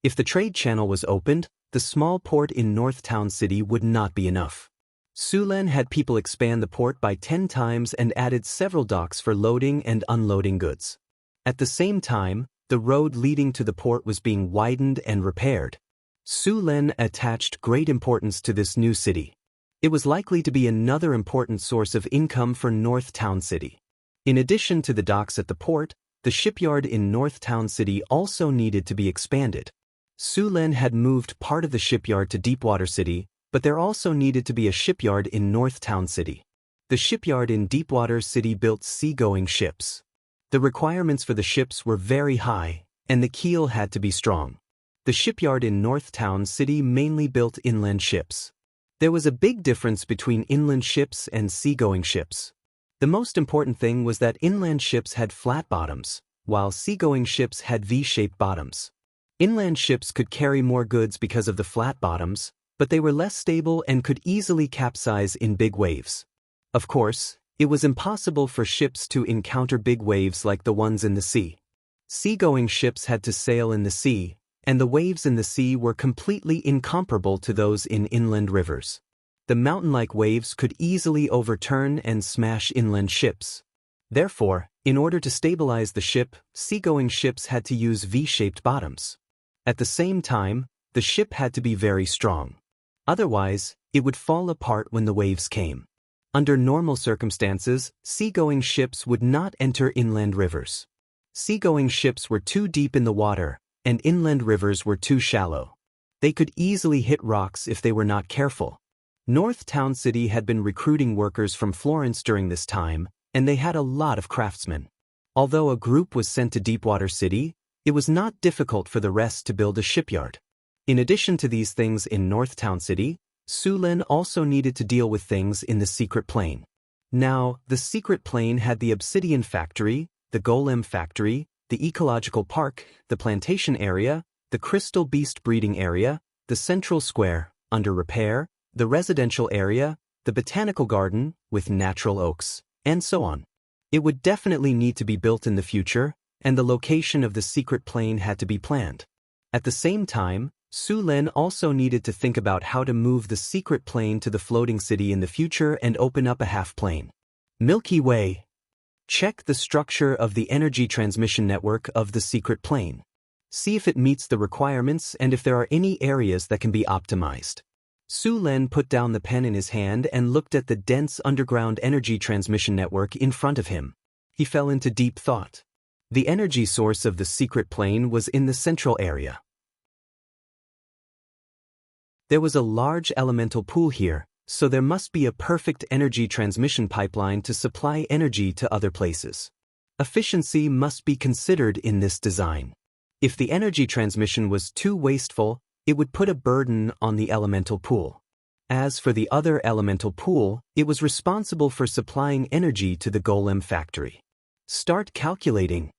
If the trade channel was opened, the small port in North Town City would not be enough. Sulen had people expand the port by 10 times and added several docks for loading and unloading goods. At the same time, the road leading to the port was being widened and repaired. Sulen attached great importance to this new city. It was likely to be another important source of income for North Town City. In addition to the docks at the port, the shipyard in North Town City also needed to be expanded. Sulen had moved part of the shipyard to Deepwater City, but there also needed to be a shipyard in North Town City. The shipyard in Deepwater City built seagoing ships. The requirements for the ships were very high, and the keel had to be strong. The shipyard in North Town City mainly built inland ships. There was a big difference between inland ships and seagoing ships. The most important thing was that inland ships had flat bottoms, while seagoing ships had V-shaped bottoms. Inland ships could carry more goods because of the flat bottoms, but they were less stable and could easily capsize in big waves. Of course, it was impossible for ships to encounter big waves like the ones in the sea. Seagoing ships had to sail in the sea, and the waves in the sea were completely incomparable to those in inland rivers. The mountain-like waves could easily overturn and smash inland ships. Therefore, in order to stabilize the ship, seagoing ships had to use V-shaped bottoms. At the same time, the ship had to be very strong. Otherwise, it would fall apart when the waves came. Under normal circumstances, seagoing ships would not enter inland rivers. Seagoing ships were too deep in the water, and inland rivers were too shallow. They could easily hit rocks if they were not careful. North Town City had been recruiting workers from Florence during this time, and they had a lot of craftsmen. Although a group was sent to Deepwater City, it was not difficult for the rest to build a shipyard. In addition to these things in North Town City, Sulen also needed to deal with things in the secret plane. Now, the secret plane had the obsidian factory, the golem factory, the ecological park, the plantation area, the crystal beast breeding area, the central square, under repair, the residential area, the botanical garden, with natural oaks, and so on. It would definitely need to be built in the future, and the location of the secret plane had to be planned. At the same time, Sulen also needed to think about how to move the secret plane to the floating city in the future and open up a half-plane. Milky Way. Check the structure of the energy transmission network of the secret plane. See if it meets the requirements and if there are any areas that can be optimized. Sulen put down the pen in his hand and looked at the dense underground energy transmission network in front of him. He fell into deep thought. The energy source of the secret plane was in the central area. There was a large elemental pool here, so there must be a perfect energy transmission pipeline to supply energy to other places. Efficiency must be considered in this design. If the energy transmission was too wasteful, it would put a burden on the elemental pool. As for the other elemental pool, it was responsible for supplying energy to the golem factory. Start calculating.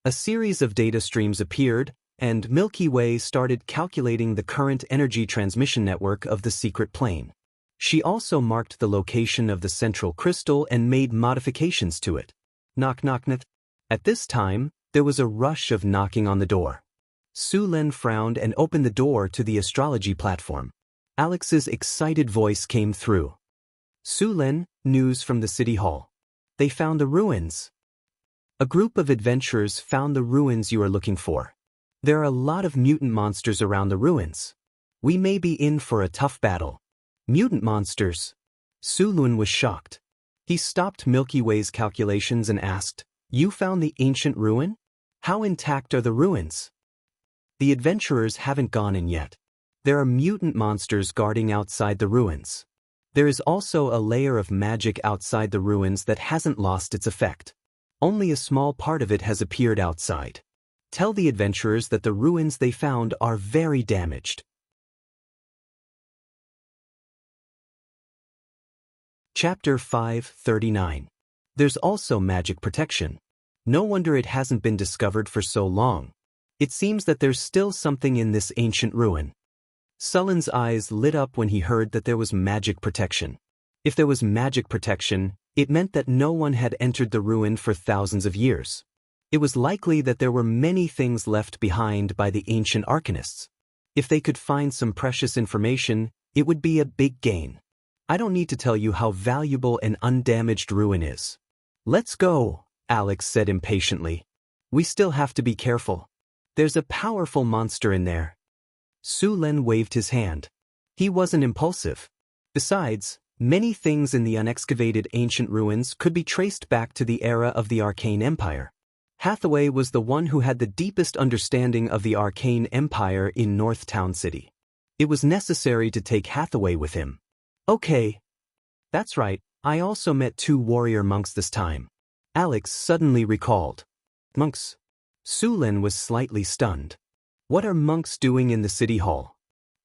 A series of data streams appeared, and Milky Way started calculating the current energy transmission network of the secret plane. She also marked the location of the central crystal and made modifications to it. Knock knock knock. At this time, there was a rush of knocking on the door. Sulen frowned and opened the door to the astrology platform. Alex's excited voice came through. Sulen, news from the city hall. They found the ruins. A group of adventurers found the ruins you are looking for. There are a lot of mutant monsters around the ruins. We may be in for a tough battle. Mutant monsters. Su Lun was shocked. He stopped Milky Way's calculations and asked, "You found the ancient ruin? How intact are the ruins?" "The adventurers haven't gone in yet. There are mutant monsters guarding outside the ruins. There is also a layer of magic outside the ruins that hasn't lost its effect. Only a small part of it has appeared outside. Tell the adventurers that the ruins they found are very damaged." Chapter 539. There's also magic protection. No wonder it hasn't been discovered for so long. It seems that there's still something in this ancient ruin. Sullen's eyes lit up when he heard that there was magic protection. If there was magic protection, it meant that no one had entered the ruin for thousands of years. It was likely that there were many things left behind by the ancient arcanists. If they could find some precious information, it would be a big gain. I don't need to tell you how valuable an undamaged ruin is. "Let's go," Alex said impatiently. "We still have to be careful. There's a powerful monster in there." Su Lin waved his hand. He wasn't impulsive. Besides, many things in the unexcavated ancient ruins could be traced back to the era of the Arcane Empire. Hathaway was the one who had the deepest understanding of the Arcane Empire in North Town City. It was necessary to take Hathaway with him. "Okay. That's right, I also met 2 warrior monks this time," Alex suddenly recalled. "Monks?" Su Lin was slightly stunned. "What are monks doing in the city hall?"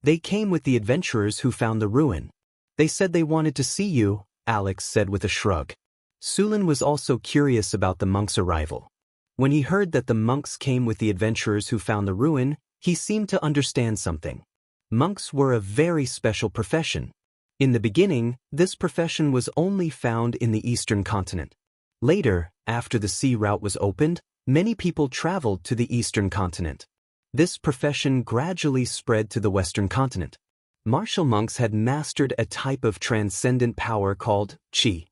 "They came with the adventurers who found the ruin. They said they wanted to see you," Alex said with a shrug. Su Lin was also curious about the monks' arrival. When he heard that the monks came with the adventurers who found the ruin, he seemed to understand something. Monks were a very special profession. In the beginning, this profession was only found in the eastern continent. Later, after the sea route was opened, many people traveled to the eastern continent. This profession gradually spread to the western continent. Martial monks had mastered a type of transcendent power called qi.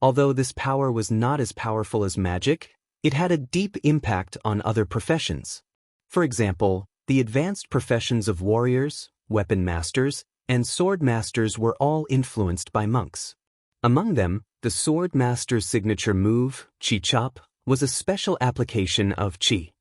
Although this power was not as powerful as magic, it had a deep impact on other professions. For example, the advanced professions of warriors, weapon masters, and sword masters were all influenced by monks. Among them, the sword master's signature move, Qi Chop, was a special application of Qi.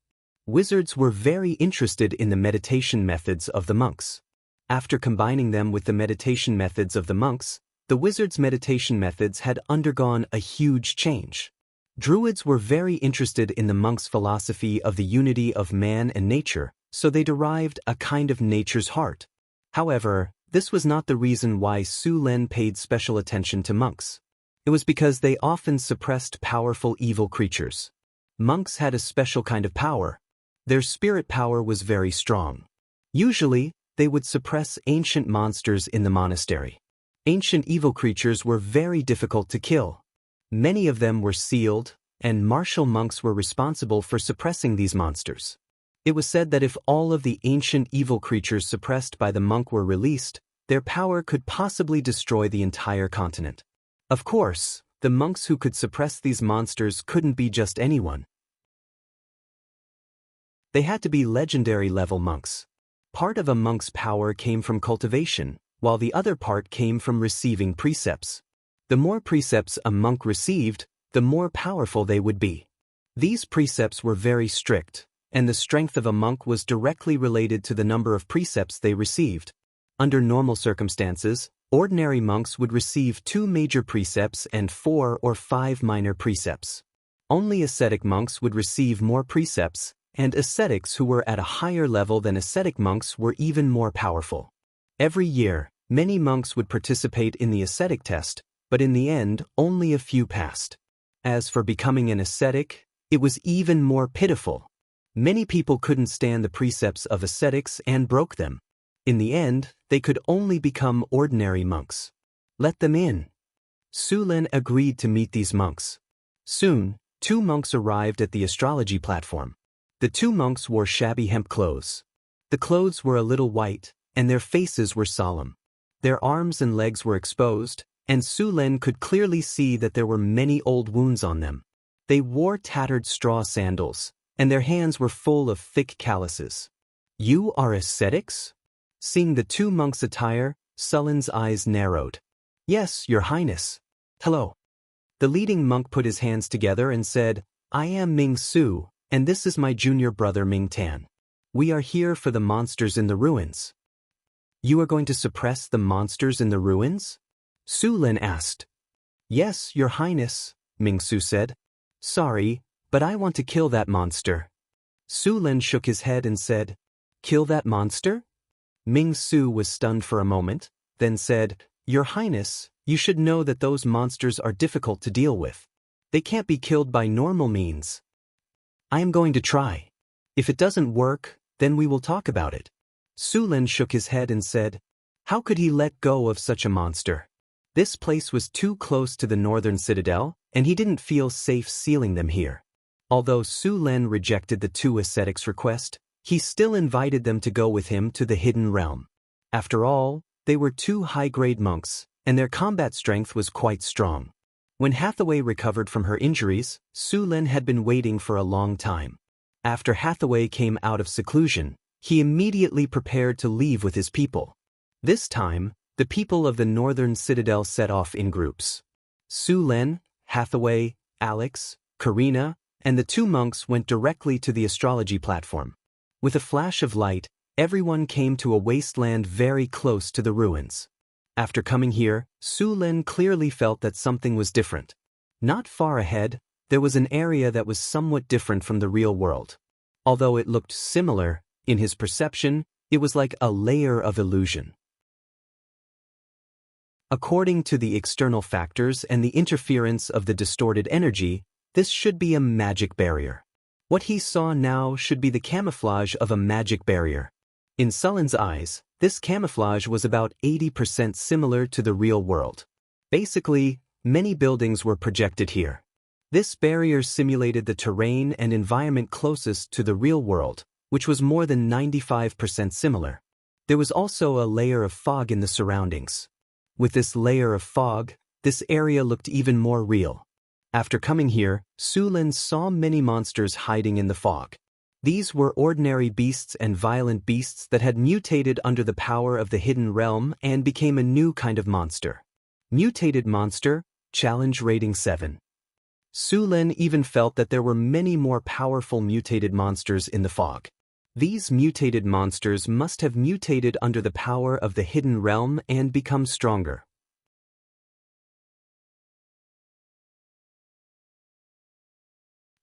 Wizards were very interested in the meditation methods of the monks. After combining them with the meditation methods of the monks, the wizards' meditation methods had undergone a huge change. Druids were very interested in the monks' philosophy of the unity of man and nature, so they derived a kind of nature's heart. However, this was not the reason why Su Lin paid special attention to monks. It was because they often suppressed powerful evil creatures. Monks had a special kind of power. Their spirit power was very strong. Usually, they would suppress ancient monsters in the monastery. Ancient evil creatures were very difficult to kill. Many of them were sealed, and martial monks were responsible for suppressing these monsters. It was said that if all of the ancient evil creatures suppressed by the monk were released, their power could possibly destroy the entire continent. Of course, the monks who could suppress these monsters couldn't be just anyone. They had to be legendary-level monks. Part of a monk's power came from cultivation, while the other part came from receiving precepts. The more precepts a monk received, the more powerful they would be. These precepts were very strict, and the strength of a monk was directly related to the number of precepts they received. Under normal circumstances, ordinary monks would receive 2 major precepts and 4 or 5 minor precepts. Only ascetic monks would receive more precepts, and ascetics who were at a higher level than ascetic monks were even more powerful. Every year, many monks would participate in the ascetic test, but in the end, only a few passed. As for becoming an ascetic, it was even more pitiful. Many people couldn't stand the precepts of ascetics and broke them. In the end, they could only become ordinary monks. Let them in. Su Lin agreed to meet these monks. Soon, 2 monks arrived at the astrology platform. The 2 monks wore shabby hemp clothes. The clothes were a little white, and their faces were solemn. Their arms and legs were exposed, and Su Lin could clearly see that there were many old wounds on them. They wore tattered straw sandals, and their hands were full of thick calluses. "You are ascetics?" Seeing the 2 monks' attire, Sullen's eyes narrowed. Yes, Your Highness. Hello. The leading monk put his hands together and said, I am Ming Su, and this is my junior brother Ming Tan. We are here for the monsters in the ruins. You are going to suppress the monsters in the ruins? Su Lin asked. Yes, Your Highness, Ming Su said. Sorry, but I want to kill that monster. Su Lin shook his head and said, Kill that monster? Ming Su was stunned for a moment, then said, Your Highness, you should know that those monsters are difficult to deal with. They can't be killed by normal means. I am going to try. If it doesn't work, then we will talk about it. Su Lin shook his head and said, How could he let go of such a monster? This place was too close to the northern citadel, and he didn't feel safe sealing them here. Although Su Lin rejected the two ascetics' request, he still invited them to go with him to the hidden realm. After all, they were two high-grade monks, and their combat strength was quite strong. When Hathaway recovered from her injuries, Su Lin had been waiting for a long time. After Hathaway came out of seclusion, he immediately prepared to leave with his people. This time, the people of the northern citadel set off in groups. Su Lin, Hathaway, Alex, Karina, and the two monks went directly to the astrology platform. With a flash of light, everyone came to a wasteland very close to the ruins. After coming here, Su Lin clearly felt that something was different. Not far ahead, there was an area that was somewhat different from the real world. Although it looked similar, in his perception, it was like a layer of illusion. According to the external factors and the interference of the distorted energy, this should be a magic barrier. What he saw now should be the camouflage of a magic barrier. In Sullen's eyes, this camouflage was about 80% similar to the real world. Basically, many buildings were projected here. This barrier simulated the terrain and environment closest to the real world, which was more than 95% similar. There was also a layer of fog in the surroundings. With this layer of fog, this area looked even more real. After coming here, Su Lin saw many monsters hiding in the fog. These were ordinary beasts and violent beasts that had mutated under the power of the hidden realm and became a new kind of monster. Mutated monster, challenge rating 7. Su Lin even felt that there were many more powerful mutated monsters in the fog. These mutated monsters must have mutated under the power of the hidden realm and become stronger.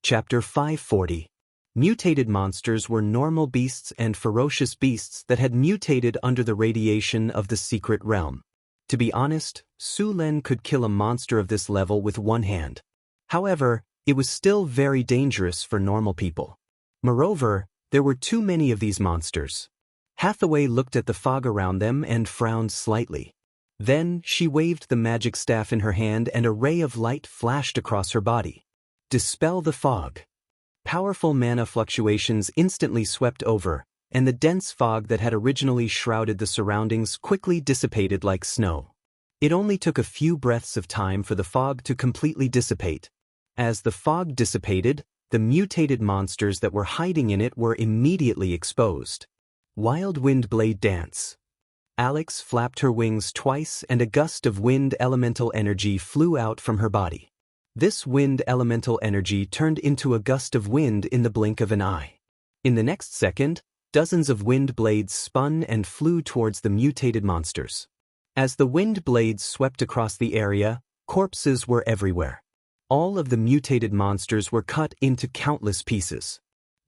Chapter 540. Mutated monsters were normal beasts and ferocious beasts that had mutated under the radiation of the secret realm. To be honest, Su Lin could kill a monster of this level with one hand. However, it was still very dangerous for normal people. Moreover, there were too many of these monsters. Hathaway looked at the fog around them and frowned slightly. Then, she waved the magic staff in her hand and a ray of light flashed across her body. Dispel the fog. Powerful mana fluctuations instantly swept over, and the dense fog that had originally shrouded the surroundings quickly dissipated like snow. It only took a few breaths of time for the fog to completely dissipate. As the fog dissipated, the mutated monsters that were hiding in it were immediately exposed. Wild Wind Blade Dance. Alex flapped her wings twice and a gust of wind elemental energy flew out from her body. This wind elemental energy turned into a gust of wind in the blink of an eye. In the next second, dozens of wind blades spun and flew towards the mutated monsters. As the wind blades swept across the area, corpses were everywhere. All of the mutated monsters were cut into countless pieces.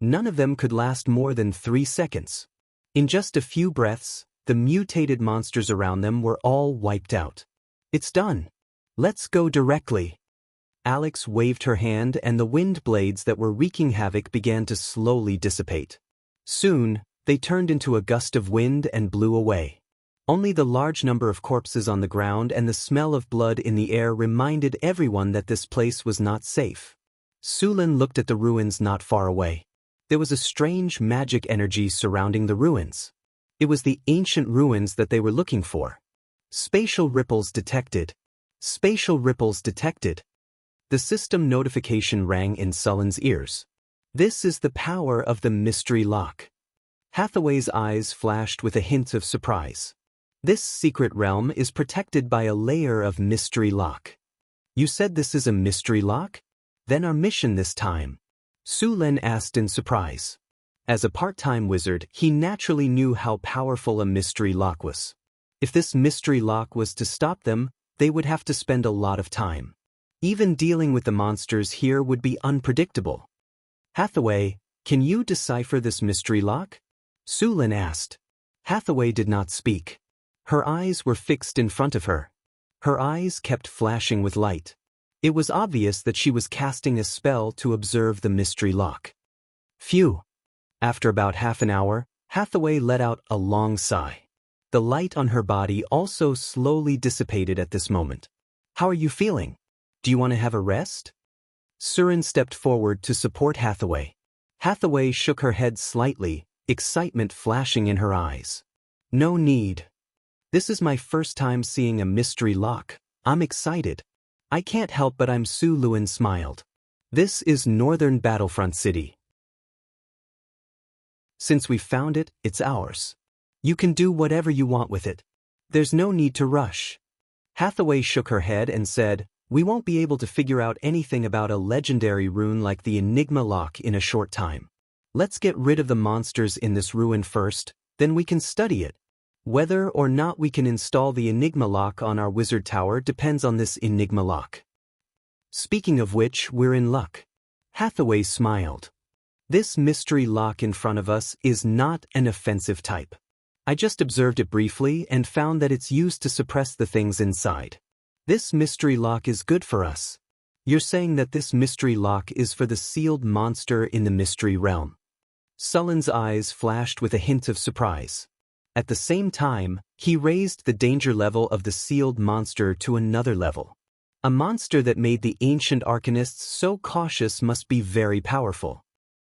None of them could last more than 3 seconds. In just a few breaths, the mutated monsters around them were all wiped out. It's done. Let's go directly. Alex waved her hand and the wind blades that were wreaking havoc began to slowly dissipate. Soon, they turned into a gust of wind and blew away. Only the large number of corpses on the ground and the smell of blood in the air reminded everyone that this place was not safe. Su Lin looked at the ruins not far away. There was a strange magic energy surrounding the ruins. It was the ancient ruins that they were looking for. Spatial ripples detected. Spatial ripples detected. The system notification rang in Sullen's ears. This is the power of the mystery lock. Hathaway's eyes flashed with a hint of surprise. This secret realm is protected by a layer of mystery lock. You said this is a mystery lock? Then our mission this time? Su Lin asked in surprise. As a part-time wizard, he naturally knew how powerful a mystery lock was. If this mystery lock was to stop them, they would have to spend a lot of time. Even dealing with the monsters here would be unpredictable. Hathaway, can you decipher this mystery lock? Su Lin asked. Hathaway did not speak. Her eyes were fixed in front of her. Her eyes kept flashing with light. It was obvious that she was casting a spell to observe the mystery lock. Phew! After about half an hour, Hathaway let out a long sigh. The light on her body also slowly dissipated at this moment. How are you feeling? Do you want to have a rest? Surin stepped forward to support Hathaway. Hathaway shook her head slightly, excitement flashing in her eyes. No need. This is my first time seeing a mystery lock. I'm excited. I can't help but Su Lin smiled. This is Northern Battlefront City. Since we found it, it's ours. You can do whatever you want with it. There's no need to rush. Hathaway shook her head and said, we won't be able to figure out anything about a legendary rune like the Enigma Lock in a short time. Let's get rid of the monsters in this ruin first, then we can study it. Whether or not we can install the Enigma Lock on our wizard tower depends on this Enigma Lock. Speaking of which, we're in luck. Hathaway smiled. This mystery lock in front of us is not an offensive type. I just observed it briefly and found that it's used to suppress the things inside. This mystery lock is good for us. You're saying that this mystery lock is for the sealed monster in the mystery realm. Sullen's eyes flashed with a hint of surprise. At the same time, he raised the danger level of the sealed monster to another level. A monster that made the ancient arcanists so cautious must be very powerful.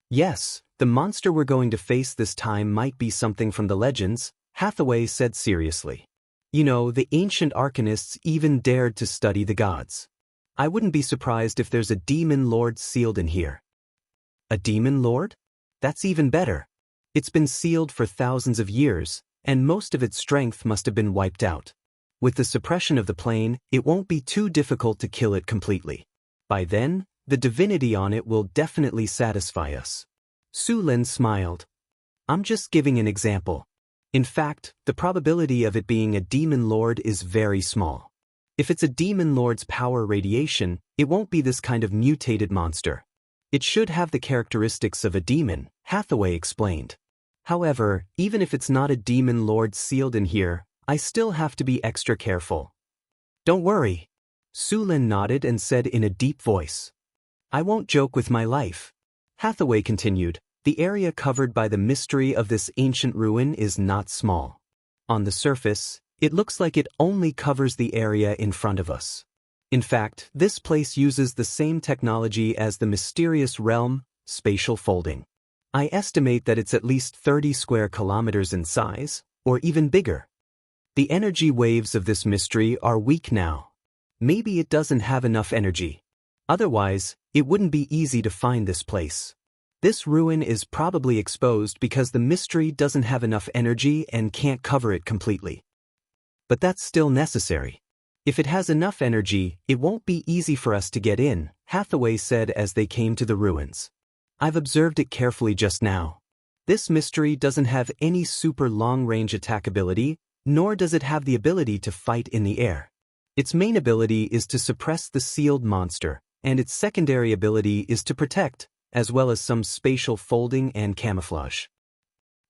Yes, the monster we're going to face this time might be something from the legends, Hathaway said seriously. You know, the ancient arcanists even dared to study the gods. I wouldn't be surprised if there's a demon lord sealed in here. A demon lord? That's even better. It's been sealed for thousands of years, and most of its strength must have been wiped out. With the suppression of the plane, it won't be too difficult to kill it completely. By then, the divinity on it will definitely satisfy us. Su Lin smiled. I'm just giving an example. In fact, the probability of it being a demon lord is very small. If it's a demon lord's power radiation, it won't be this kind of mutated monster. It should have the characteristics of a demon, Hathaway explained. However, even if it's not a demon lord sealed in here, I still have to be extra careful. Don't worry. Su Lin nodded and said in a deep voice. I won't joke with my life. Hathaway continued. The area covered by the mystery of this ancient ruin is not small. On the surface, it looks like it only covers the area in front of us. In fact, this place uses the same technology as the mysterious realm, spatial folding. I estimate that it's at least 30 square kilometers in size, or even bigger. The energy waves of this mystery are weak now. Maybe it doesn't have enough energy. Otherwise, it wouldn't be easy to find this place. This ruin is probably exposed because the mystery doesn't have enough energy and can't cover it completely. But that's still necessary. If it has enough energy, it won't be easy for us to get in, Hathaway said as they came to the ruins. I've observed it carefully just now. This mystery doesn't have any super long-range attack ability, nor does it have the ability to fight in the air. Its main ability is to suppress the sealed monster, and its secondary ability is to protect, as well as some spatial folding and camouflage.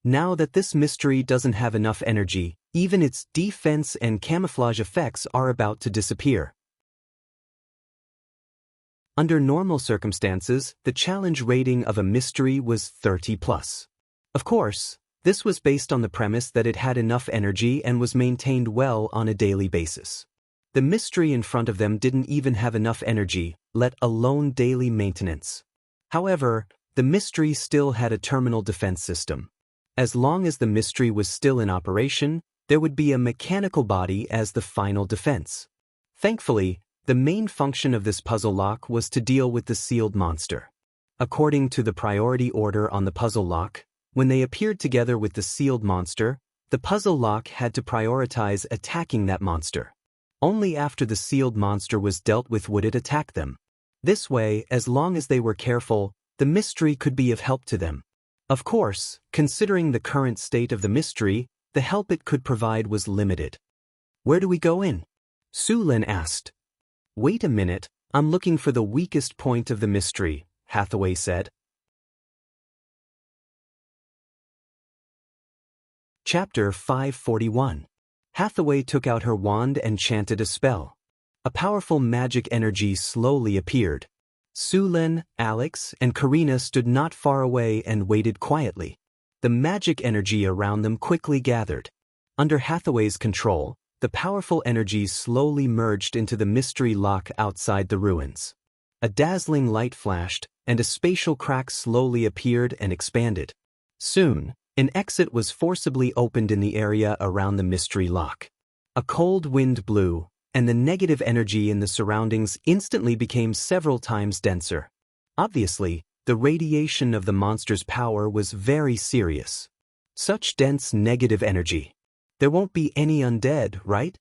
Now that this mystery doesn't have enough energy, even its defense and camouflage effects are about to disappear. Under normal circumstances, the challenge rating of a mystery was 30+. Of course, this was based on the premise that it had enough energy and was maintained well on a daily basis. The mystery in front of them didn't even have enough energy, let alone daily maintenance. However, the mystery still had a terminal defense system. As long as the mystery was still in operation, there would be a mechanical body as the final defense. Thankfully, the main function of this puzzle lock was to deal with the sealed monster. According to the priority order on the puzzle lock, when they appeared together with the sealed monster, The puzzle lock had to prioritize attacking that monster. Only after the sealed monster was dealt with would it attack them. This way, as long as they were careful, the mystery could be of help to them. Of course, considering the current state of the mystery, the help it could provide was limited. Where do we go in? Su Lin asked. Wait a minute, I'm looking for the weakest point of the mystery, Hathaway said. Chapter 541. Hathaway took out her wand and chanted a spell. A powerful magic energy slowly appeared. Su Lin, Alex, and Karina stood not far away and waited quietly. The magic energy around them quickly gathered. Under Hathaway's control, the powerful energy slowly merged into the mystery lock outside the ruins. A dazzling light flashed, and a spatial crack slowly appeared and expanded. Soon, an exit was forcibly opened in the area around the mystery lock. A cold wind blew, and the negative energy in the surroundings instantly became several times denser. Obviously, the radiation of the monster's power was very serious. Such dense negative energy. There won't be any undead, right?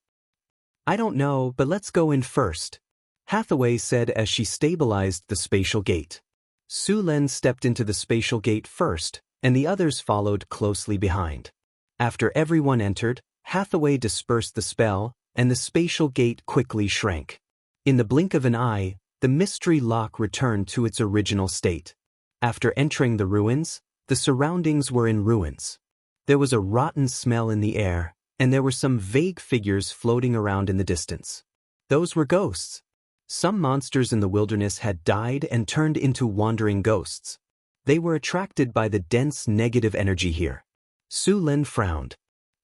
I don't know, but let's go in first, Hathaway said as she stabilized the spatial gate. Su Lin stepped into the spatial gate first, and the others followed closely behind. After everyone entered, Hathaway dispersed the spell, and the spatial gate quickly shrank. In the blink of an eye, the mystery lock returned to its original state. After entering the ruins, the surroundings were in ruins. There was a rotten smell in the air, and there were some vague figures floating around in the distance. Those were ghosts. Some monsters in the wilderness had died and turned into wandering ghosts. They were attracted by the dense negative energy here. Su Lin frowned.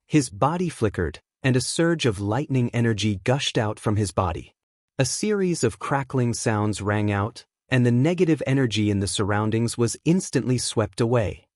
His body flickered, and a surge of lightning energy gushed out from his body. A series of crackling sounds rang out, and the negative energy in the surroundings was instantly swept away.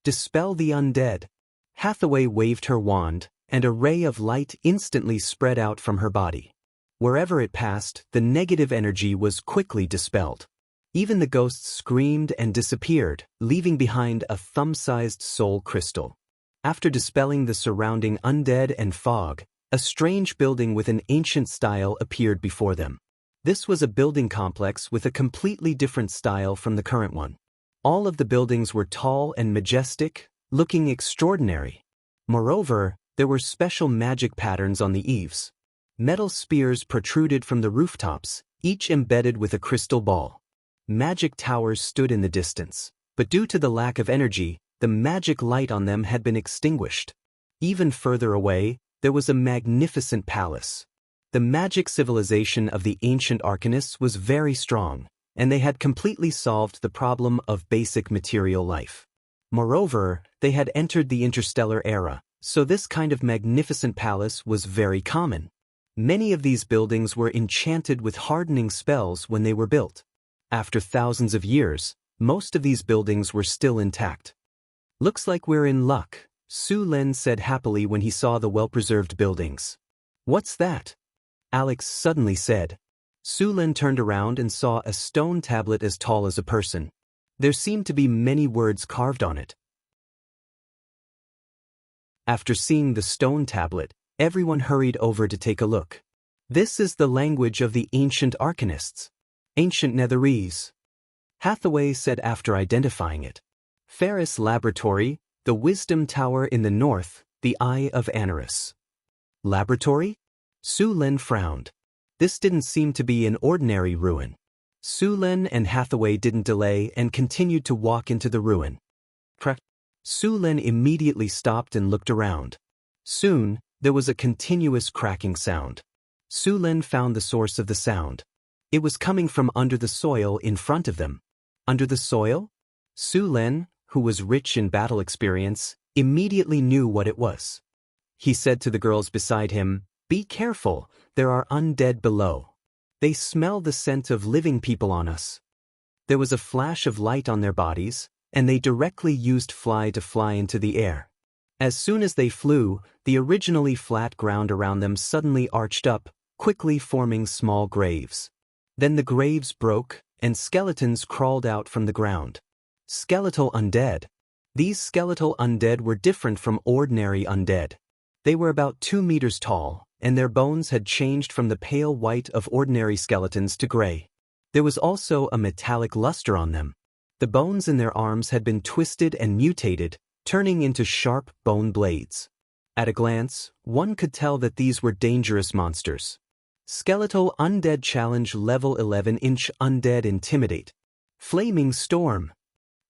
Dispel the undead. Hathaway waved her wand, and a ray of light instantly spread out from her body. Wherever it passed, the negative energy was quickly dispelled. Even the ghosts screamed and disappeared, leaving behind a thumb-sized soul crystal. After dispelling the surrounding undead and fog, a strange building with an ancient style appeared before them. This was a building complex with a completely different style from the current one. All of the buildings were tall and majestic, looking extraordinary. Moreover, there were special magic patterns on the eaves. Metal spears protruded from the rooftops, each embedded with a crystal ball. Magic towers stood in the distance, but due to the lack of energy, the magic light on them had been extinguished. Even further away, there was a magnificent palace. The magic civilization of the ancient arcanists was very strong, and they had completely solved the problem of basic material life. Moreover, they had entered the interstellar era, so this kind of magnificent palace was very common. Many of these buildings were enchanted with hardening spells when they were built. After thousands of years, most of these buildings were still intact. Looks like we're in luck, Su Lin said happily when he saw the well-preserved buildings. What's that? Alex suddenly said. Su Lin turned around and saw a stone tablet as tall as a person. There seemed to be many words carved on it. After seeing the stone tablet, everyone hurried over to take a look. This is the language of the ancient arcanists. Ancient Netherese. Hathaway said after identifying it. Ferris Laboratory, the Wisdom Tower in the north, the Eye of Anaris. Laboratory? Su Lin frowned. This didn't seem to be an ordinary ruin. Su Lin and Hathaway didn't delay and continued to walk into the ruin. Su Lin immediately stopped and looked around. Soon, there was a continuous cracking sound. Su Lin found the source of the sound. It was coming from under the soil in front of them. Under the soil? Su Lin, who was rich in battle experience, immediately knew what it was. He said to the girls beside him, "Be careful, there are undead below. They smell the scent of living people on us." There was a flash of light on their bodies, and they directly used fly to fly into the air. As soon as they flew, the originally flat ground around them suddenly arched up, quickly forming small graves. Then the graves broke, and skeletons crawled out from the ground. Skeletal undead. These skeletal undead were different from ordinary undead. They were about 2 meters tall, and their bones had changed from the pale white of ordinary skeletons to gray. There was also a metallic luster on them. The bones in their arms had been twisted and mutated, turning into sharp bone blades. At a glance, one could tell that these were dangerous monsters. Skeletal Undead Challenge Level 11-inch Undead Intimidate. Flaming Storm.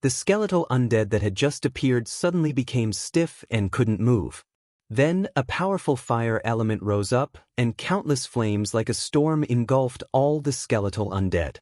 The skeletal undead that had just appeared suddenly became stiff and couldn't move. Then, a powerful fire element rose up, and countless flames like a storm engulfed all the skeletal undead.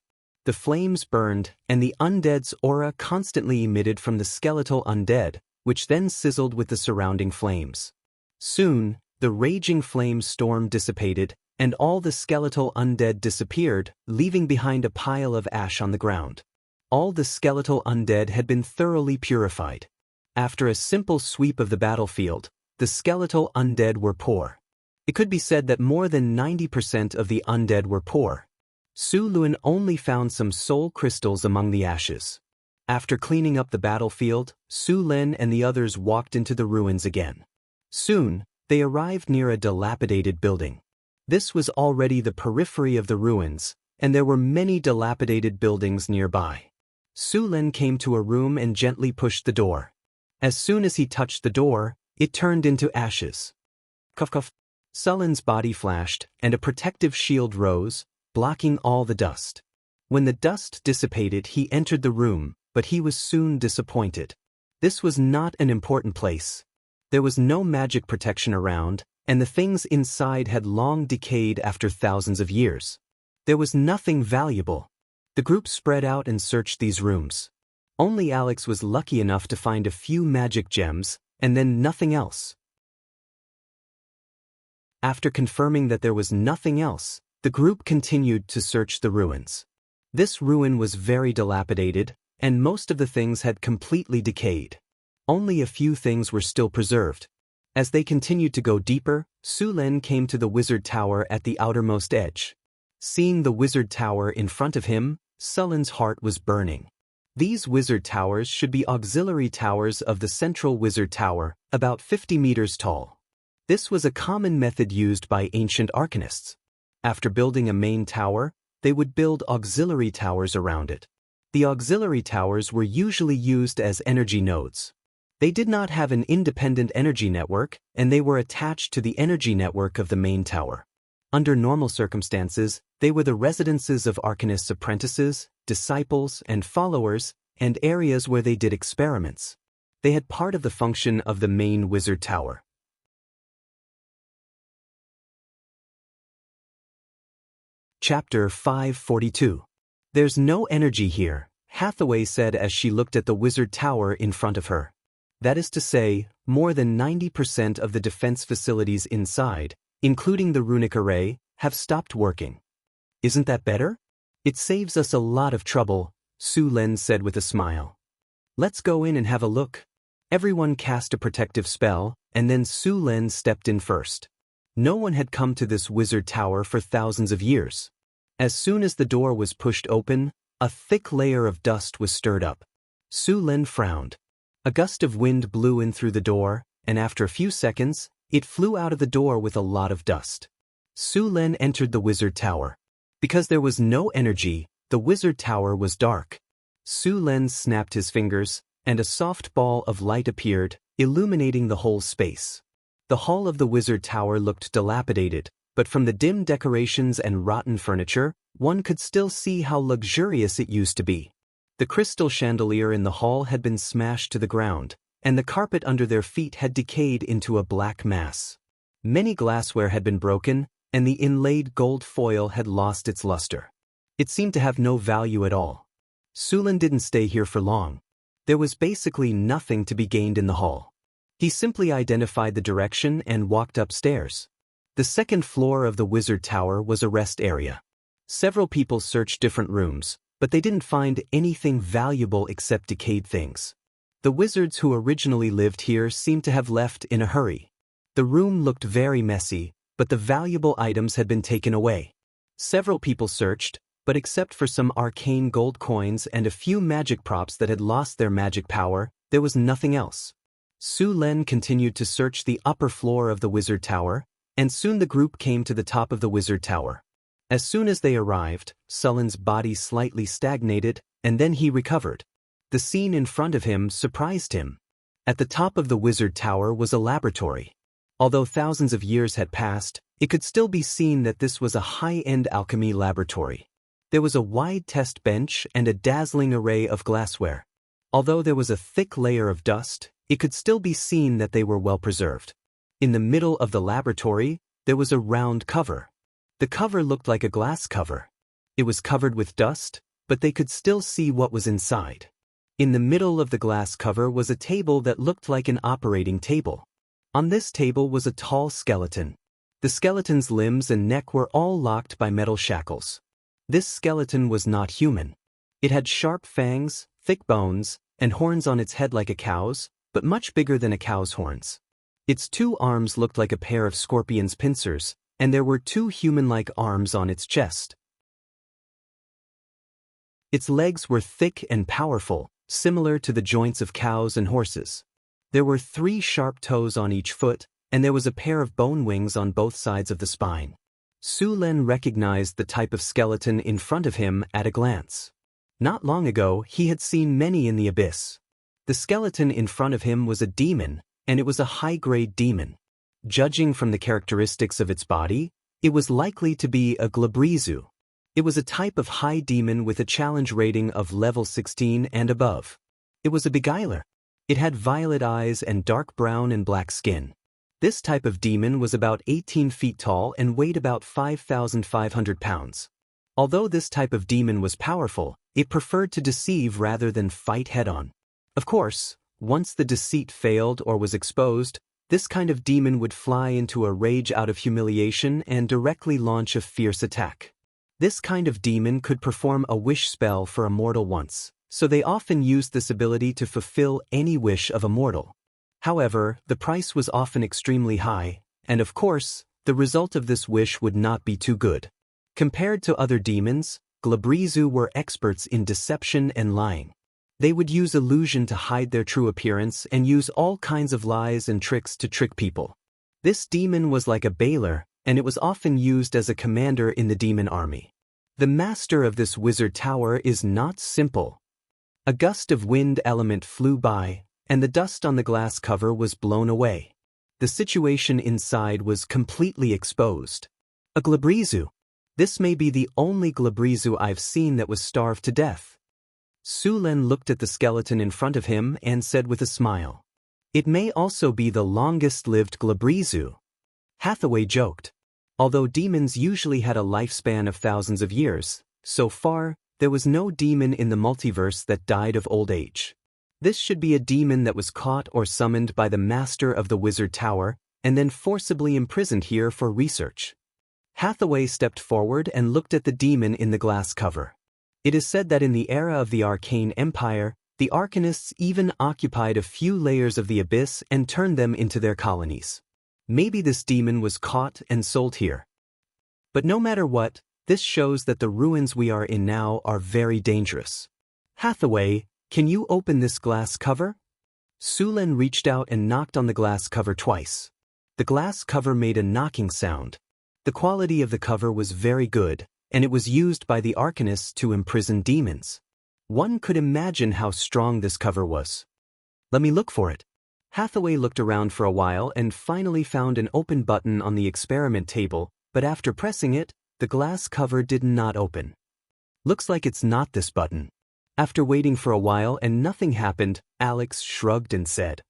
The flames burned, and the undead's aura constantly emitted from the skeletal undead, which then sizzled with the surrounding flames. Soon, the raging flame storm dissipated, and all the skeletal undead disappeared, leaving behind a pile of ash on the ground. All the skeletal undead had been thoroughly purified. After a simple sweep of the battlefield, the skeletal undead were poor. It could be said that more than 90% of the undead were poor. Su Lun only found some soul crystals among the ashes. After cleaning up the battlefield, Su Lin and the others walked into the ruins again. Soon, they arrived near a dilapidated building. This was already the periphery of the ruins, and there were many dilapidated buildings nearby. Su Lin came to a room and gently pushed the door. As soon as he touched the door, it turned into ashes. Cough cough. Sulin's body flashed, and a protective shield rose, blocking all the dust. When the dust dissipated, he entered the room, but he was soon disappointed. This was not an important place. There was no magic protection around, and the things inside had long decayed after thousands of years. There was nothing valuable. The group spread out and searched these rooms. Only Alex was lucky enough to find a few magic gems, and then nothing else. After confirming that there was nothing else, the group continued to search the ruins. This ruin was very dilapidated, and most of the things had completely decayed. Only a few things were still preserved. As they continued to go deeper, Su Lin came to the wizard tower at the outermost edge. Seeing the wizard tower in front of him, Sulin's heart was burning. These wizard towers should be auxiliary towers of the central wizard tower, about 50 meters tall. This was a common method used by ancient arcanists. After building a main tower, they would build auxiliary towers around it. The auxiliary towers were usually used as energy nodes. They did not have an independent energy network, and they were attached to the energy network of the main tower. Under normal circumstances, they were the residences of arcanists' apprentices, disciples, and followers, and areas where they did experiments. They had part of the function of the main wizard tower. Chapter 542. There's no energy here, Hathaway said as she looked at the wizard tower in front of her. That is to say, more than 90% of the defense facilities inside, including the runic array, have stopped working. Isn't that better? It saves us a lot of trouble, Su Lin said with a smile. Let's go in and have a look. Everyone cast a protective spell, and then Su Lin stepped in first. No one had come to this wizard tower for thousands of years. As soon as the door was pushed open, a thick layer of dust was stirred up. Su Lin frowned. A gust of wind blew in through the door, and after a few seconds, it flew out of the door with a lot of dust. Su Lin entered the wizard tower. Because there was no energy, the wizard tower was dark. Su Lin snapped his fingers, and a soft ball of light appeared, illuminating the whole space. The hall of the wizard tower looked dilapidated, but from the dim decorations and rotten furniture, one could still see how luxurious it used to be. The crystal chandelier in the hall had been smashed to the ground, and the carpet under their feet had decayed into a black mass. Many glassware had been broken, and the inlaid gold foil had lost its luster. It seemed to have no value at all. Su Lin didn't stay here for long. There was basically nothing to be gained in the hall. He simply identified the direction and walked upstairs. The second floor of the wizard tower was a rest area. Several people searched different rooms, but they didn't find anything valuable except decayed things. The wizards who originally lived here seemed to have left in a hurry. The room looked very messy, but the valuable items had been taken away. Several people searched, but except for some arcane gold coins and a few magic props that had lost their magic power, There was nothing else. Su Len continued to search the upper floor of the wizard tower, and soon the group came to the top of the wizard tower. As soon as they arrived, Sullen's body slightly stagnated, and then he recovered. The scene in front of him surprised him. At the top of the wizard tower was a laboratory. Although thousands of years had passed, it could still be seen that this was a high-end alchemy laboratory. There was a wide test bench and a dazzling array of glassware. Although there was a thick layer of dust, it could still be seen that they were well preserved. In the middle of the laboratory, there was a round cover. The cover looked like a glass cover. It was covered with dust, but they could still see what was inside. In the middle of the glass cover was a table that looked like an operating table. On this table was a tall skeleton. The skeleton's limbs and neck were all locked by metal shackles. This skeleton was not human. It had sharp fangs, thick bones, and horns on its head like a cow's, but much bigger than a cow's horns. Its 2 arms looked like a pair of scorpion's pincers, and there were 2 human-like arms on its chest. Its legs were thick and powerful, similar to the joints of cows and horses. There were 3 sharp toes on each foot, and there was a pair of bone wings on both sides of the spine. Su Len recognized the type of skeleton in front of him at a glance. Not long ago, he had seen many in the abyss. The skeleton in front of him was a demon, and it was a high-grade demon. Judging from the characteristics of its body, it was likely to be a Glabrizu. It was a type of high demon with a challenge rating of level 16 and above. It was a beguiler. It had violet eyes and dark brown and black skin. This type of demon was about 18 feet tall and weighed about 5,500 pounds. Although this type of demon was powerful, it preferred to deceive rather than fight head-on. Of course, once the deceit failed or was exposed, this kind of demon would fly into a rage out of humiliation and directly launch a fierce attack. This kind of demon could perform a wish spell for a mortal once, so they often used this ability to fulfill any wish of a mortal. However, the price was often extremely high, and of course, the result of this wish would not be too good. Compared to other demons, Glabrizu were experts in deception and lying. They would use illusion to hide their true appearance and use all kinds of lies and tricks to trick people. This demon was like a bailer, and it was often used as a commander in the demon army. The master of this wizard tower is not simple. A gust of wind element flew by, and the dust on the glass cover was blown away. The situation inside was completely exposed. A Glabrizu. This may be the only Glabrizu I've seen that was starved to death. Su Len looked at the skeleton in front of him and said with a smile, "It may also be the longest-lived Glabrizu." Hathaway joked. Although demons usually had a lifespan of thousands of years, so far, there was no demon in the multiverse that died of old age. This should be a demon that was caught or summoned by the master of the wizard tower and then forcibly imprisoned here for research. Hathaway stepped forward and looked at the demon in the glass cover. It is said that in the era of the Arcane Empire, the Arcanists even occupied a few layers of the abyss and turned them into their colonies. Maybe this demon was caught and sold here. But no matter what, this shows that the ruins we are in now are very dangerous. Hathaway, can you open this glass cover? Su Len reached out and knocked on the glass cover twice. The glass cover made a knocking sound. The quality of the cover was very good, and it was used by the Arcanists to imprison demons. One could imagine how strong this cover was. Let me look for it. Hathaway looked around for a while and finally found an open button on the experiment table, but after pressing it, the glass cover did not open. Looks like it's not this button. After waiting for a while and nothing happened, Alex shrugged and said,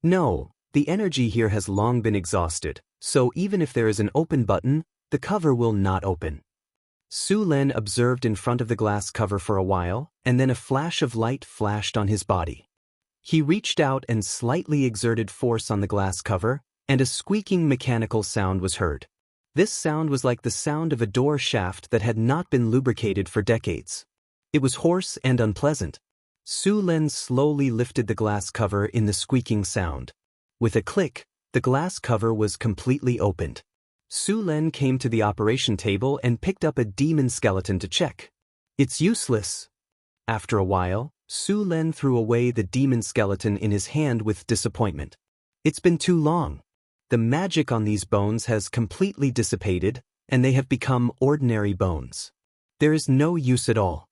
"No, the energy here has long been exhausted, so even if there is an open button, the cover will not open." Su Len observed in front of the glass cover for a while, and then a flash of light flashed on his body. He reached out and slightly exerted force on the glass cover, and a squeaking mechanical sound was heard. This sound was like the sound of a door shaft that had not been lubricated for decades. It was hoarse and unpleasant. Su Len slowly lifted the glass cover in the squeaking sound. With a click, the glass cover was completely opened. Su Len came to the operation table and picked up a demon skeleton to check. "It's useless." After a while, Su Len threw away the demon skeleton in his hand with disappointment. It's been too long. The magic on these bones has completely dissipated, and they have become ordinary bones. There is no use at all.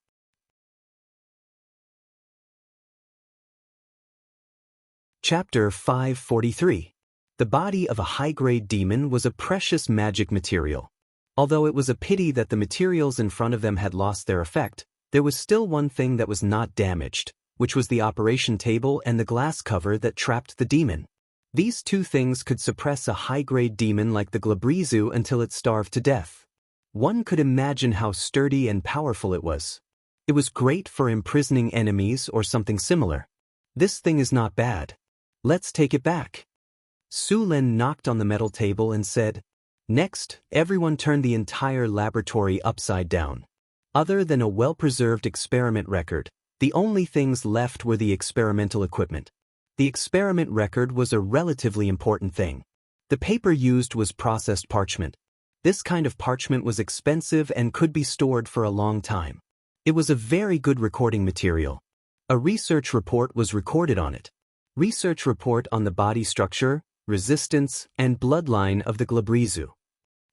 Chapter 543. The body of a high-grade demon was a precious magic material. Although it was a pity that the materials in front of them had lost their effect, there was still one thing that was not damaged, which was the operation table and the glass cover that trapped the demon. These two things could suppress a high-grade demon like the Glabrizu until it starved to death. One could imagine how sturdy and powerful it was. It was great for imprisoning enemies or something similar. This thing is not bad. Let's take it back. Su Len knocked on the metal table and said, "Next, everyone turn the entire laboratory upside down." Other than a well-preserved experiment record, the only things left were the experimental equipment. The experiment record was a relatively important thing. The paper used was processed parchment. This kind of parchment was expensive and could be stored for a long time. It was a very good recording material. A research report was recorded on it. Research report on the body structure, resistance, and bloodline of the Glabrizu.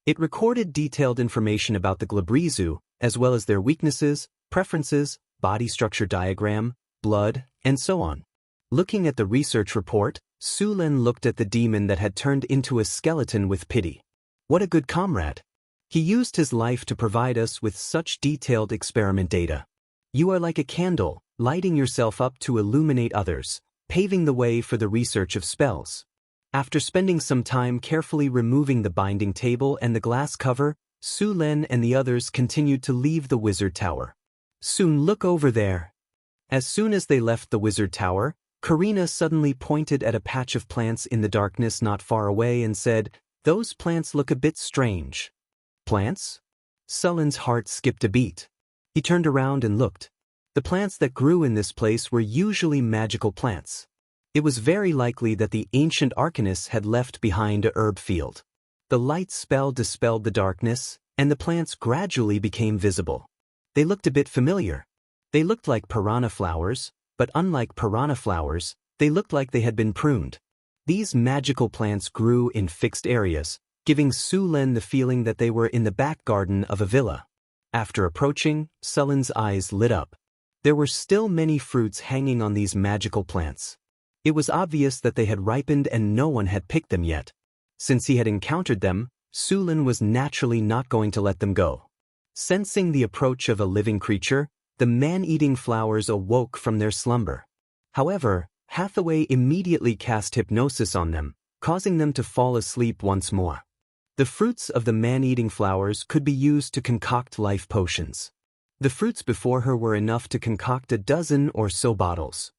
It recorded detailed information about the Glabrizu, as well as their weaknesses, preferences, body structure diagram, blood, and so on. Looking at the research report, Su Len looked at the demon that had turned into a skeleton with pity. What a good comrade. He used his life to provide us with such detailed experiment data. You are like a candle, lighting yourself up to illuminate others, paving the way for the research of spells. After spending some time carefully removing the binding table and the glass cover, Su Len and the others continued to leave the wizard tower. Soon look over there. As soon as they left the wizard tower, Karina suddenly pointed at a patch of plants in the darkness not far away and said, "Those plants look a bit strange." Plants? Sullen's heart skipped a beat. He turned around and looked. The plants that grew in this place were usually magical plants. It was very likely that the ancient arcanists had left behind a herb field. The light spell dispelled the darkness, and the plants gradually became visible. They looked a bit familiar. They looked like piranha flowers, but unlike piranha flowers, they looked like they had been pruned. These magical plants grew in fixed areas, giving Su Len the feeling that they were in the back garden of a villa. After approaching, Sullen's eyes lit up. There were still many fruits hanging on these magical plants. It was obvious that they had ripened and no one had picked them yet. Since he had encountered them, Su Len was naturally not going to let them go. Sensing the approach of a living creature, the man-eating flowers awoke from their slumber. However, Hathaway immediately cast hypnosis on them, causing them to fall asleep once more. The fruits of the man-eating flowers could be used to concoct life potions. The fruits before her were enough to concoct a dozen or so bottles.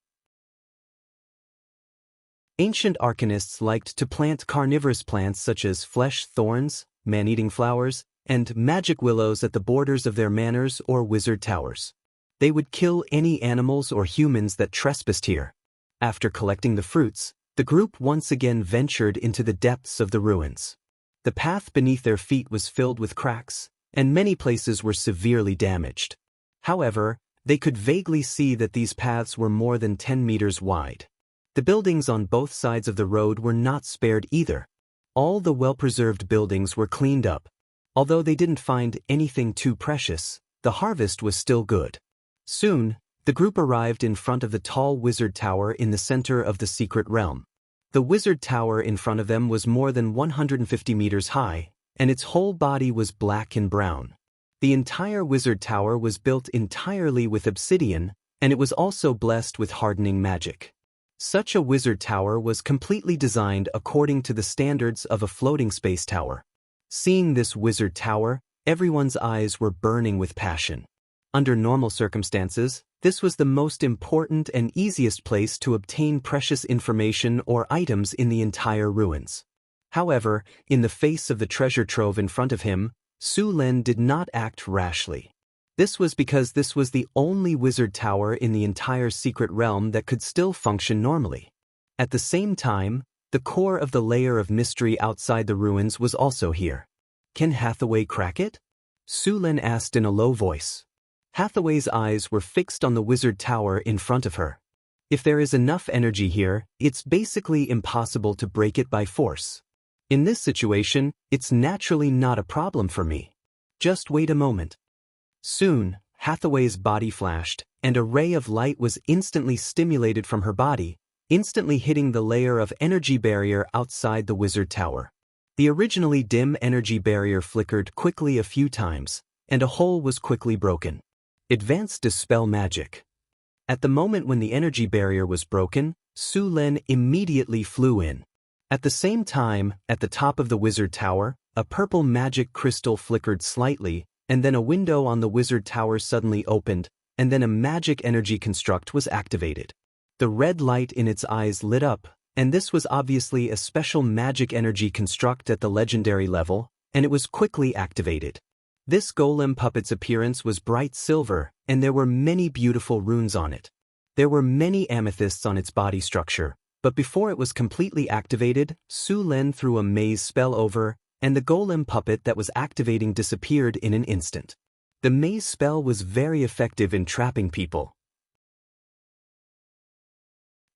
Ancient arcanists liked to plant carnivorous plants such as flesh thorns, man-eating flowers, and magic willows at the borders of their manors or wizard towers. They would kill any animals or humans that trespassed here. After collecting the fruits, the group once again ventured into the depths of the ruins. The path beneath their feet was filled with cracks, and many places were severely damaged. However, they could vaguely see that these paths were more than 10 meters wide. The buildings on both sides of the road were not spared either. All the well-preserved buildings were cleaned up. Although they didn't find anything too precious, the harvest was still good. Soon, the group arrived in front of the tall wizard tower in the center of the secret realm. The wizard tower in front of them was more than 150 meters high, and its whole body was black and brown. The entire wizard tower was built entirely with obsidian, and it was also blessed with hardening magic. Such a wizard tower was completely designed according to the standards of a floating space tower. Seeing this wizard tower, everyone's eyes were burning with passion. Under normal circumstances, this was the most important and easiest place to obtain precious information or items in the entire ruins. However, in the face of the treasure trove in front of him, Su Len did not act rashly. This was because this was the only wizard tower in the entire secret realm that could still function normally. At the same time, the core of the layer of mystery outside the ruins was also here. Can Hathaway crack it? Su Len asked in a low voice. Hathaway's eyes were fixed on the wizard tower in front of her. If there is enough energy here, it's basically impossible to break it by force. In this situation, it's naturally not a problem for me. Just wait a moment. Soon, Hathaway's body flashed, and a ray of light was instantly stimulated from her body, instantly hitting the layer of energy barrier outside the wizard tower. The originally dim energy barrier flickered quickly a few times, and a hole was quickly broken. Advanced Dispel Magic. At the moment when the energy barrier was broken, Su Len immediately flew in. At the same time, at the top of the wizard tower, a purple magic crystal flickered slightly, and then a window on the wizard tower suddenly opened, and then a magic energy construct was activated. The red light in its eyes lit up, and this was obviously a special magic energy construct at the legendary level, and it was quickly activated. This golem puppet's appearance was bright silver, and there were many beautiful runes on it. There were many amethysts on its body structure, but before it was completely activated, Su Len threw a maze spell over, and the golem puppet that was activating disappeared in an instant. The maze spell was very effective in trapping people.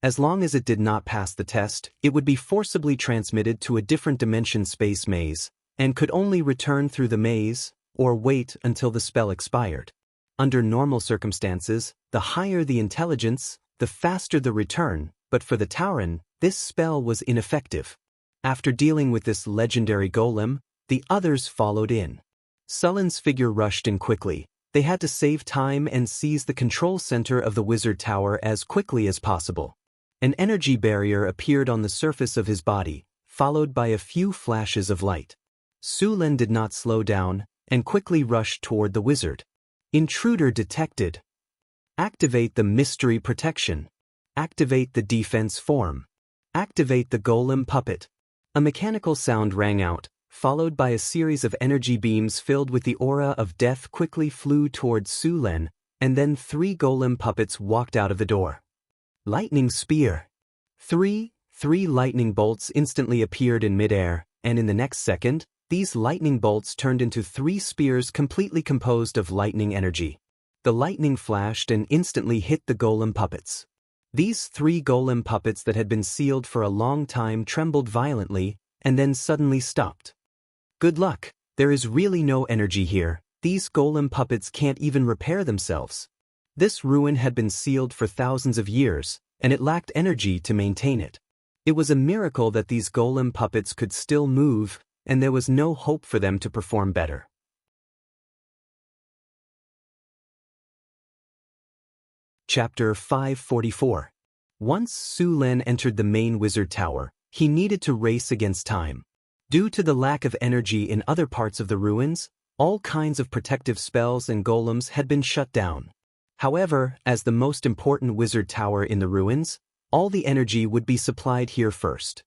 As long as it did not pass the test, it would be forcibly transmitted to a different dimension space maze, and could only return through the maze, or wait until the spell expired. Under normal circumstances, the higher the intelligence, the faster the return, but for the Tauren, this spell was ineffective. After dealing with this legendary golem, the others followed in. Sullen's figure rushed in quickly. They had to save time and seize the control center of the wizard tower as quickly as possible. An energy barrier appeared on the surface of his body, followed by a few flashes of light. Su Len did not slow down, and quickly rushed toward the wizard. Intruder detected. Activate the mystery protection. Activate the defense form. Activate the golem puppet. A mechanical sound rang out, followed by a series of energy beams filled with the aura of death quickly flew toward Su Len, and then 3 golem puppets walked out of the door. Lightning Spear. Three lightning bolts instantly appeared in midair, and in the next second, these lightning bolts turned into 3 spears completely composed of lightning energy. The lightning flashed and instantly hit the golem puppets. These 3 golem puppets that had been sealed for a long time trembled violently, and then suddenly stopped. Good luck, there is really no energy here. These golem puppets can't even repair themselves. This ruin had been sealed for thousands of years, and it lacked energy to maintain it. It was a miracle that these golem puppets could still move, and there was no hope for them to perform better. Chapter 544. Once Su Len entered the main wizard tower, he needed to race against time. Due to the lack of energy in other parts of the ruins, all kinds of protective spells and golems had been shut down. However, as the most important wizard tower in the ruins, all the energy would be supplied here first.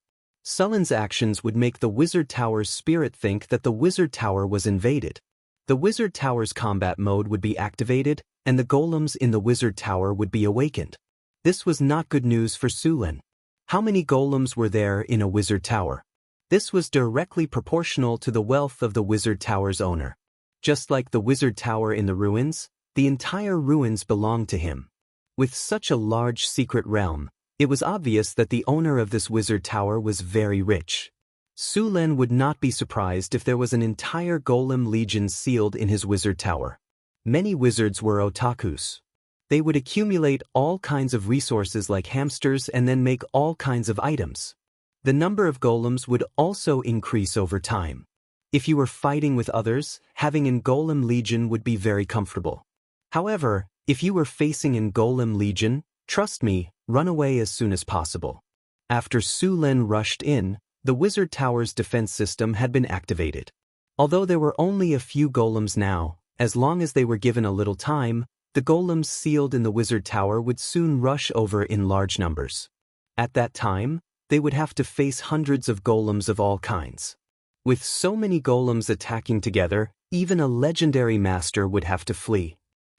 Sullen's actions would make the wizard tower's spirit think that the wizard tower was invaded. The wizard tower's combat mode would be activated, and the golems in the wizard tower would be awakened. This was not good news for Su Len. How many golems were there in a wizard tower? This was directly proportional to the wealth of the wizard tower's owner. Just like the wizard tower in the ruins, the entire ruins belonged to him. With such a large secret realm, it was obvious that the owner of this wizard tower was very rich. Su Len would not be surprised if there was an entire golem legion sealed in his wizard tower. Many wizards were otakus. They would accumulate all kinds of resources like hamsters and then make all kinds of items. The number of golems would also increase over time. If you were fighting with others, having a golem legion would be very comfortable. However, if you were facing a golem legion, trust me, run away as soon as possible. After Su Len rushed in, the wizard tower's defense system had been activated. Although there were only a few golems now, as long as they were given a little time, the golems sealed in the wizard tower would soon rush over in large numbers. At that time, they would have to face hundreds of golems of all kinds. With so many golems attacking together, even a legendary master would have to flee.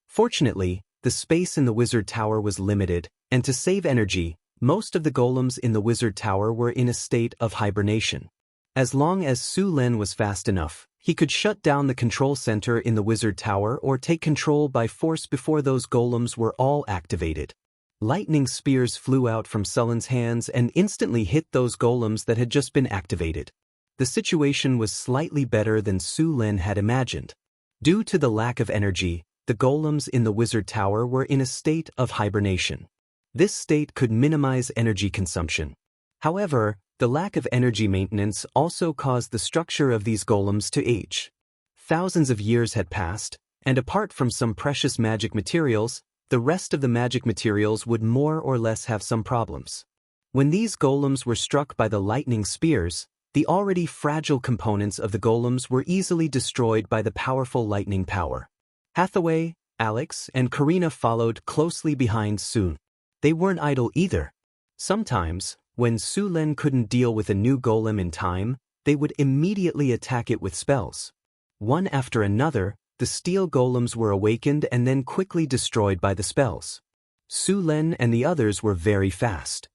Fortunately, the space in the wizard tower was limited, and to save energy, most of the golems in the wizard tower were in a state of hibernation. As long as Su Len was fast enough, He could shut down the control center in the wizard tower or take control by force before those golems were all activated. Lightning spears flew out from Sullen's hands and instantly hit those golems that had just been activated. The situation was slightly better than Su Lin had imagined. Due to the lack of energy, the golems in the wizard tower were in a state of hibernation. This state could minimize energy consumption. However, the lack of energy maintenance also caused the structure of these golems to age. Thousands of years had passed, and apart from some precious magic materials, the rest of the magic materials would more or less have some problems. When these golems were struck by the lightning spears, the already fragile components of the golems were easily destroyed by the powerful lightning power. Hathaway, Alex, and Karina followed closely behind Sun. They weren't idle either. Sometimes, when Su Lin couldn't deal with a new golem in time, they would immediately attack it with spells. One after another, the steel golems were awakened and then quickly destroyed by the spells. Su Lin and the others were very fast.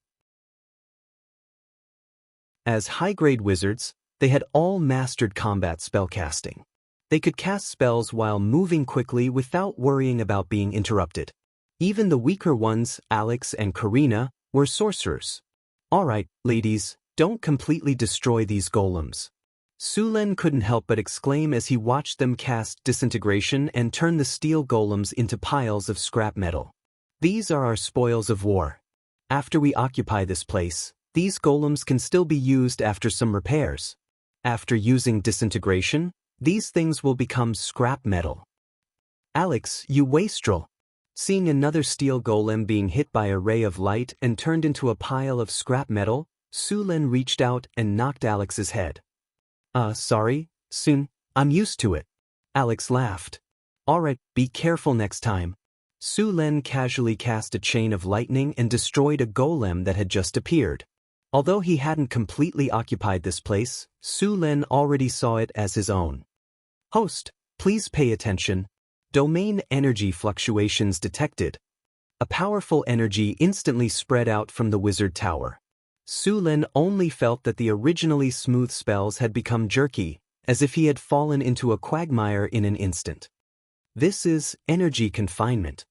As high-grade wizards, they had all mastered combat spellcasting. They could cast spells while moving quickly without worrying about being interrupted. Even the weaker ones, Alex and Karina, were sorcerers. "Alright, ladies, don't completely destroy these golems." Su Lin couldn't help but exclaim as he watched them cast disintegration and turn the steel golems into piles of scrap metal. "These are our spoils of war. After we occupy this place, these golems can still be used after some repairs. After using disintegration, these things will become scrap metal." "Alex, you wastrel." Seeing another steel golem being hit by a ray of light and turned into a pile of scrap metal, Su Lin reached out and knocked Alex's head. Sorry, Sun, I'm used to it." Alex laughed. "Alright, be careful next time." Su Lin casually cast a chain of lightning and destroyed a golem that had just appeared. Although he hadn't completely occupied this place, Su Lin already saw it as his own. "Host, please pay attention. Domain energy fluctuations detected." A powerful energy instantly spread out from the wizard tower. Su Lin only felt that the originally smooth spells had become jerky, as if he had fallen into a quagmire in an instant. "This is energy confinement.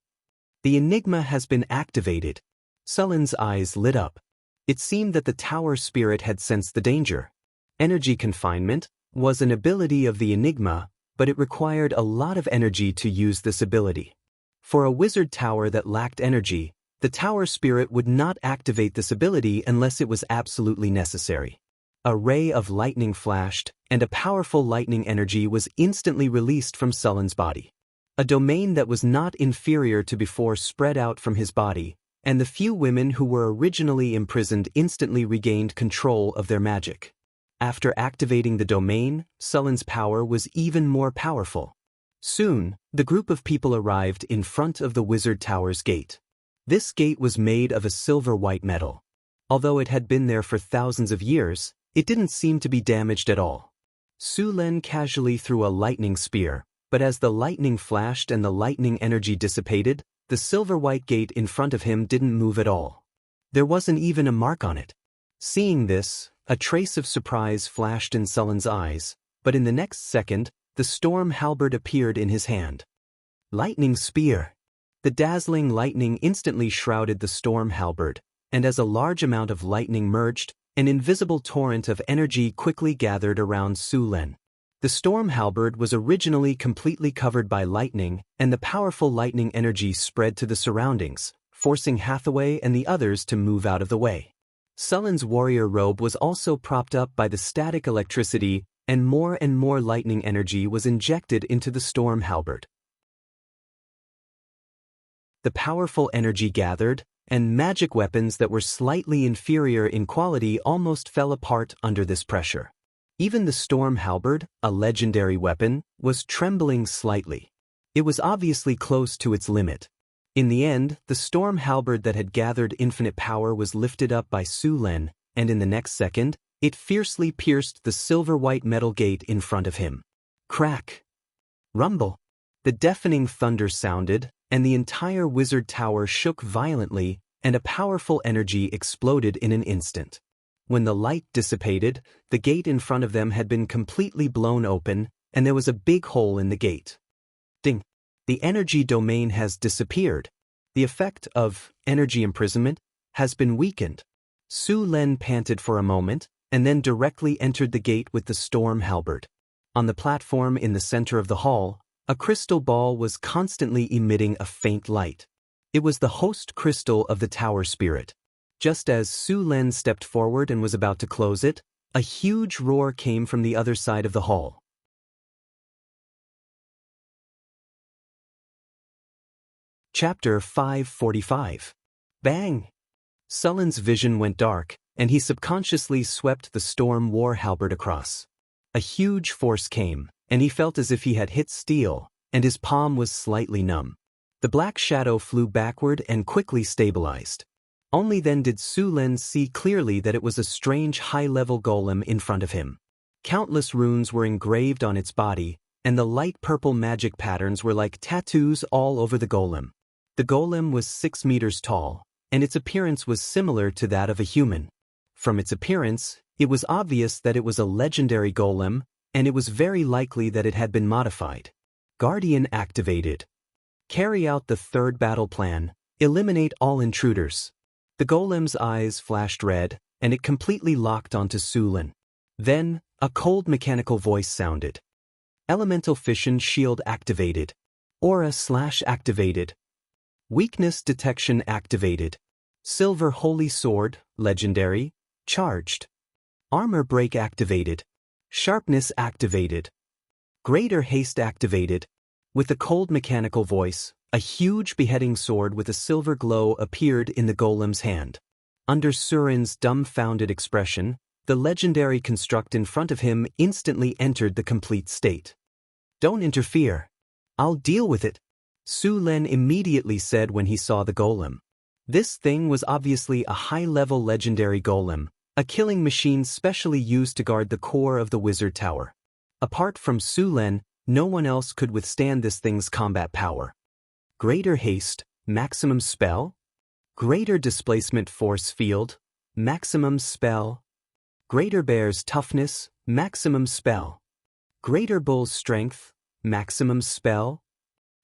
The enigma has been activated." Sullen's eyes lit up. It seemed that the tower spirit had sensed the danger. Energy confinement was an ability of the enigma, but it required a lot of energy to use this ability. For a wizard tower that lacked energy, the tower spirit would not activate this ability unless it was absolutely necessary. A ray of lightning flashed, and a powerful lightning energy was instantly released from Sullen's body. A domain that was not inferior to before spread out from his body, and the few women who were originally imprisoned instantly regained control of their magic. After activating the domain, Sullen's power was even more powerful. Soon, the group of people arrived in front of the wizard tower's gate. This gate was made of a silver-white metal. Although it had been there for thousands of years, it didn't seem to be damaged at all. Su Lin casually threw a lightning spear, but as the lightning flashed and the lightning energy dissipated, the silver-white gate in front of him didn't move at all. There wasn't even a mark on it. Seeing this, a trace of surprise flashed in Sullen's eyes, but in the next second, the storm halberd appeared in his hand. Lightning spear. The dazzling lightning instantly shrouded the storm halberd, and as a large amount of lightning merged, an invisible torrent of energy quickly gathered around Su Lin. The storm halberd was originally completely covered by lightning, and the powerful lightning energy spread to the surroundings, forcing Hathaway and the others to move out of the way. Sullen's warrior robe was also propped up by the static electricity, and more lightning energy was injected into the storm halberd. The powerful energy gathered, and magic weapons that were slightly inferior in quality almost fell apart under this pressure. Even the storm halberd, a legendary weapon, was trembling slightly. It was obviously close to its limit. In the end, the storm halberd that had gathered infinite power was lifted up by Su Lin, and in the next second, it fiercely pierced the silver-white metal gate in front of him. Crack! Rumble! The deafening thunder sounded, and the entire wizard tower shook violently, and a powerful energy exploded in an instant. When the light dissipated, the gate in front of them had been completely blown open, and there was a big hole in the gate. Ding! The energy domain has disappeared. The effect of energy imprisonment has been weakened. Su Len panted for a moment, and then directly entered the gate with the storm halberd. On the platform in the center of the hall, a crystal ball was constantly emitting a faint light. It was the host crystal of the tower spirit. Just as Su Len stepped forward and was about to close it, a huge roar came from the other side of the hall. Chapter 545. Bang! Sullen's vision went dark, and he subconsciously swept the storm war halberd across. A huge force came, and he felt as if he had hit steel, and his palm was slightly numb. The black shadow flew backward and quickly stabilized. Only then did Su Len see clearly that it was a strange high-level golem in front of him. Countless runes were engraved on its body, and the light purple magic patterns were like tattoos all over the golem. The golem was 6 meters tall, and its appearance was similar to that of a human. From its appearance, it was obvious that it was a legendary golem, and it was very likely that it had been modified. Guardian activated. Carry out the third battle plan. Eliminate all intruders. The golem's eyes flashed red, and it completely locked onto Su Len. Then, a cold mechanical voice sounded. Elemental fission shield activated. Aura/activated. Weakness detection activated. Silver holy sword, legendary, charged. Armor break activated. Sharpness activated. Greater haste activated. With the cold mechanical voice, a huge beheading sword with a silver glow appeared in the golem's hand. Under Surin's dumbfounded expression, the legendary construct in front of him instantly entered the complete state. Don't interfere. I'll deal with it, Su Len immediately said when he saw the golem. This thing was obviously a high-level legendary golem, a killing machine specially used to guard the core of the wizard tower. Apart from Su Len, no one else could withstand this thing's combat power. Greater haste, maximum spell. Greater displacement force field, maximum spell. Greater bear's toughness, maximum spell. Greater bull's strength, maximum spell.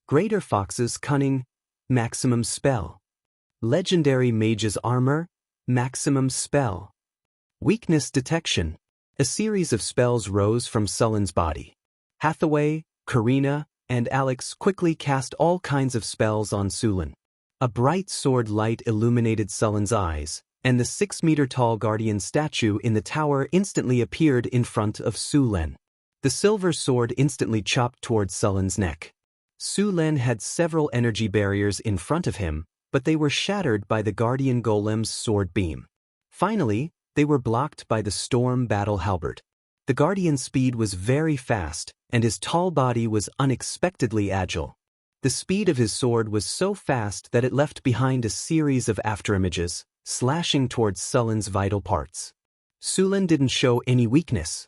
Greater fox's cunning, maximum spell. Legendary mage's armor, maximum spell. Weakness detection. A series of spells rose from Sullen's body. Hathaway, Karina, and Alex quickly cast all kinds of spells on Su Len. A bright sword light illuminated Sullen's eyes, and the 6-meter-tall guardian statue in the tower instantly appeared in front of Su Len. The silver sword instantly chopped towards Sullen's neck. Su Len had several energy barriers in front of him, but they were shattered by the guardian golem's sword beam. Finally, they were blocked by the storm battle halberd. The guardian's speed was very fast, and his tall body was unexpectedly agile. The speed of his sword was so fast that it left behind a series of afterimages, slashing towards Sullen's vital parts. Su Len didn't show any weakness.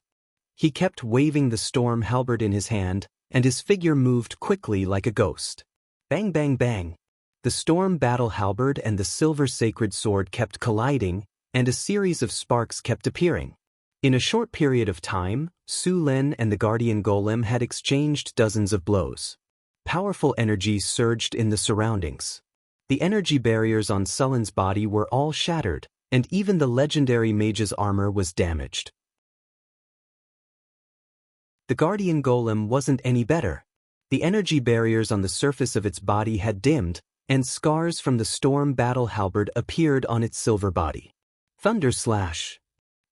He kept waving the storm halberd in his hand, and his figure moved quickly like a ghost. Bang bang bang! The storm battle halberd and the silver sacred sword kept colliding, and a series of sparks kept appearing. In a short period of time, Su Len and the guardian golem had exchanged dozens of blows. Powerful energy surged in the surroundings. The energy barriers on Sullen's body were all shattered, and even the legendary mage's armor was damaged. The guardian golem wasn't any better. The energy barriers on the surface of its body had dimmed, and scars from the storm battle halberd appeared on its silver body. Thunder slash!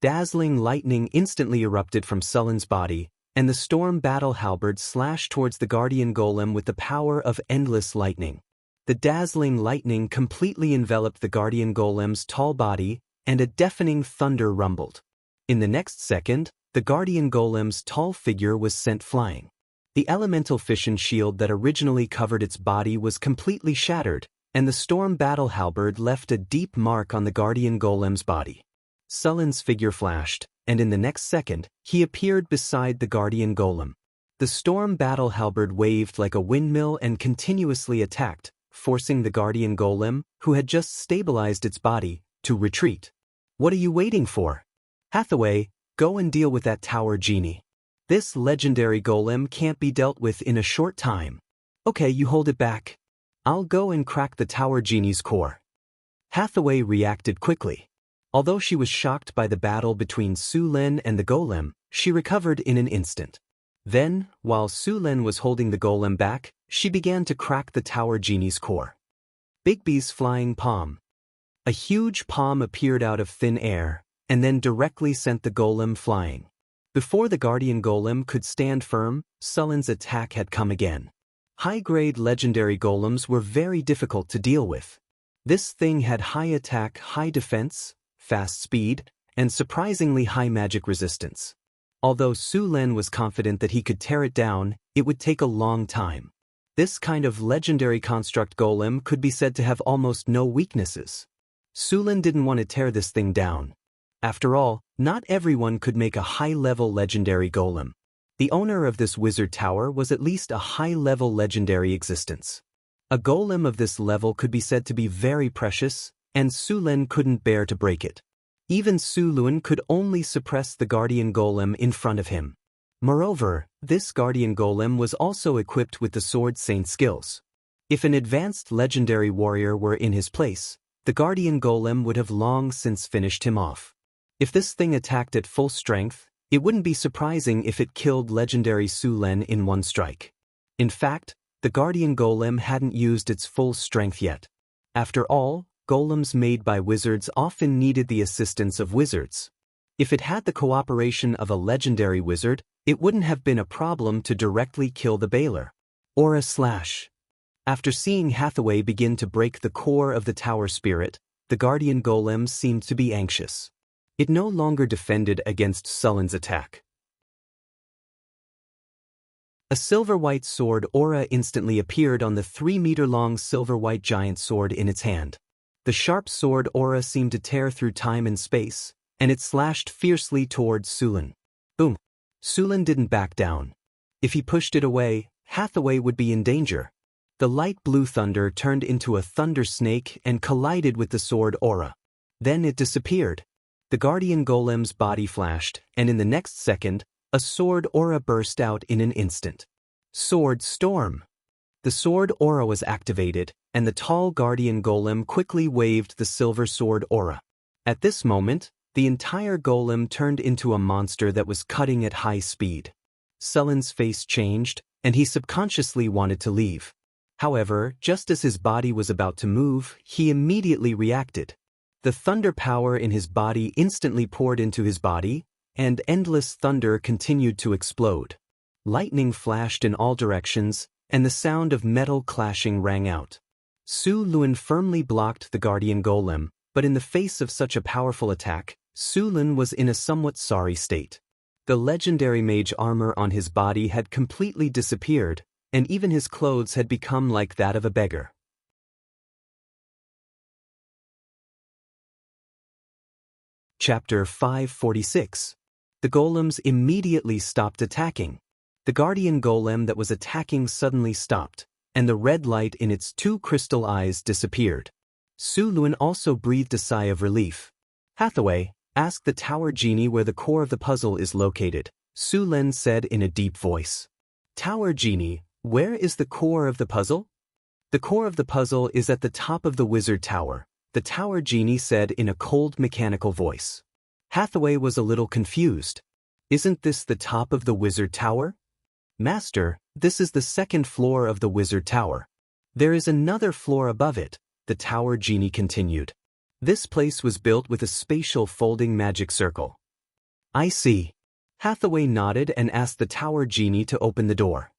Dazzling lightning instantly erupted from Sullen's body, and the storm battle halberd slashed towards the guardian golem with the power of endless lightning. The dazzling lightning completely enveloped the guardian golem's tall body, and a deafening thunder rumbled. In the next second, the guardian golem's tall figure was sent flying. The elemental fission shield that originally covered its body was completely shattered, and the storm battle halberd left a deep mark on the guardian golem's body. Sullen's figure flashed, and in the next second, he appeared beside the guardian golem. The storm battle halberd waved like a windmill and continuously attacked, forcing the guardian golem, who had just stabilized its body, to retreat. What are you waiting for? Hathaway, go and deal with that tower genie. This legendary golem can't be dealt with in a short time. Okay, you hold it back. I'll go and crack the tower genie's core. Hathaway reacted quickly. Although she was shocked by the battle between Su Lin and the golem, she recovered in an instant. Then, while Su Lin was holding the golem back, she began to crack the tower genie's core. Bigby's flying palm. A huge palm appeared out of thin air, and then directly sent the golem flying. Before the guardian golem could stand firm, Sullen's attack had come again. High-grade legendary golems were very difficult to deal with. This thing had high attack, high defense, fast speed, and surprisingly high magic resistance. Although Su Lin was confident that he could tear it down, it would take a long time. This kind of legendary construct golem could be said to have almost no weaknesses. Su Lin didn't want to tear this thing down. After all, not everyone could make a high-level legendary golem. The owner of this wizard tower was at least a high-level legendary existence. A golem of this level could be said to be very precious, and Su Lin couldn't bear to break it. Even Su Lin could only suppress the guardian golem in front of him. Moreover, this guardian golem was also equipped with the sword saint skills. If an advanced legendary warrior were in his place, the guardian golem would have long since finished him off. If this thing attacked at full strength, it wouldn't be surprising if it killed legendary Su Lin in one strike. In fact, the guardian golem hadn't used its full strength yet. After all, golems made by wizards often needed the assistance of wizards. If it had the cooperation of a legendary wizard, it wouldn't have been a problem to directly kill the Baylor. Or a slash. After seeing Hathaway begin to break the core of the tower spirit, the guardian golem seemed to be anxious. It no longer defended against Sullen's attack. A silver-white sword aura instantly appeared on the 3-meter-long silver-white giant sword in its hand. The sharp sword aura seemed to tear through time and space, and it slashed fiercely towards Su Lin. Boom! Su Lin didn't back down. If he pushed it away, Hathaway would be in danger. The light blue thunder turned into a thunder snake and collided with the sword aura. Then it disappeared. The guardian golem's body flashed, and in the next second, a sword aura burst out in an instant. Sword storm! The sword aura was activated, and the tall guardian golem quickly waved the silver sword aura. At this moment, the entire golem turned into a monster that was cutting at high speed. Sullen's face changed, and he subconsciously wanted to leave. However, just as his body was about to move, he immediately reacted. The thunder power in his body instantly poured into his body, and endless thunder continued to explode. Lightning flashed in all directions, and the sound of metal clashing rang out. Su Lin firmly blocked the guardian golem, but in the face of such a powerful attack, Su Lin was in a somewhat sorry state. The legendary mage armor on his body had completely disappeared, and even his clothes had become like that of a beggar. Chapter 546. The golems immediately stopped attacking. The guardian golem that was attacking suddenly stopped, and the red light in its 2 crystal eyes disappeared. Su Lin also breathed a sigh of relief. Hathaway, ask the tower genie where the core of the puzzle is located, Su Lin said in a deep voice. Tower genie, where is the core of the puzzle? The core of the puzzle is at the top of the wizard tower, the tower genie said in a cold mechanical voice. Hathaway was a little confused. Isn't this the top of the wizard tower? Master, this is the 2nd floor of the wizard tower. There is another floor above it, the tower genie continued. This place was built with a spatial folding magic circle. I see. Hathaway nodded and asked the tower genie to open the door.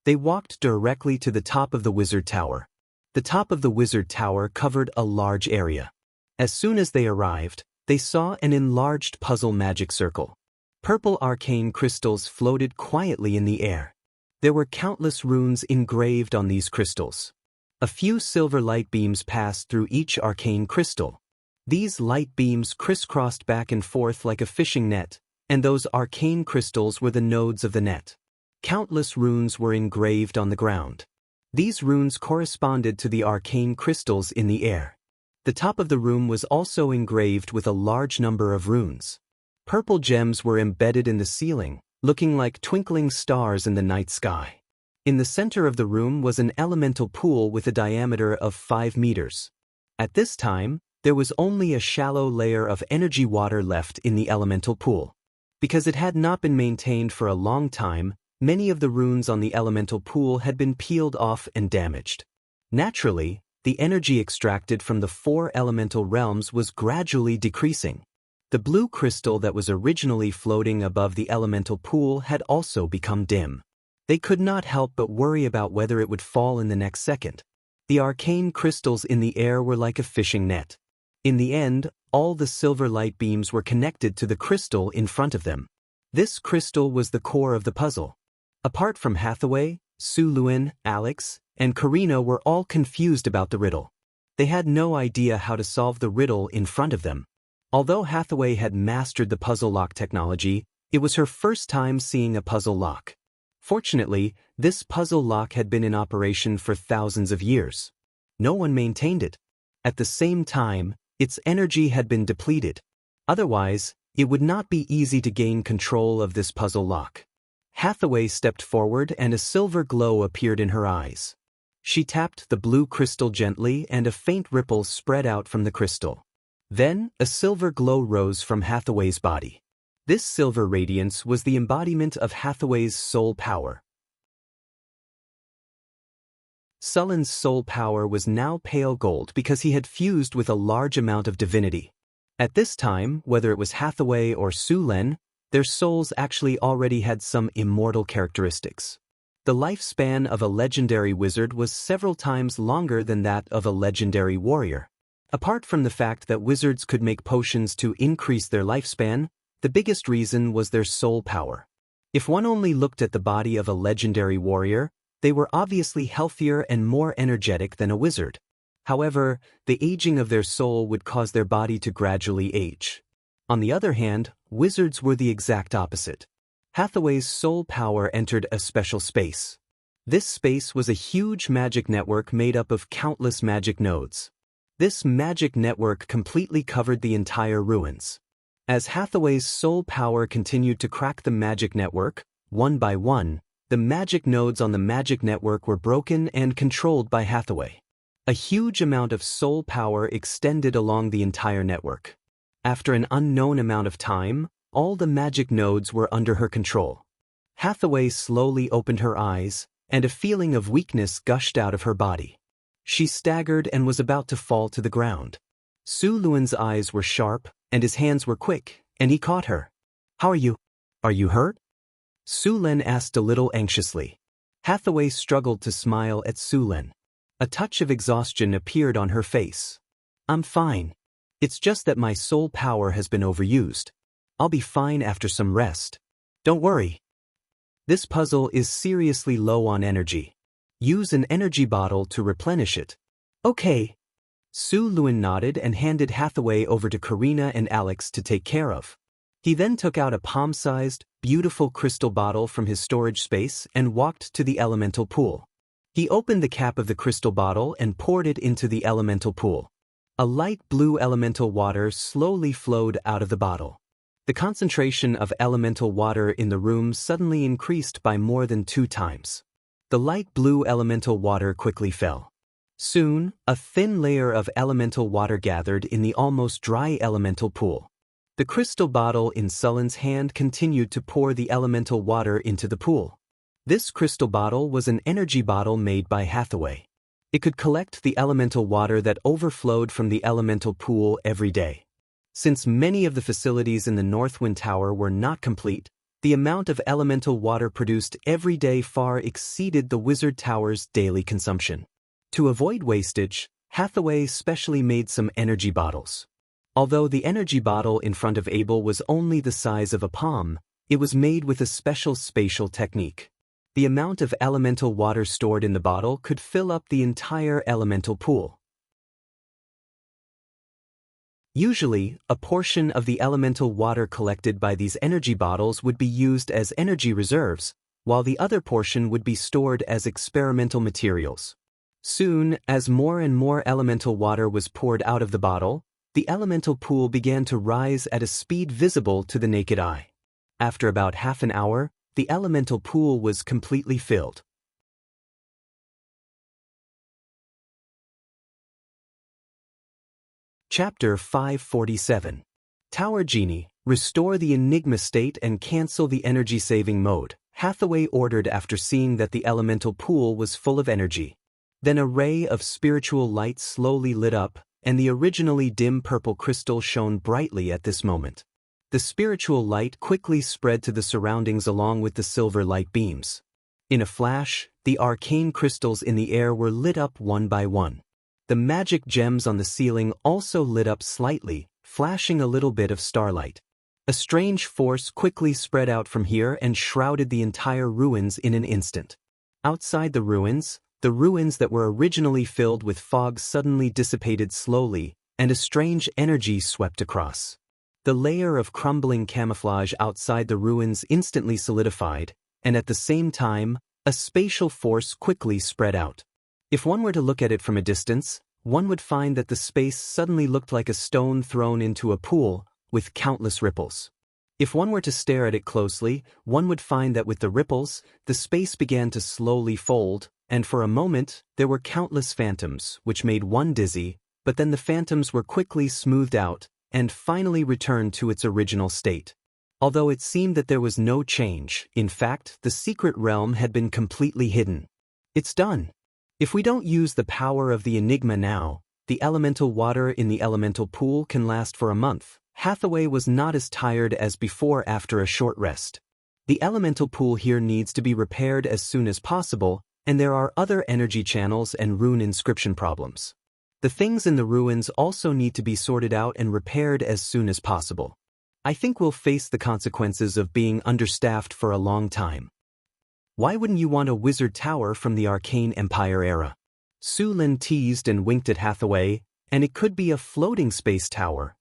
They walked directly to the top of the wizard tower. The top of the wizard tower covered a large area. As soon as they arrived, they saw an enlarged puzzle magic circle. Purple arcane crystals floated quietly in the air. There were countless runes engraved on these crystals. A few silver light beams passed through each arcane crystal. These light beams crisscrossed back and forth like a fishing net, and those arcane crystals were the nodes of the net. Countless runes were engraved on the ground. These runes corresponded to the arcane crystals in the air. The top of the room was also engraved with a large number of runes. Purple gems were embedded in the ceiling, looking like twinkling stars in the night sky. In the center of the room was an elemental pool with a diameter of 5 meters. At this time, there was only a shallow layer of energy water left in the elemental pool. Because it had not been maintained for a long time, many of the runes on the elemental pool had been peeled off and damaged. Naturally, the energy extracted from the 4 elemental realms was gradually decreasing. The blue crystal that was originally floating above the elemental pool had also become dim. They could not help but worry about whether it would fall in the next second. The arcane crystals in the air were like a fishing net. In the end, all the silver light beams were connected to the crystal in front of them. This crystal was the core of the puzzle. Apart from Hathaway, Suluin, Alex, and Karina were all confused about the riddle. They had no idea how to solve the riddle in front of them. Although Hathaway had mastered the puzzle lock technology, it was her first time seeing a puzzle lock. Fortunately, this puzzle lock had been in operation for thousands of years. No one maintained it. At the same time, its energy had been depleted. Otherwise, it would not be easy to gain control of this puzzle lock. Hathaway stepped forward and a silver glow appeared in her eyes. She tapped the blue crystal gently and a faint ripple spread out from the crystal. Then, a silver glow rose from Hathaway's body. This silver radiance was the embodiment of Hathaway's soul power. Sullen's soul power was now pale gold because he had fused with a large amount of divinity. At this time, whether it was Hathaway or Sulen, their souls actually already had some immortal characteristics. The lifespan of a legendary wizard was several times longer than that of a legendary warrior. Apart from the fact that wizards could make potions to increase their lifespan, the biggest reason was their soul power. If one only looked at the body of a legendary warrior, they were obviously healthier and more energetic than a wizard. However, the aging of their soul would cause their body to gradually age. On the other hand, wizards were the exact opposite. Hathaway's soul power entered a special space. This space was a huge magic network made up of countless magic nodes. This magic network completely covered the entire ruins. As Hathaway's soul power continued to crack the magic network, one by one, the magic nodes on the magic network were broken and controlled by Hathaway. A huge amount of soul power extended along the entire network. After an unknown amount of time, all the magic nodes were under her control. Hathaway slowly opened her eyes, and a feeling of weakness gushed out of her body. She staggered and was about to fall to the ground. Suluin's eyes were sharp, and his hands were quick, and he caught her. "How are you? Are you hurt?" Sulen asked a little anxiously. Hathaway struggled to smile at Sulen. A touch of exhaustion appeared on her face. "I'm fine. It's just that my soul power has been overused. I'll be fine after some rest. Don't worry. This puzzle is seriously low on energy. Use an energy bottle to replenish it." "Okay." Suluin nodded and handed Hathaway over to Karina and Alex to take care of. He then took out a palm-sized, beautiful crystal bottle from his storage space and walked to the elemental pool. He opened the cap of the crystal bottle and poured it into the elemental pool. A light blue elemental water slowly flowed out of the bottle. The concentration of elemental water in the room suddenly increased by more than 2 times. The light blue elemental water quickly fell. Soon, a thin layer of elemental water gathered in the almost dry elemental pool. The crystal bottle in Sullen's hand continued to pour the elemental water into the pool. This crystal bottle was an energy bottle made by Hathaway. It could collect the elemental water that overflowed from the elemental pool every day. Since many of the facilities in the Northwind Tower were not complete, the amount of elemental water produced every day far exceeded the Wizard Tower's daily consumption. To avoid wastage, Hathaway specially made some energy bottles. Although the energy bottle in front of Abel was only the size of a palm, it was made with a special spatial technique. The amount of elemental water stored in the bottle could fill up the entire elemental pool. Usually, a portion of the elemental water collected by these energy bottles would be used as energy reserves, while the other portion would be stored as experimental materials. Soon, as more and more elemental water was poured out of the bottle, the elemental pool began to rise at a speed visible to the naked eye. After about half an hour, the elemental pool was completely filled. Chapter 547. Tower Genie, restore the Enigma state and cancel the energy-saving mode, Hathaway ordered after seeing that the elemental pool was full of energy. Then a ray of spiritual light slowly lit up, and the originally dim purple crystal shone brightly at this moment. The spiritual light quickly spread to the surroundings along with the silver light beams. In a flash, the arcane crystals in the air were lit up one by one. The magic gems on the ceiling also lit up slightly, flashing a little bit of starlight. A strange force quickly spread out from here and shrouded the entire ruins in an instant. Outside the ruins that were originally filled with fog suddenly dissipated slowly, and a strange energy swept across. The layer of crumbling camouflage outside the ruins instantly solidified, and at the same time, a spatial force quickly spread out. If one were to look at it from a distance, one would find that the space suddenly looked like a stone thrown into a pool, with countless ripples. If one were to stare at it closely, one would find that with the ripples, the space began to slowly fold, and for a moment, there were countless phantoms, which made one dizzy, but then the phantoms were quickly smoothed out, and finally returned to its original state. Although it seemed that there was no change, in fact, the secret realm had been completely hidden. It's done. If we don't use the power of the Enigma now, the elemental water in the elemental pool can last for a month. Hathaway was not as tired as before after a short rest. The elemental pool here needs to be repaired as soon as possible, and there are other energy channels and rune inscription problems. The things in the ruins also need to be sorted out and repaired as soon as possible. I think we'll face the consequences of being understaffed for a long time. Why wouldn't you want a wizard tower from the Arcane Empire era? Su Lin teased and winked at Hathaway, and it could be a floating space tower.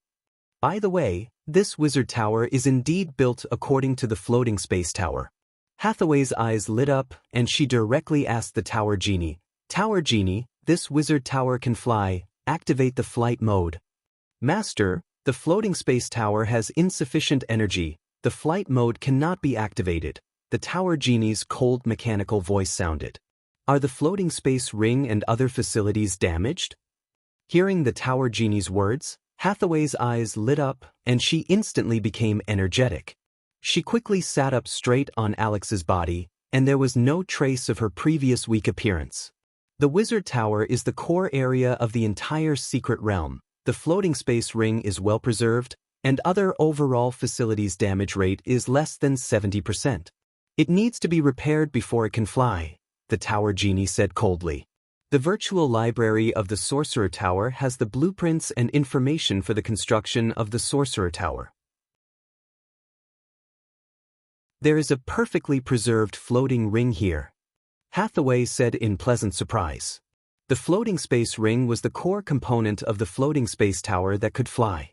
By the way, this wizard tower is indeed built according to the floating space tower. Hathaway's eyes lit up, and she directly asked the Tower Genie, "Tower Genie, this wizard tower can fly, activate the flight mode." "Master, the floating space tower has insufficient energy, the flight mode cannot be activated," the Tower Genie's cold mechanical voice sounded. "Are the floating space ring and other facilities damaged?" Hearing the Tower Genie's words, Hathaway's eyes lit up, and she instantly became energetic. She quickly sat up straight on Alex's body, and there was no trace of her previous weak appearance. The wizard tower is the core area of the entire secret realm. The floating space ring is well preserved, and other overall facilities damage rate is less than 70%. It needs to be repaired before it can fly, the Tower Genie said coldly. The virtual library of the Sorcerer Tower has the blueprints and information for the construction of the Sorcerer Tower. There is a perfectly preserved floating ring here, Hathaway said in pleasant surprise. The floating space ring was the core component of the floating space tower that could fly.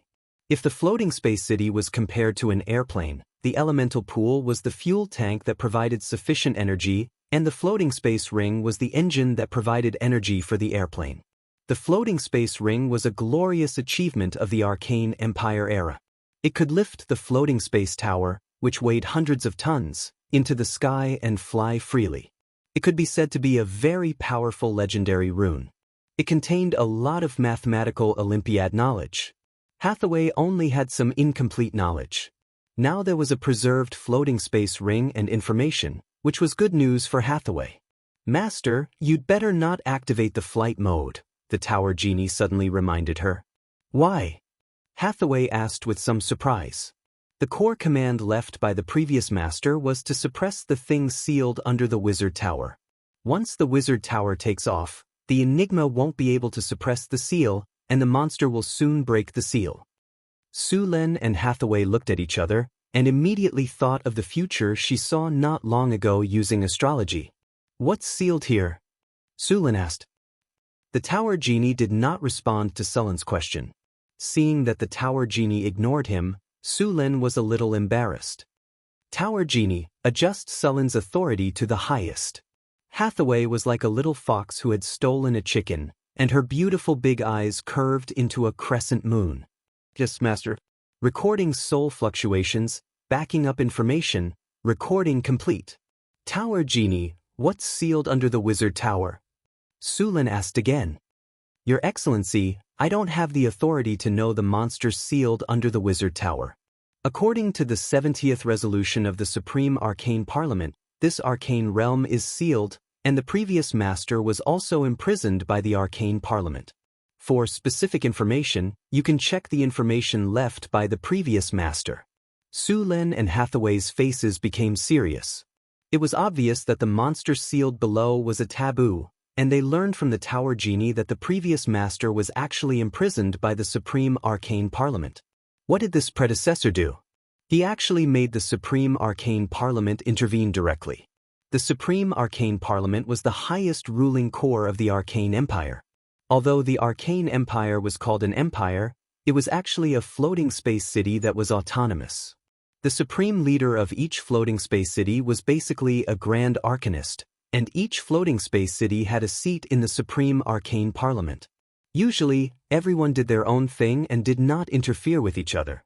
If the floating space city was compared to an airplane, the elemental pool was the fuel tank that provided sufficient energy, and the floating space ring was the engine that provided energy for the airplane. The floating space ring was a glorious achievement of the Arcane Empire era. It could lift the floating space tower, which weighed hundreds of tons, into the sky and fly freely. It could be said to be a very powerful legendary rune. It contained a lot of mathematical Olympiad knowledge. Hathaway only had some incomplete knowledge. Now there was a preserved floating space ring and information, which was good news for Hathaway. "Master, you'd better not activate the flight mode," the Tower Genie suddenly reminded her. "Why?" Hathaway asked with some surprise. The core command left by the previous master was to suppress the things sealed under the wizard tower. Once the wizard tower takes off, the Enigma won't be able to suppress the seal, and the monster will soon break the seal. Su Lin and Hathaway looked at each other, and immediately thought of the future she saw not long ago using astrology. "What's sealed here?" Su Lin asked. The Tower Genie did not respond to Sullen's question. Seeing that the Tower Genie ignored him, Su Lin was a little embarrassed. "Tower Genie, adjust Sullen's authority to the highest." Hathaway was like a little fox who had stolen a chicken, and her beautiful big eyes curved into a crescent moon. "Yes, Master." Recording soul fluctuations, backing up information, recording complete. Tower Genie, what's sealed under the wizard tower? Sulan asked again. Your Excellency, I don't have the authority to know the monsters sealed under the wizard tower. According to the 70th resolution of the Supreme Arcane Parliament, this arcane realm is sealed, and the previous master was also imprisoned by the Arcane Parliament. For specific information, you can check the information left by the previous master. Sulan and Hathaway's faces became serious. It was obvious that the monster sealed below was a taboo, and they learned from the Tower Genie that the previous master was actually imprisoned by the Supreme Arcane Parliament. What did this predecessor do? He actually made the Supreme Arcane Parliament intervene directly. The Supreme Arcane Parliament was the highest ruling core of the Arcane Empire. Although the Arcane Empire was called an empire, it was actually a floating space city that was autonomous. The supreme leader of each floating space city was basically a Grand Arcanist, and each floating space city had a seat in the Supreme Arcane Parliament. Usually, everyone did their own thing and did not interfere with each other.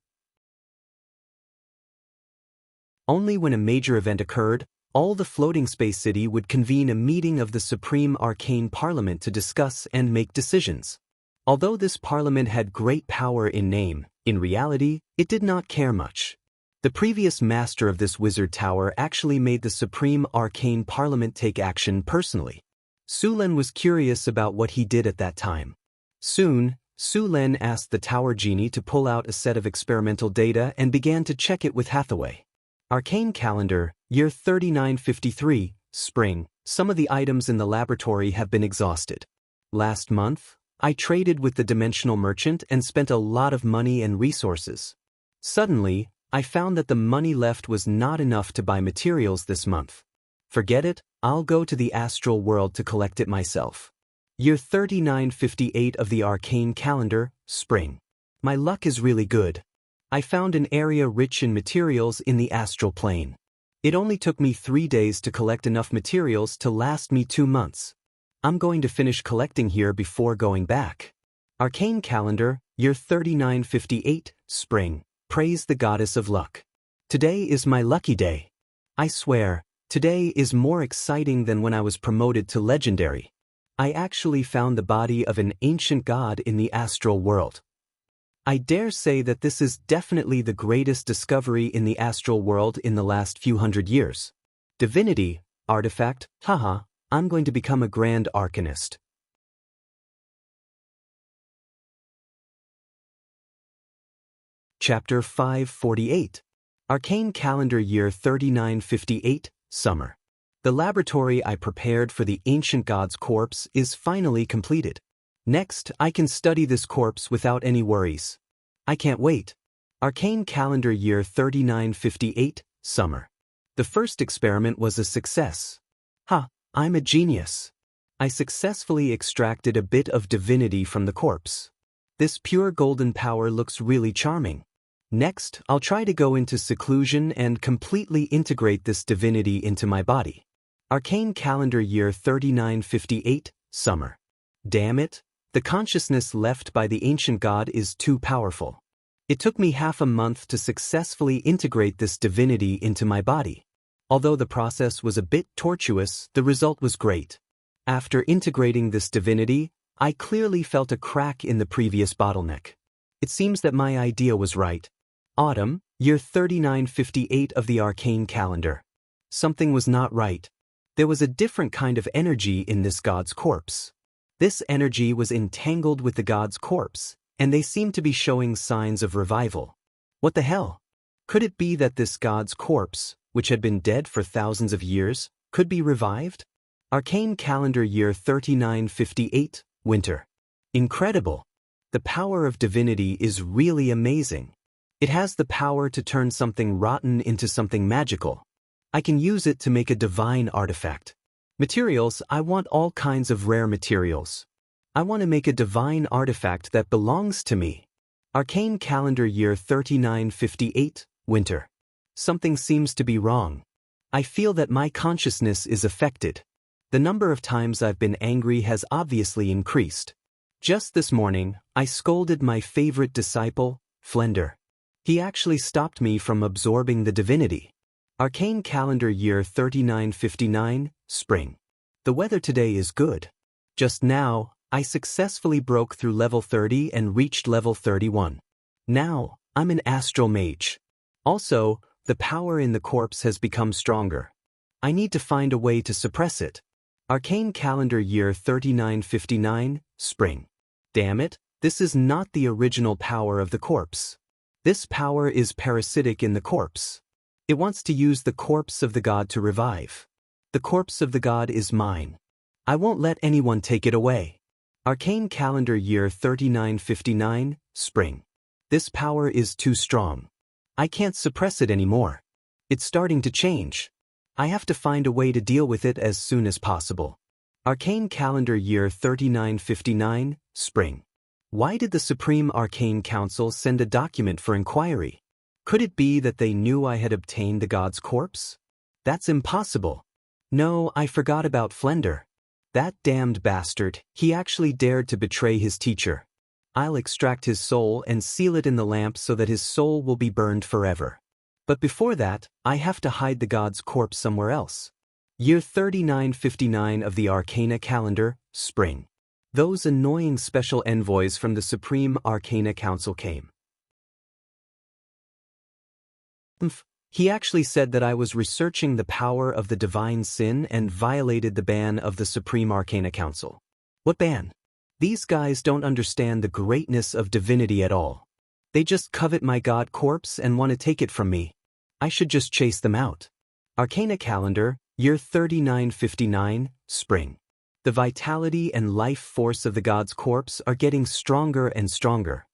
Only when a major event occurred, all the floating space city would convene a meeting of the Supreme Arcane Parliament to discuss and make decisions. Although this parliament had great power in name, in reality, it did not care much. The previous master of this wizard tower actually made the Supreme Arcane Parliament take action personally. Sulan was curious about what he did at that time. Soon, Sulan asked the Tower Genie to pull out a set of experimental data and began to check it with Hathaway. Arcane Calendar, year 3953, spring. Some of the items in the laboratory have been exhausted. Last month, I traded with the Dimensional Merchant and spent a lot of money and resources. Suddenly, I found that the money left was not enough to buy materials this month. Forget it, I'll go to the astral world to collect it myself. Year 3958 of the Arcane Calendar, spring. My luck is really good. I found an area rich in materials in the astral plane. It only took me 3 days to collect enough materials to last me 2 months. I'm going to finish collecting here before going back. Arcane Calendar, year 3958, spring. Praise the goddess of luck. Today is my lucky day. I swear, today is more exciting than when I was promoted to legendary. I actually found the body of an ancient god in the astral world. I dare say that this is definitely the greatest discovery in the astral world in the last few hundred years. Divinity, artifact, haha, I'm going to become a Grand Arcanist. Chapter 548. Arcane Calendar Year 3958, Summer. The laboratory I prepared for the ancient god's corpse is finally completed. Next, I can study this corpse without any worries. I can't wait. Arcane Calendar Year 3958, Summer. The first experiment was a success. I'm a genius. I successfully extracted a bit of divinity from the corpse. This pure golden power looks really charming. Next, I'll try to go into seclusion and completely integrate this divinity into my body. Arcane Calendar Year 3958, Summer. Damn it, the consciousness left by the ancient god is too powerful. It took me half a month to successfully integrate this divinity into my body. Although the process was a bit tortuous, the result was great. After integrating this divinity, I clearly felt a crack in the previous bottleneck. It seems that my idea was right. Autumn, year 3958 of the Arcane Calendar. Something was not right. There was a different kind of energy in this god's corpse. This energy was entangled with the god's corpse, and they seemed to be showing signs of revival. What the hell? Could it be that this god's corpse, which had been dead for thousands of years, could be revived? Arcane Calendar Year 3958, Winter. Incredible. The power of divinity is really amazing. It has the power to turn something rotten into something magical. I can use it to make a divine artifact. Materials, I want all kinds of rare materials. I want to make a divine artifact that belongs to me. Arcane Calendar Year 3958, Winter. Something seems to be wrong. I feel that my consciousness is affected. The number of times I've been angry has obviously increased. Just this morning, I scolded my favorite disciple, Flender. He actually stopped me from absorbing the divinity. Arcane calendar year 3959, spring. The weather today is good. Just now, I successfully broke through level 30 and reached level 31. Now, I'm an astral mage. Also, the power in the corpse has become stronger. I need to find a way to suppress it. Arcane calendar year 3959, spring. Damn it, this is not the original power of the corpse. This power is parasitic in the corpse. It wants to use the corpse of the god to revive. The corpse of the god is mine. I won't let anyone take it away. Arcane calendar year 3959, spring. This power is too strong. I can't suppress it anymore. It's starting to change. I have to find a way to deal with it as soon as possible. Arcane calendar year 3959, spring. Why did the Supreme Arcane Council send a document for inquiry? Could it be that they knew I had obtained the god's corpse? That's impossible. No, I forgot about Flender. That damned bastard, he actually dared to betray his teacher. I'll extract his soul and seal it in the lamp so that his soul will be burned forever. But before that, I have to hide the god's corpse somewhere else. Year 3959 of the Arcana calendar, spring. Those annoying special envoys from the Supreme Arcana Council came. He actually said that I was researching the power of the divine sin and violated the ban of the Supreme Arcana Council. What ban? These guys don't understand the greatness of divinity at all. They just covet my god corpse and want to take it from me. I should just chase them out. Arcana calendar, year 3959, spring. The vitality and life force of the god's corpse are getting stronger and stronger.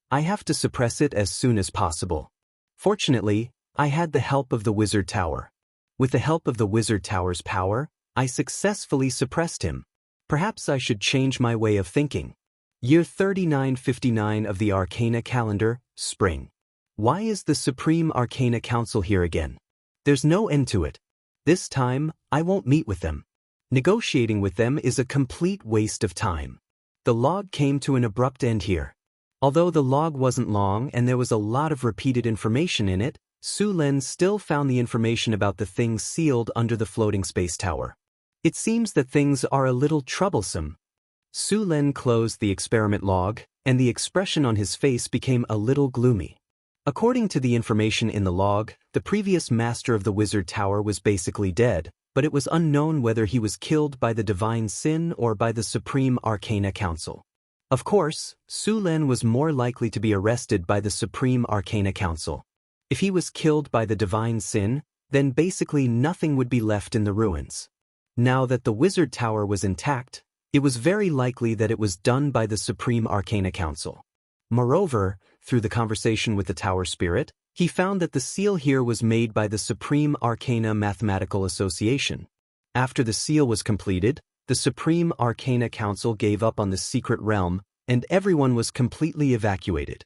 I have to suppress it as soon as possible. Fortunately, I had the help of the Wizard Tower. With the help of the Wizard Tower's power, I successfully suppressed him. Perhaps I should change my way of thinking. Year 3959 of the Arcana calendar, spring. Why is the Supreme Arcana Council here again? There's no end to it. This time, I won't meet with them. Negotiating with them is a complete waste of time. The log came to an abrupt end here. Although the log wasn't long and there was a lot of repeated information in it, Su Len still found the information about the things sealed under the floating space tower. It seems that things are a little troublesome. Su Len closed the experiment log, and the expression on his face became a little gloomy. According to the information in the log, the previous master of the Wizard Tower was basically dead, but it was unknown whether he was killed by the divine sin or by the Supreme Arcana Council. Of course, Su Len was more likely to be arrested by the Supreme Arcana Council. If he was killed by the divine sin, then basically nothing would be left in the ruins. Now that the Wizard Tower was intact, it was very likely that it was done by the Supreme Arcana Council. Moreover, through the conversation with the Tower Spirit, he found that the seal here was made by the Supreme Arcana Mathematical Association. After the seal was completed, the Supreme Arcana Council gave up on the secret realm, and everyone was completely evacuated.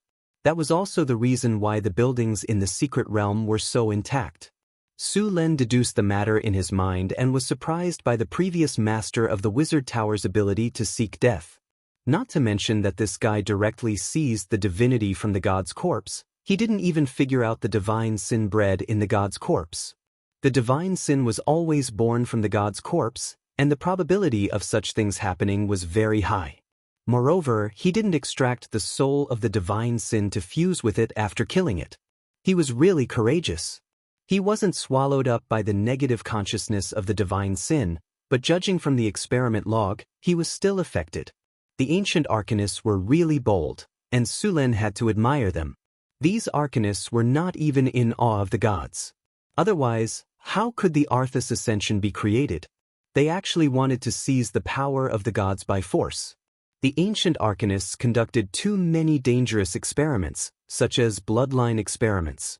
That was also the reason why the buildings in the secret realm were so intact. Su Len deduced the matter in his mind and was surprised by the previous master of the Wizard Tower's ability to seek death. Not to mention that this guy directly seized the divinity from the god's corpse. He didn't even figure out the divine sin bred in the god's corpse. The divine sin was always born from the god's corpse, and the probability of such things happening was very high. Moreover, he didn't extract the soul of the divine sin to fuse with it after killing it. He was really courageous. He wasn't swallowed up by the negative consciousness of the divine sin, but judging from the experiment log, he was still affected. The ancient arcanists were really bold, and Su Len had to admire them. These arcanists were not even in awe of the gods. Otherwise, how could the Arthas Ascension be created? They actually wanted to seize the power of the gods by force. The ancient arcanists conducted too many dangerous experiments, such as bloodline experiments.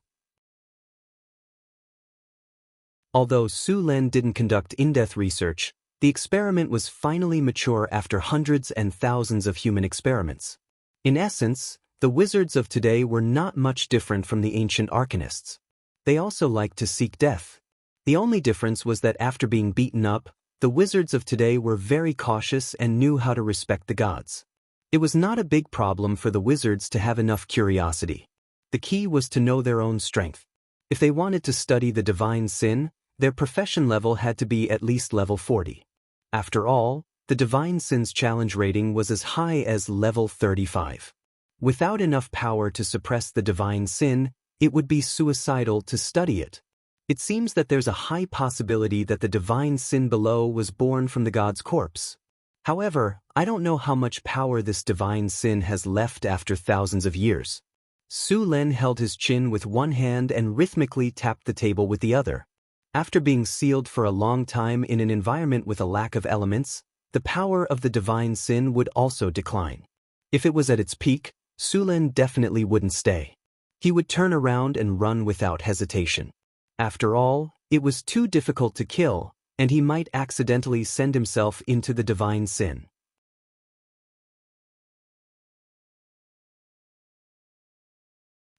Although Su Len didn't conduct in-depth research, the experiment was finally mature after hundreds and thousands of human experiments. In essence, the wizards of today were not much different from the ancient arcanists. They also liked to seek death. The only difference was that after being beaten up, the wizards of today were very cautious and knew how to respect the gods. It was not a big problem for the wizards to have enough curiosity. The key was to know their own strength. If they wanted to study the divine sin, their profession level had to be at least level 40. After all, the divine sin's challenge rating was as high as level 35. Without enough power to suppress the divine sin, it would be suicidal to study it. It seems that there's a high possibility that the divine sin below was born from the god's corpse. However, I don't know how much power this divine sin has left after thousands of years. Su Lin held his chin with one hand and rhythmically tapped the table with the other. After being sealed for a long time in an environment with a lack of elements, the power of the divine sin would also decline. If it was at its peak, Su Lin definitely wouldn't stay. He would turn around and run without hesitation. After all, it was too difficult to kill, and he might accidentally send himself into the divine sin.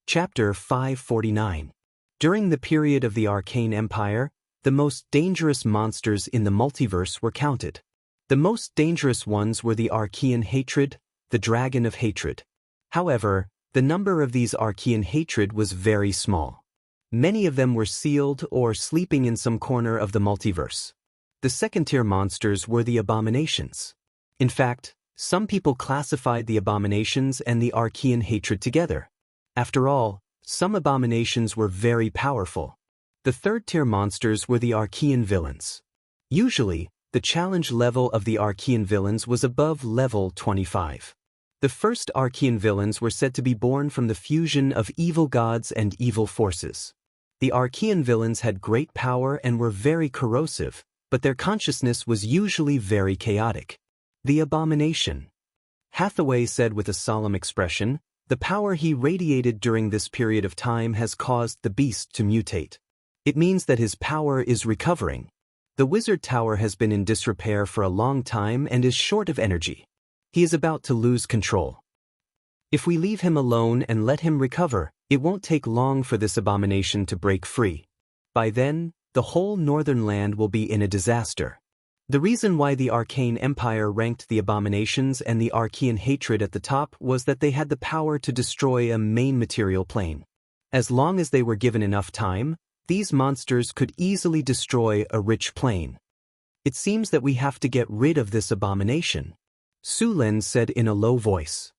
Chapter 549. During the period of the Arcane Empire, the most dangerous monsters in the multiverse were counted. The most dangerous ones were the Archean Hatred, the Dragon of Hatred. However, the number of these Archean Hatred was very small. Many of them were sealed or sleeping in some corner of the multiverse. The second-tier monsters were the Abominations. In fact, some people classified the Abominations and the Archean Hatred together. After all, some abominations were very powerful. The third-tier monsters were the Archean villains. Usually, the challenge level of the Archean villains was above level 25. The first Archean villains were said to be born from the fusion of evil gods and evil forces. The Archean villains had great power and were very corrosive, but their consciousness was usually very chaotic. The Abomination. Hathaway said with a solemn expression, "The power he radiated during this period of time has caused the beast to mutate. It means that his power is recovering. The wizard tower has been in disrepair for a long time and is short of energy. He is about to lose control. If we leave him alone and let him recover, it won't take long for this abomination to break free. By then, the whole northern land will be in a disaster." The reason why the Arcane Empire ranked the Abominations and the Archean Hatred at the top was that they had the power to destroy a main material plane. As long as they were given enough time, these monsters could easily destroy a rich plane. "It seems that we have to get rid of this abomination," Su Lin said in a low voice.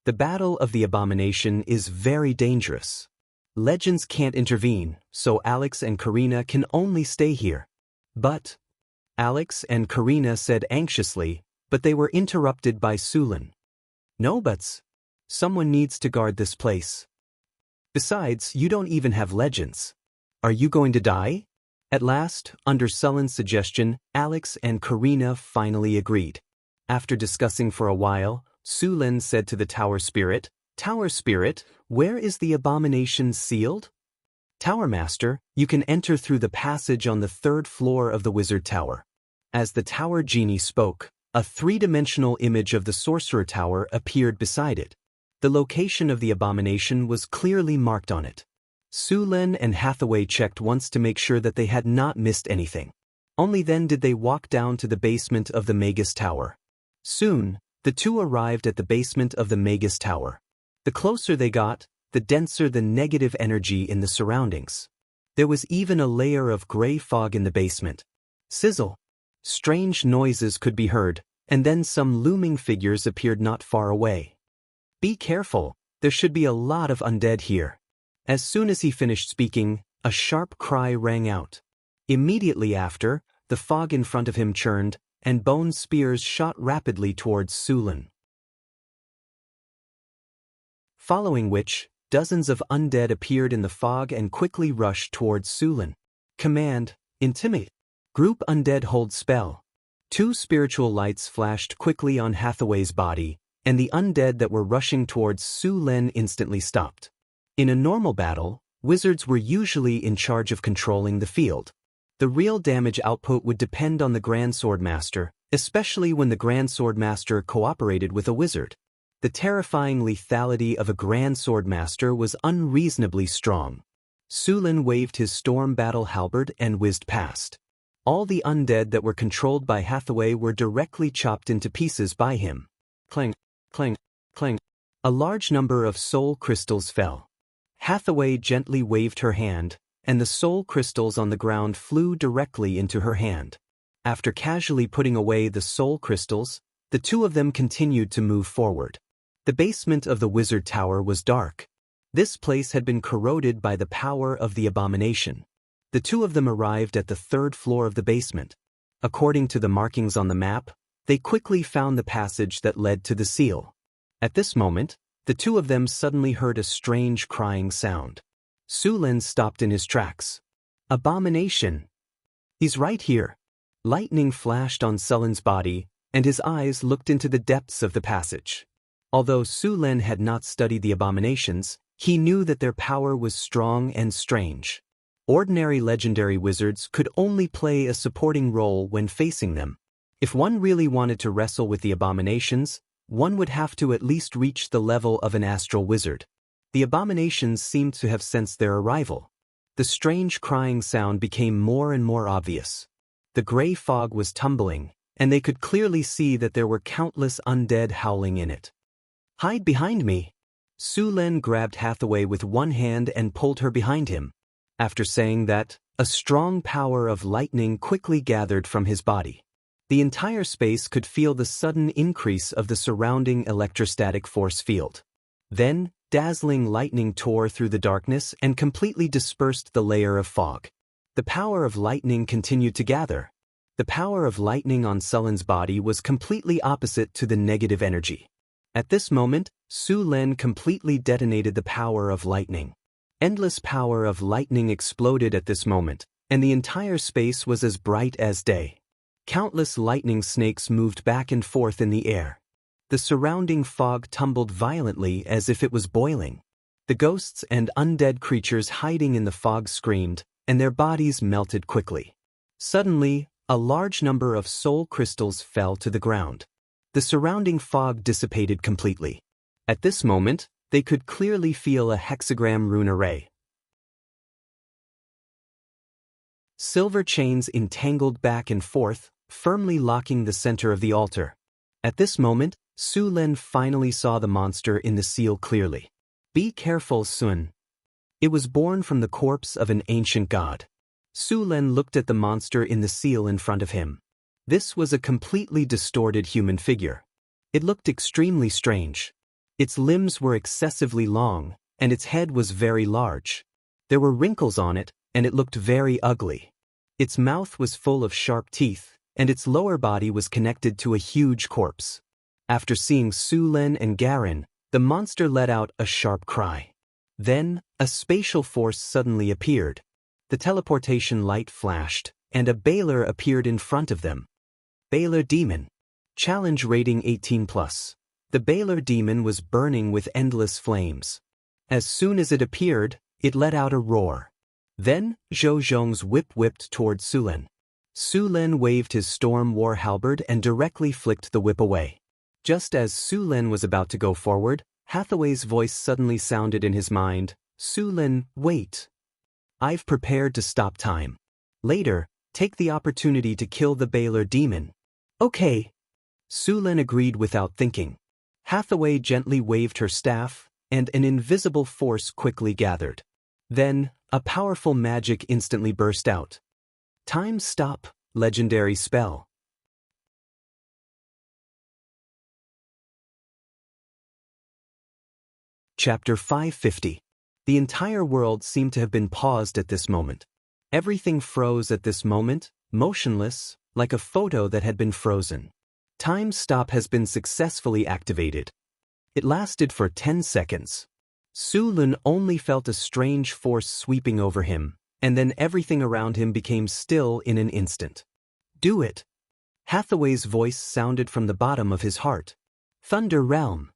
"The battle of the abomination is very dangerous. Legends can't intervene, so Alex and Karina can only stay here." "But," Alex and Karina said anxiously, but they were interrupted by Su Lin. "No buts. Someone needs to guard this place. Besides, you don't even have legends. Are you going to die?" At last, under Sullen's suggestion, Alex and Karina finally agreed. After discussing for a while, Su Lin said to the Tower Spirit, "Tower Spirit, where is the abomination sealed?" "Tower Master, you can enter through the passage on the 3rd floor of the Wizard Tower." As the Tower Genie spoke, a three-dimensional image of the Sorcerer Tower appeared beside it. The location of the abomination was clearly marked on it. Su Lin and Hathaway checked once to make sure that they had not missed anything. Only then did they walk down to the basement of the Magus Tower. Soon, the two arrived at the basement of the Magus Tower. The closer they got, the denser the negative energy in the surroundings. There was even a layer of gray fog in the basement. Sizzle. Strange noises could be heard, and then some looming figures appeared not far away. "Be careful, there should be a lot of undead here." As soon as he finished speaking, a sharp cry rang out. Immediately after, the fog in front of him churned, and bone spears shot rapidly towards Su Lin. Following which, dozens of undead appeared in the fog and quickly rushed towards Su Lin. Command, intimidate. Group undead hold spell. Two spiritual lights flashed quickly on Hathaway's body, and the undead that were rushing towards Su Lin instantly stopped. In a normal battle, wizards were usually in charge of controlling the field. The real damage output would depend on the Grand Sword Master, especially when the Grand Sword Master cooperated with a wizard. The terrifying lethality of a Grand Sword Master was unreasonably strong. Su Lin waved his storm battle halberd and whizzed past. All the undead that were controlled by Hathaway were directly chopped into pieces by him. Clang, clang, clang. A large number of soul crystals fell. Hathaway gently waved her hand, and the soul crystals on the ground flew directly into her hand. After casually putting away the soul crystals, the two of them continued to move forward. The basement of the wizard tower was dark. This place had been corroded by the power of the abomination. The two of them arrived at the 3rd floor of the basement. According to the markings on the map, they quickly found the passage that led to the seal. At this moment, the two of them suddenly heard a strange crying sound. Sulen stopped in his tracks. Abomination! He's right here. Lightning flashed on Sulen's body, and his eyes looked into the depths of the passage. Although Sulen had not studied the abominations, he knew that their power was strong and strange. Ordinary legendary wizards could only play a supporting role when facing them. If one really wanted to wrestle with the abominations, one would have to at least reach the level of an astral wizard. The abominations seemed to have sensed their arrival. The strange crying sound became more and more obvious. The gray fog was tumbling, and they could clearly see that there were countless undead howling in it. "Hide behind me!" Sulen grabbed Hathaway with one hand and pulled her behind him. After saying that, a strong power of lightning quickly gathered from his body. The entire space could feel the sudden increase of the surrounding electrostatic force field. Then, dazzling lightning tore through the darkness and completely dispersed the layer of fog. The power of lightning continued to gather. The power of lightning on Sulen's body was completely opposite to the negative energy. At this moment, Sulen completely detonated the power of lightning. Endless power of lightning exploded at this moment, and the entire space was as bright as day. Countless lightning snakes moved back and forth in the air. The surrounding fog tumbled violently as if it was boiling. The ghosts and undead creatures hiding in the fog screamed, and their bodies melted quickly. Suddenly, a large number of soul crystals fell to the ground. The surrounding fog dissipated completely. At this moment, they could clearly feel a hexagram rune array. Silver chains entangled back and forth, firmly locking the center of the altar. At this moment, Sulen finally saw the monster in the seal clearly. "Be careful, Sun." It was born from the corpse of an ancient god. Sulen looked at the monster in the seal in front of him. This was a completely distorted human figure. It looked extremely strange. Its limbs were excessively long, and its head was very large. There were wrinkles on it, and it looked very ugly. Its mouth was full of sharp teeth, and its lower body was connected to a huge corpse. After seeing Sulen and Garen, the monster let out a sharp cry. Then, a spatial force suddenly appeared. The teleportation light flashed, and a Baylor appeared in front of them. Baylor Demon. Challenge rating 18+. The Baylor Demon was burning with endless flames. As soon as it appeared, it let out a roar. Then, Zhou Zhong's whip whipped toward Sulen. Sulen waved his storm war halberd and directly flicked the whip away. Just as Sulen was about to go forward, Hathaway's voice suddenly sounded in his mind. "Sulen, wait. I've prepared to stop time. Later, take the opportunity to kill the Baylor Demon." "Okay." Sulen agreed without thinking. Hathaway gently waved her staff, and an invisible force quickly gathered. Then, a powerful magic instantly burst out. Time stop, legendary spell. Chapter 550. The entire world seemed to have been paused at this moment. Everything froze at this moment, motionless, like a photo that had been frozen. Time stop has been successfully activated. It lasted for 10 seconds. Sulen only felt a strange force sweeping over him, and then everything around him became still in an instant. "Do it." Hathaway's voice sounded from the bottom of his heart. Thunder Realm.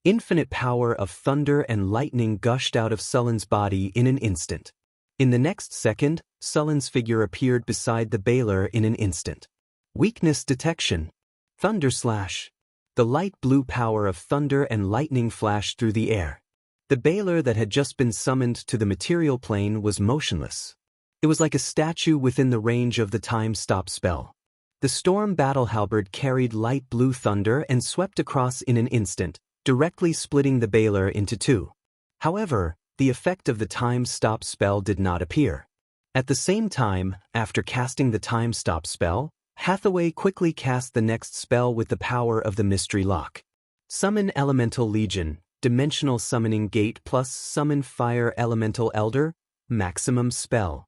Infinite power of thunder and lightning gushed out of Sulen's body in an instant. In the next second, Sulen's figure appeared beside the Baylor in an instant. Weakness detection. Thunder Slash. The light blue power of thunder and lightning flashed through the air. The Baylor that had just been summoned to the material plane was motionless. It was like a statue within the range of the time stop spell. The storm battle halberd carried light blue thunder and swept across in an instant, directly splitting the Baylor into two. However, the effect of the time stop spell did not appear. At the same time, after casting the time stop spell, Hathaway quickly cast the next spell with the power of the mystery lock. Summon Elemental Legion, Dimensional Summoning Gate plus Summon Fire Elemental Elder, maximum spell.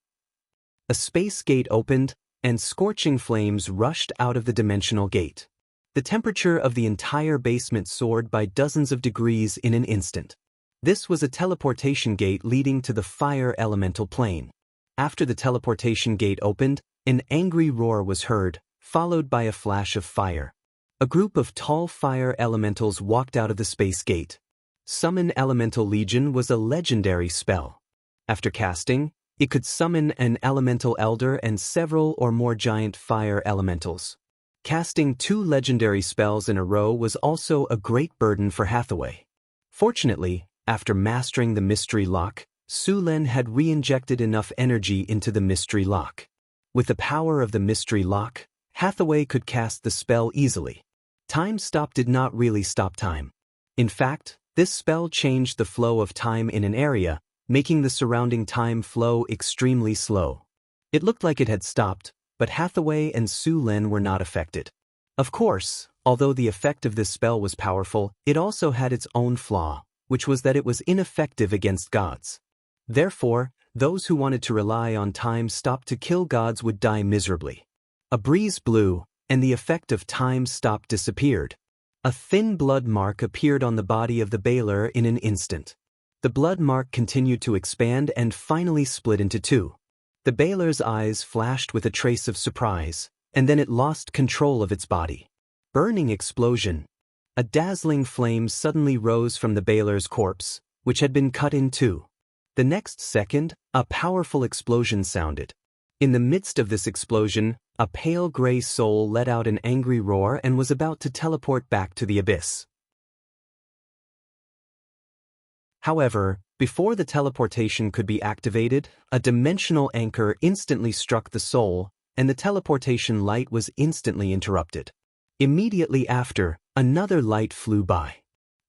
A space gate opened, and scorching flames rushed out of the dimensional gate. The temperature of the entire basement soared by dozens of degrees in an instant. This was a teleportation gate leading to the fire elemental plane. After the teleportation gate opened, an angry roar was heard, followed by a flash of fire. A group of tall fire elementals walked out of the space gate. Summon Elemental Legion was a legendary spell. After casting, it could summon an elemental elder and several or more giant fire elementals. Casting 2 legendary spells in a row was also a great burden for Hathaway. Fortunately, after mastering the mystery lock, Su-Len had re-injected enough energy into the mystery lock. With the power of the mystery lock, Hathaway could cast the spell easily. Time stop did not really stop time. In fact, this spell changed the flow of time in an area, making the surrounding time flow extremely slow. It looked like it had stopped, but Hathaway and Su-Len were not affected. Of course, although the effect of this spell was powerful, it also had its own flaw, which was that it was ineffective against gods. Therefore, those who wanted to rely on time stop to kill gods would die miserably. A breeze blew, and the effect of time stop disappeared. A thin blood mark appeared on the body of the Baylor in an instant. The blood mark continued to expand and finally split into 2. The Baylor's eyes flashed with a trace of surprise, and then it lost control of its body. Burning explosion. A dazzling flame suddenly rose from the Baylor's corpse, which had been cut in 2. The next second, a powerful explosion sounded. In the midst of this explosion, a pale gray soul let out an angry roar and was about to teleport back to the abyss. However, before the teleportation could be activated, a dimensional anchor instantly struck the soul, and the teleportation light was instantly interrupted. Immediately after, another light flew by.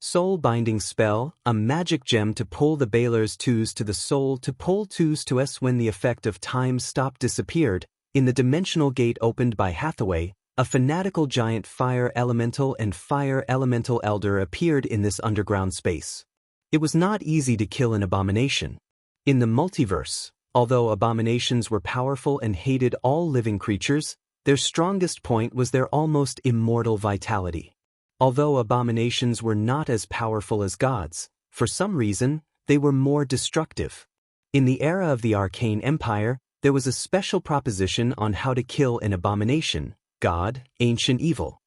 Soul Binding Spell, a magic gem to pull the Baylor's 2s to the soul to pull 2s to S. When the effect of time stop disappeared, in the dimensional gate opened by Hathaway, a fanatical giant fire elemental and fire elemental elder appeared in this underground space. It was not easy to kill an abomination. In the multiverse, although abominations were powerful and hated all living creatures, their strongest point was their almost immortal vitality. Although abominations were not as powerful as gods, for some reason, they were more destructive. In the era of the Arcane Empire, there was a special proposition on how to kill an abomination, god, ancient evil.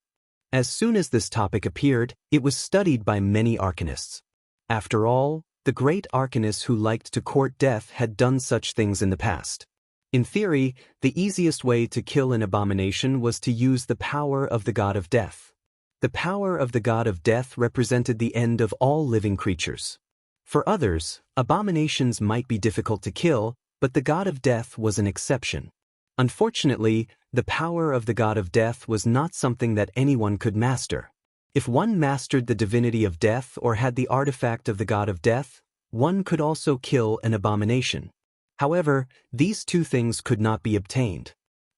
As soon as this topic appeared, it was studied by many arcanists. After all, the great arcanists who liked to court death had done such things in the past. In theory, the easiest way to kill an abomination was to use the power of the god of death. The power of the god of death represented the end of all living creatures. For others, abominations might be difficult to kill, but the god of death was an exception. Unfortunately, the power of the god of death was not something that anyone could master. If one mastered the divinity of death or had the artifact of the god of death, one could also kill an abomination. However, these 2 things could not be obtained.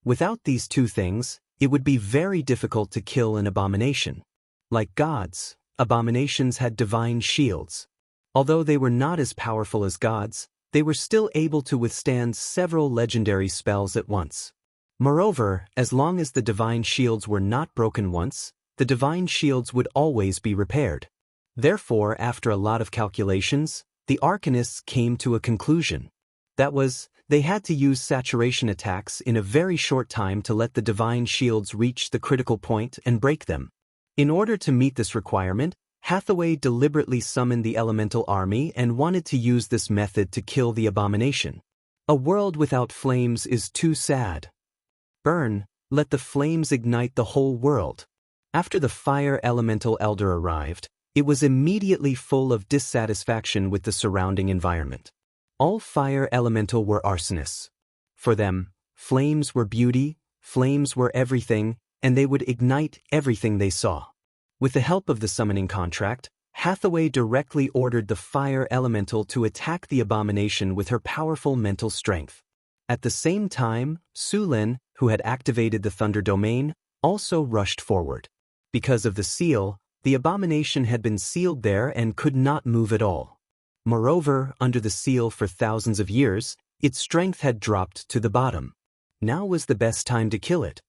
Without these 2 things, it would be very difficult to kill an abomination. Like gods, abominations had divine shields. Although they were not as powerful as gods, they were still able to withstand several legendary spells at once. Moreover, as long as the divine shields were not broken once, the divine shields would always be repaired. Therefore, after a lot of calculations, the arcanists came to a conclusion. That was, they had to use saturation attacks in a very short time to let the divine shields reach the critical point and break them. In order to meet this requirement, Hathaway deliberately summoned the elemental army and wanted to use this method to kill the abomination. A world without flames is too sad. Burn, let the flames ignite the whole world. After the fire elemental elder arrived, it was immediately full of dissatisfaction with the surrounding environment. All fire elemental were arsonists. For them, flames were beauty, flames were everything, and they would ignite everything they saw. With the help of the summoning contract, Hathaway directly ordered the fire elemental to attack the abomination with her powerful mental strength. At the same time, Sulin, who had activated the thunder domain, also rushed forward. Because of the seal, the abomination had been sealed there and could not move at all. Moreover, under the seal for thousands of years, its strength had dropped to the bottom. Now was the best time to kill it.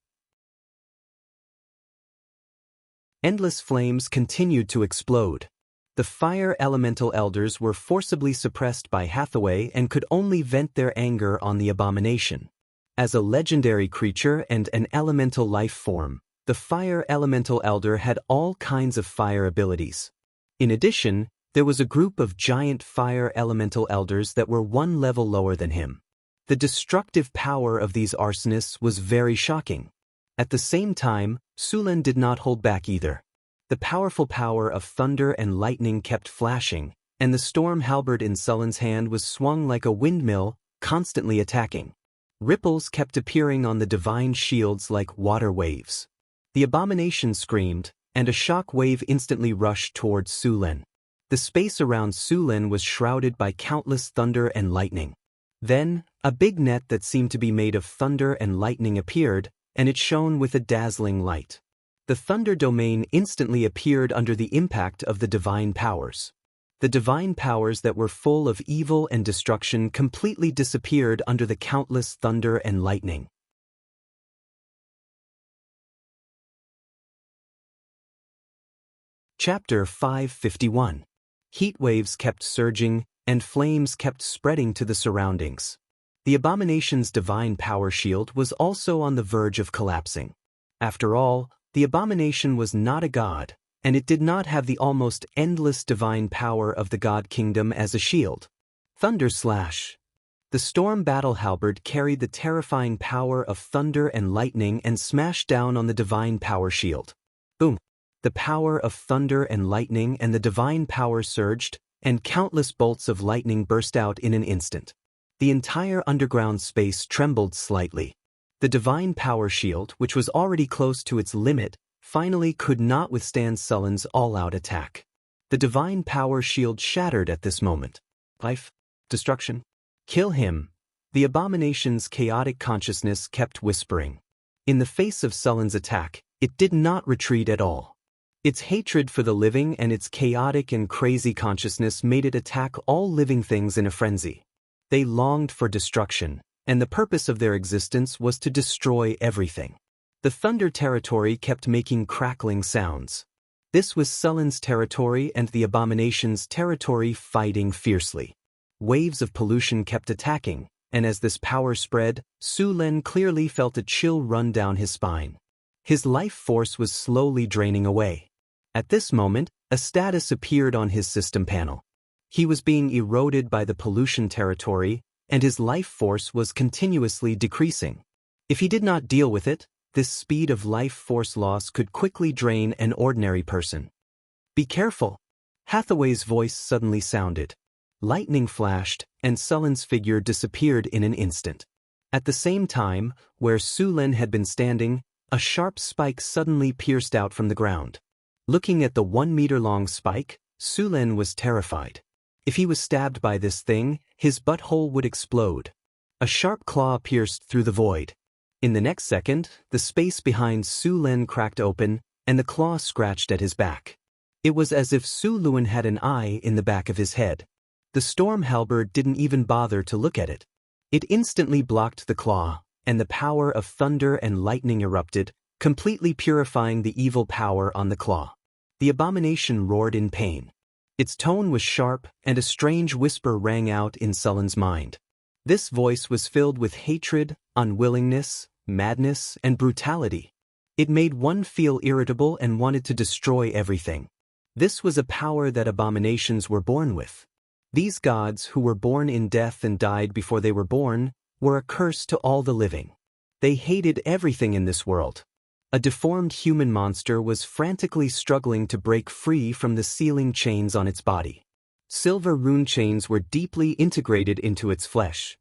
Endless flames continued to explode. The fire elemental elders were forcibly suppressed by Hathaway and could only vent their anger on the abomination. As a legendary creature and an elemental life form, the fire elemental elder had all kinds of fire abilities. In addition, there was a group of giant fire elemental elders that were one level lower than him. The destructive power of these arsonists was very shocking. At the same time, Sulin did not hold back either. The powerful power of thunder and lightning kept flashing, and the storm halberd in Sulin's hand was swung like a windmill, constantly attacking. Ripples kept appearing on the divine shields like water waves. The abomination screamed, and a shock wave instantly rushed towards Sulin. The space around Sulin was shrouded by countless thunder and lightning. Then, a big net that seemed to be made of thunder and lightning appeared, and it shone with a dazzling light. The thunder domain instantly appeared under the impact of the divine powers. The divine powers that were full of evil and destruction completely disappeared under the countless thunder and lightning. Chapter 551. Heat waves kept surging, and flames kept spreading to the surroundings. The abomination's divine power shield was also on the verge of collapsing. After all, the abomination was not a god, and it did not have the almost endless divine power of the god kingdom as a shield. Thunder slash. The storm battle halberd carried the terrifying power of thunder and lightning and smashed down on the divine power shield. Boom! The power of thunder and lightning and the divine power surged, and countless bolts of lightning burst out in an instant. The entire underground space trembled slightly. The divine power shield, which was already close to its limit, finally could not withstand Sulin's all-out attack. The divine power shield shattered at this moment. Life, destruction, kill him. The abomination's chaotic consciousness kept whispering. In the face of Sulin's attack, it did not retreat at all. Its hatred for the living and its chaotic and crazy consciousness made it attack all living things in a frenzy. They longed for destruction, and the purpose of their existence was to destroy everything. The thunder territory kept making crackling sounds. This was Sulin's territory and the abomination's territory fighting fiercely. Waves of pollution kept attacking, and as this power spread, Sulin clearly felt a chill run down his spine. His life force was slowly draining away. At this moment, a status appeared on his system panel. He was being eroded by the pollution territory, and his life force was continuously decreasing. If he did not deal with it, this speed of life force loss could quickly drain an ordinary person. Be careful! Hathaway's voice suddenly sounded. Lightning flashed, and Sulin's figure disappeared in an instant. At the same time, where Sulin had been standing, a sharp spike suddenly pierced out from the ground. Looking at the 1-meter-long spike, Sulin was terrified. If he was stabbed by this thing, his butthole would explode. A sharp claw pierced through the void. In the next second, the space behind Sulin cracked open, and the claw scratched at his back. It was as if Sulin had an eye in the back of his head. The storm halberd didn't even bother to look at it. It instantly blocked the claw, and the power of thunder and lightning erupted, completely purifying the evil power on the claw. The abomination roared in pain. Its tone was sharp, and a strange whisper rang out in Sulin's mind. This voice was filled with hatred, unwillingness, madness, and brutality. It made one feel irritable and wanted to destroy everything. This was a power that abominations were born with. These gods, who were born in death and died before they were born, were a curse to all the living. They hated everything in this world. A deformed human monster was frantically struggling to break free from the sealing chains on its body. Silver rune chains were deeply integrated into its flesh.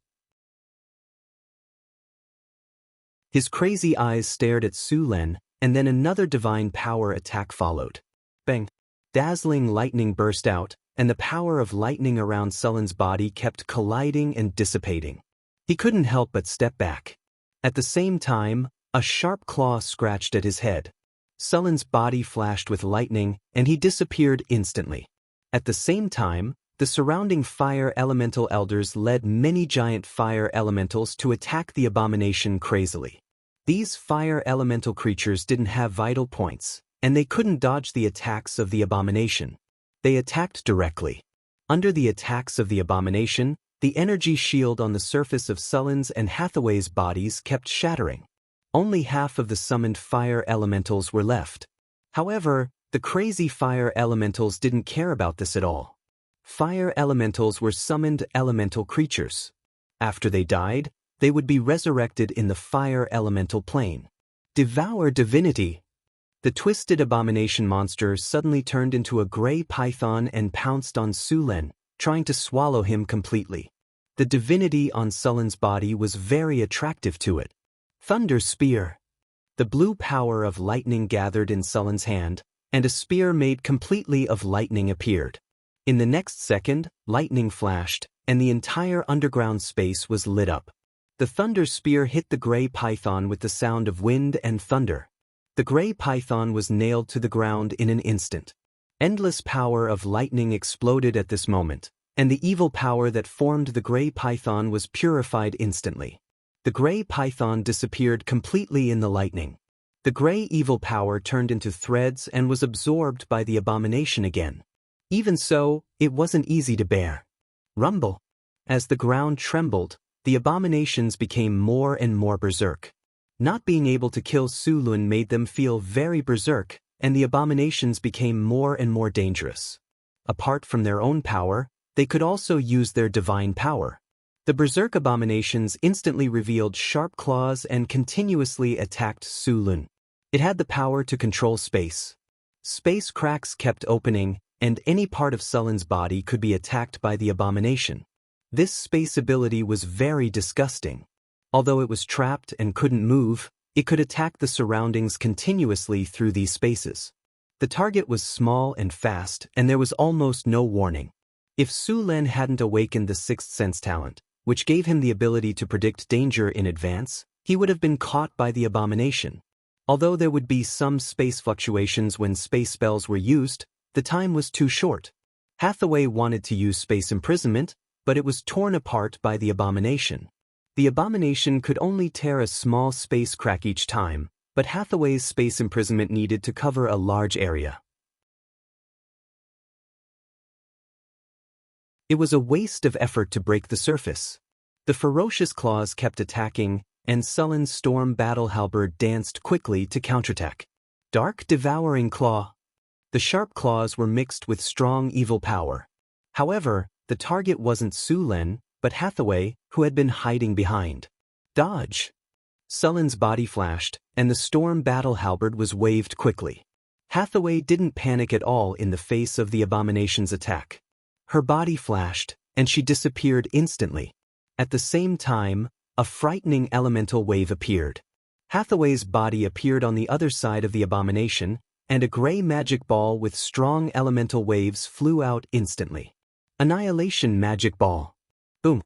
His crazy eyes stared at Sulin, and then another divine power attack followed. Bang! Dazzling lightning burst out, and the power of lightning around Sullen's body kept colliding and dissipating. He couldn't help but step back. At the same time, a sharp claw scratched at his head. Sullen's body flashed with lightning, and he disappeared instantly. At the same time, the surrounding fire elemental elders led many giant fire elementals to attack the abomination crazily. These fire elemental creatures didn't have vital points, and they couldn't dodge the attacks of the abomination. They attacked directly. Under the attacks of the abomination, the energy shield on the surface of Sullen's and Hathaway's bodies kept shattering. Only half of the summoned fire elementals were left. However, the crazy fire elementals didn't care about this at all. Fire elementals were summoned elemental creatures. After they died, they would be resurrected in the fire elemental plane. Devour divinity! The twisted abomination monster suddenly turned into a gray python and pounced on Sulen, trying to swallow him completely. The divinity on Sullen's body was very attractive to it. Thunder Spear! The blue power of lightning gathered in Sullen's hand, and a spear made completely of lightning appeared. In the next second, lightning flashed, and the entire underground space was lit up. The thunder spear hit the gray python with the sound of wind and thunder. The gray python was nailed to the ground in an instant. Endless power of lightning exploded at this moment, and the evil power that formed the gray python was purified instantly. The gray python disappeared completely in the lightning. The gray evil power turned into threads and was absorbed by the abomination again. Even so, it wasn't easy to bear. Rumble! As the ground trembled, the abominations became more and more berserk. Not being able to kill Sulun made them feel very berserk, and the abominations became more and more dangerous. Apart from their own power, they could also use their divine power. The berserk abominations instantly revealed sharp claws and continuously attacked Sulun. It had the power to control space. Space cracks kept opening, and any part of Sullen's body could be attacked by the abomination. This space ability was very disgusting. Although it was trapped and couldn't move, it could attack the surroundings continuously through these spaces. The target was small and fast, and there was almost no warning. If Sulen hadn't awakened the sixth sense talent, which gave him the ability to predict danger in advance, he would have been caught by the abomination. Although there would be some space fluctuations when space spells were used, the time was too short. Hathaway wanted to use space imprisonment, but it was torn apart by the abomination. The abomination could only tear a small space crack each time, but Hathaway's space imprisonment needed to cover a large area. It was a waste of effort to break the surface. The ferocious claws kept attacking, and Sullen's storm battle halberd danced quickly to counterattack. Dark devouring claw. The sharp claws were mixed with strong evil power. However, the target wasn't Sulen, but Hathaway, who had been hiding behind. Dodge! Sullen's body flashed, and the storm battle halberd was waved quickly. Hathaway didn't panic at all in the face of the abomination's attack. Her body flashed, and she disappeared instantly. At the same time, a frightening elemental wave appeared. Hathaway's body appeared on the other side of the abomination, and a gray magic ball with strong elemental waves flew out instantly. Annihilation magic ball. Boom.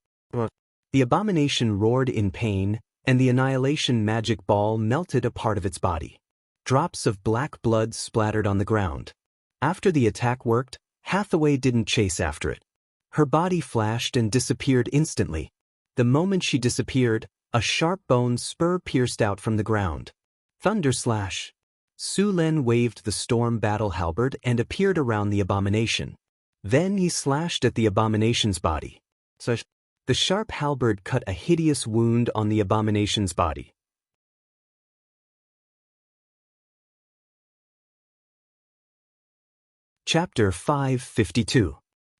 The abomination roared in pain, and the annihilation magic ball melted a part of its body. Drops of black blood splattered on the ground. After the attack worked, Hathaway didn't chase after it. Her body flashed and disappeared instantly. The moment she disappeared, a sharp bone spur pierced out from the ground. Thunder slash. Sulen waved the storm battle halberd and appeared around the abomination. Then he slashed at the abomination's body. The sharp halberd cut a hideous wound on the abomination's body. Chapter 552.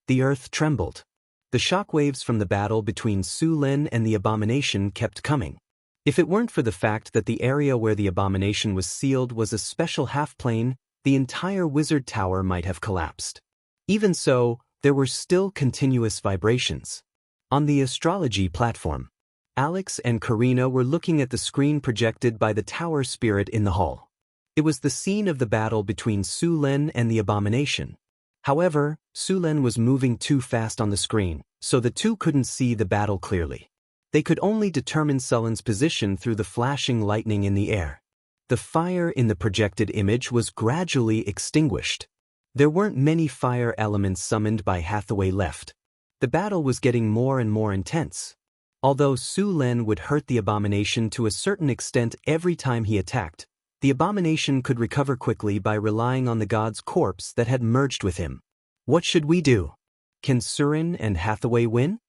The earth trembled. The shockwaves from the battle between Sulen and the abomination kept coming. If it weren't for the fact that the area where the abomination was sealed was a special half-plane, the entire wizard tower might have collapsed. Even so, there were still continuous vibrations. On the astrology platform, Alex and Karina were looking at the screen projected by the tower spirit in the hall. It was the scene of the battle between Su Len and the abomination. However, Su Len was moving too fast on the screen, so the two couldn't see the battle clearly. They could only determine Sullen's position through the flashing lightning in the air. The fire in the projected image was gradually extinguished. There weren't many fire elements summoned by Hathaway left. The battle was getting more and more intense. Although Su Len would hurt the abomination to a certain extent every time he attacked, the abomination could recover quickly by relying on the god's corpse that had merged with him. What should we do? Can Surin and Hathaway win?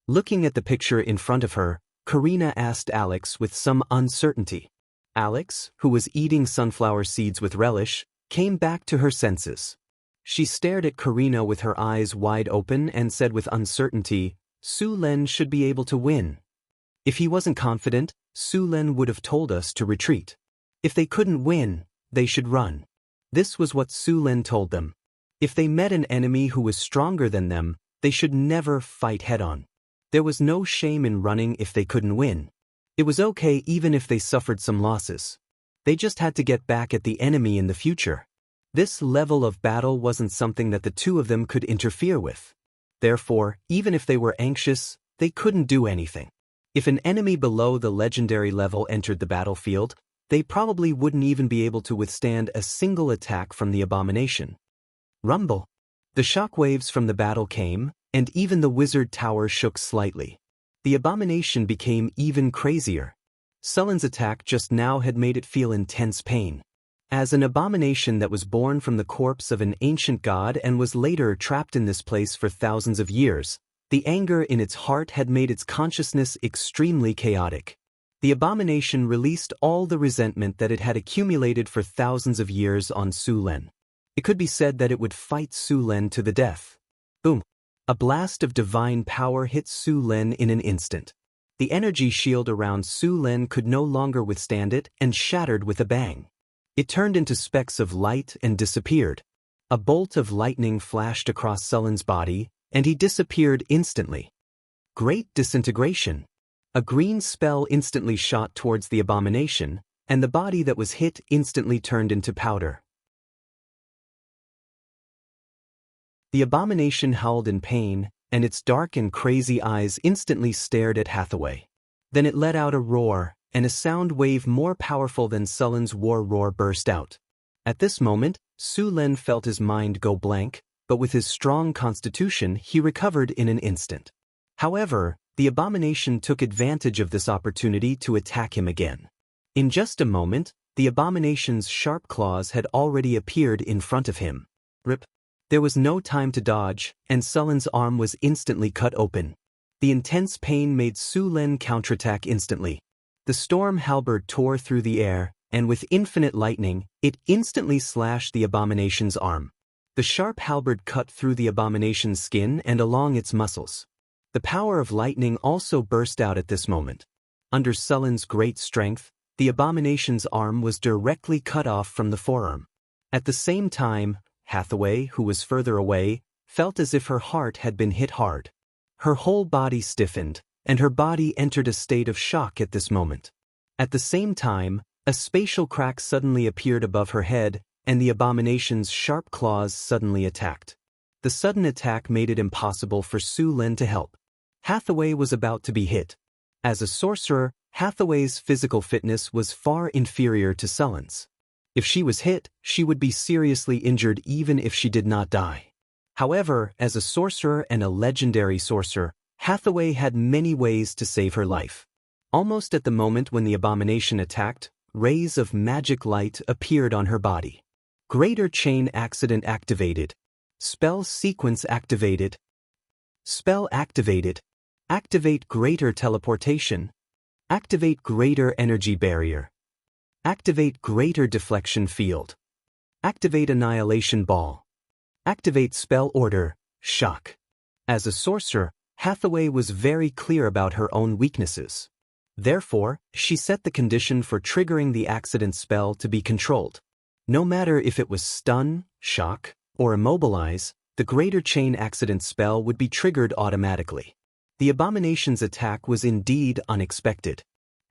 Looking at the picture in front of her, Karina asked Alex with some uncertainty. Alex, who was eating sunflower seeds with relish, came back to her senses. She stared at Karina with her eyes wide open and said with uncertainty, Su Len should be able to win. If he wasn't confident, Su Len would have told us to retreat. If they couldn't win, they should run. This was what Su Len told them. If they met an enemy who was stronger than them, they should never fight head-on. There was no shame in running if they couldn't win. It was okay even if they suffered some losses. They just had to get back at the enemy in the future. This level of battle wasn't something that the two of them could interfere with. Therefore, even if they were anxious, they couldn't do anything. If an enemy below the legendary level entered the battlefield, they probably wouldn't even be able to withstand a single attack from the abomination. Rumble. The shockwaves from the battle came, and even the wizard tower shook slightly. The abomination became even crazier. Sullen's attack just now had made it feel intense pain. As an abomination that was born from the corpse of an ancient god and was later trapped in this place for thousands of years, the anger in its heart had made its consciousness extremely chaotic. The abomination released all the resentment that it had accumulated for thousands of years on Su Len. It could be said that it would fight Su Len to the death. Boom! A blast of divine power hit Su Len in an instant. The energy shield around Su Len could no longer withstand it and shattered with a bang. It turned into specks of light and disappeared. A bolt of lightning flashed across Sullen's body, and he disappeared instantly. Great disintegration. A green spell instantly shot towards the abomination, and the body that was hit instantly turned into powder. The abomination howled in pain, and its dark and crazy eyes instantly stared at Hathaway. Then it let out a roar, and a sound wave more powerful than Sullen's war roar burst out. At this moment, Su Len felt his mind go blank, but with his strong constitution he recovered in an instant. However, the abomination took advantage of this opportunity to attack him again. In just a moment, the abomination's sharp claws had already appeared in front of him. Rip. There was no time to dodge, and Sullen's arm was instantly cut open. The intense pain made Su Len counterattack instantly. The storm halberd tore through the air, and with infinite lightning, it instantly slashed the abomination's arm. The sharp halberd cut through the abomination's skin and along its muscles. The power of lightning also burst out at this moment. Under Sullen's great strength, the abomination's arm was directly cut off from the forearm. At the same time, Hathaway, who was further away, felt as if her heart had been hit hard. Her whole body stiffened, and her body entered a state of shock at this moment. At the same time, a spatial crack suddenly appeared above her head, and the abomination's sharp claws suddenly attacked. The sudden attack made it impossible for Su Len to help. Hathaway was about to be hit. As a sorcerer, Hathaway's physical fitness was far inferior to Sullen's. If she was hit, she would be seriously injured even if she did not die. However, as a sorcerer and a legendary sorcerer, Hathaway had many ways to save her life. Almost at the moment when the abomination attacked, rays of magic light appeared on her body. Greater chain accident activated. Spell sequence activated. Spell activated. Activate greater teleportation. Activate greater energy barrier. Activate greater deflection field. Activate annihilation ball. Activate spell order, shock. As a sorcerer, Hathaway was very clear about her own weaknesses. Therefore, she set the condition for triggering the accident spell to be controlled. No matter if it was stun, shock, or immobilize, the greater chain accident spell would be triggered automatically. The abomination's attack was indeed unexpected.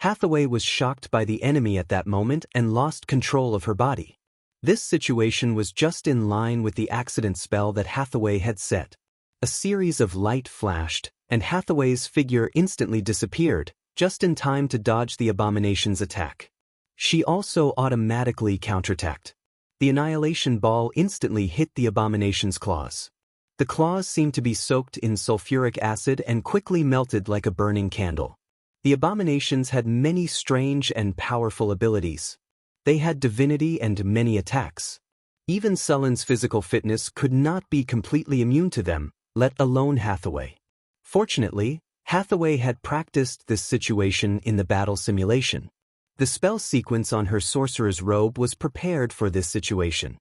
Hathaway was shocked by the enemy at that moment and lost control of her body. This situation was just in line with the accident spell that Hathaway had set. A series of light flashed, and Hathaway's figure instantly disappeared, just in time to dodge the abomination's attack. She also automatically counterattacked. The annihilation ball instantly hit the abomination's claws. The claws seemed to be soaked in sulfuric acid and quickly melted like a burning candle. The abominations had many strange and powerful abilities. They had divinity and many attacks. Even Sullen's physical fitness could not be completely immune to them, let alone Hathaway. Fortunately, Hathaway had practiced this situation in the battle simulation. The spell sequence on her sorcerer's robe was prepared for this situation.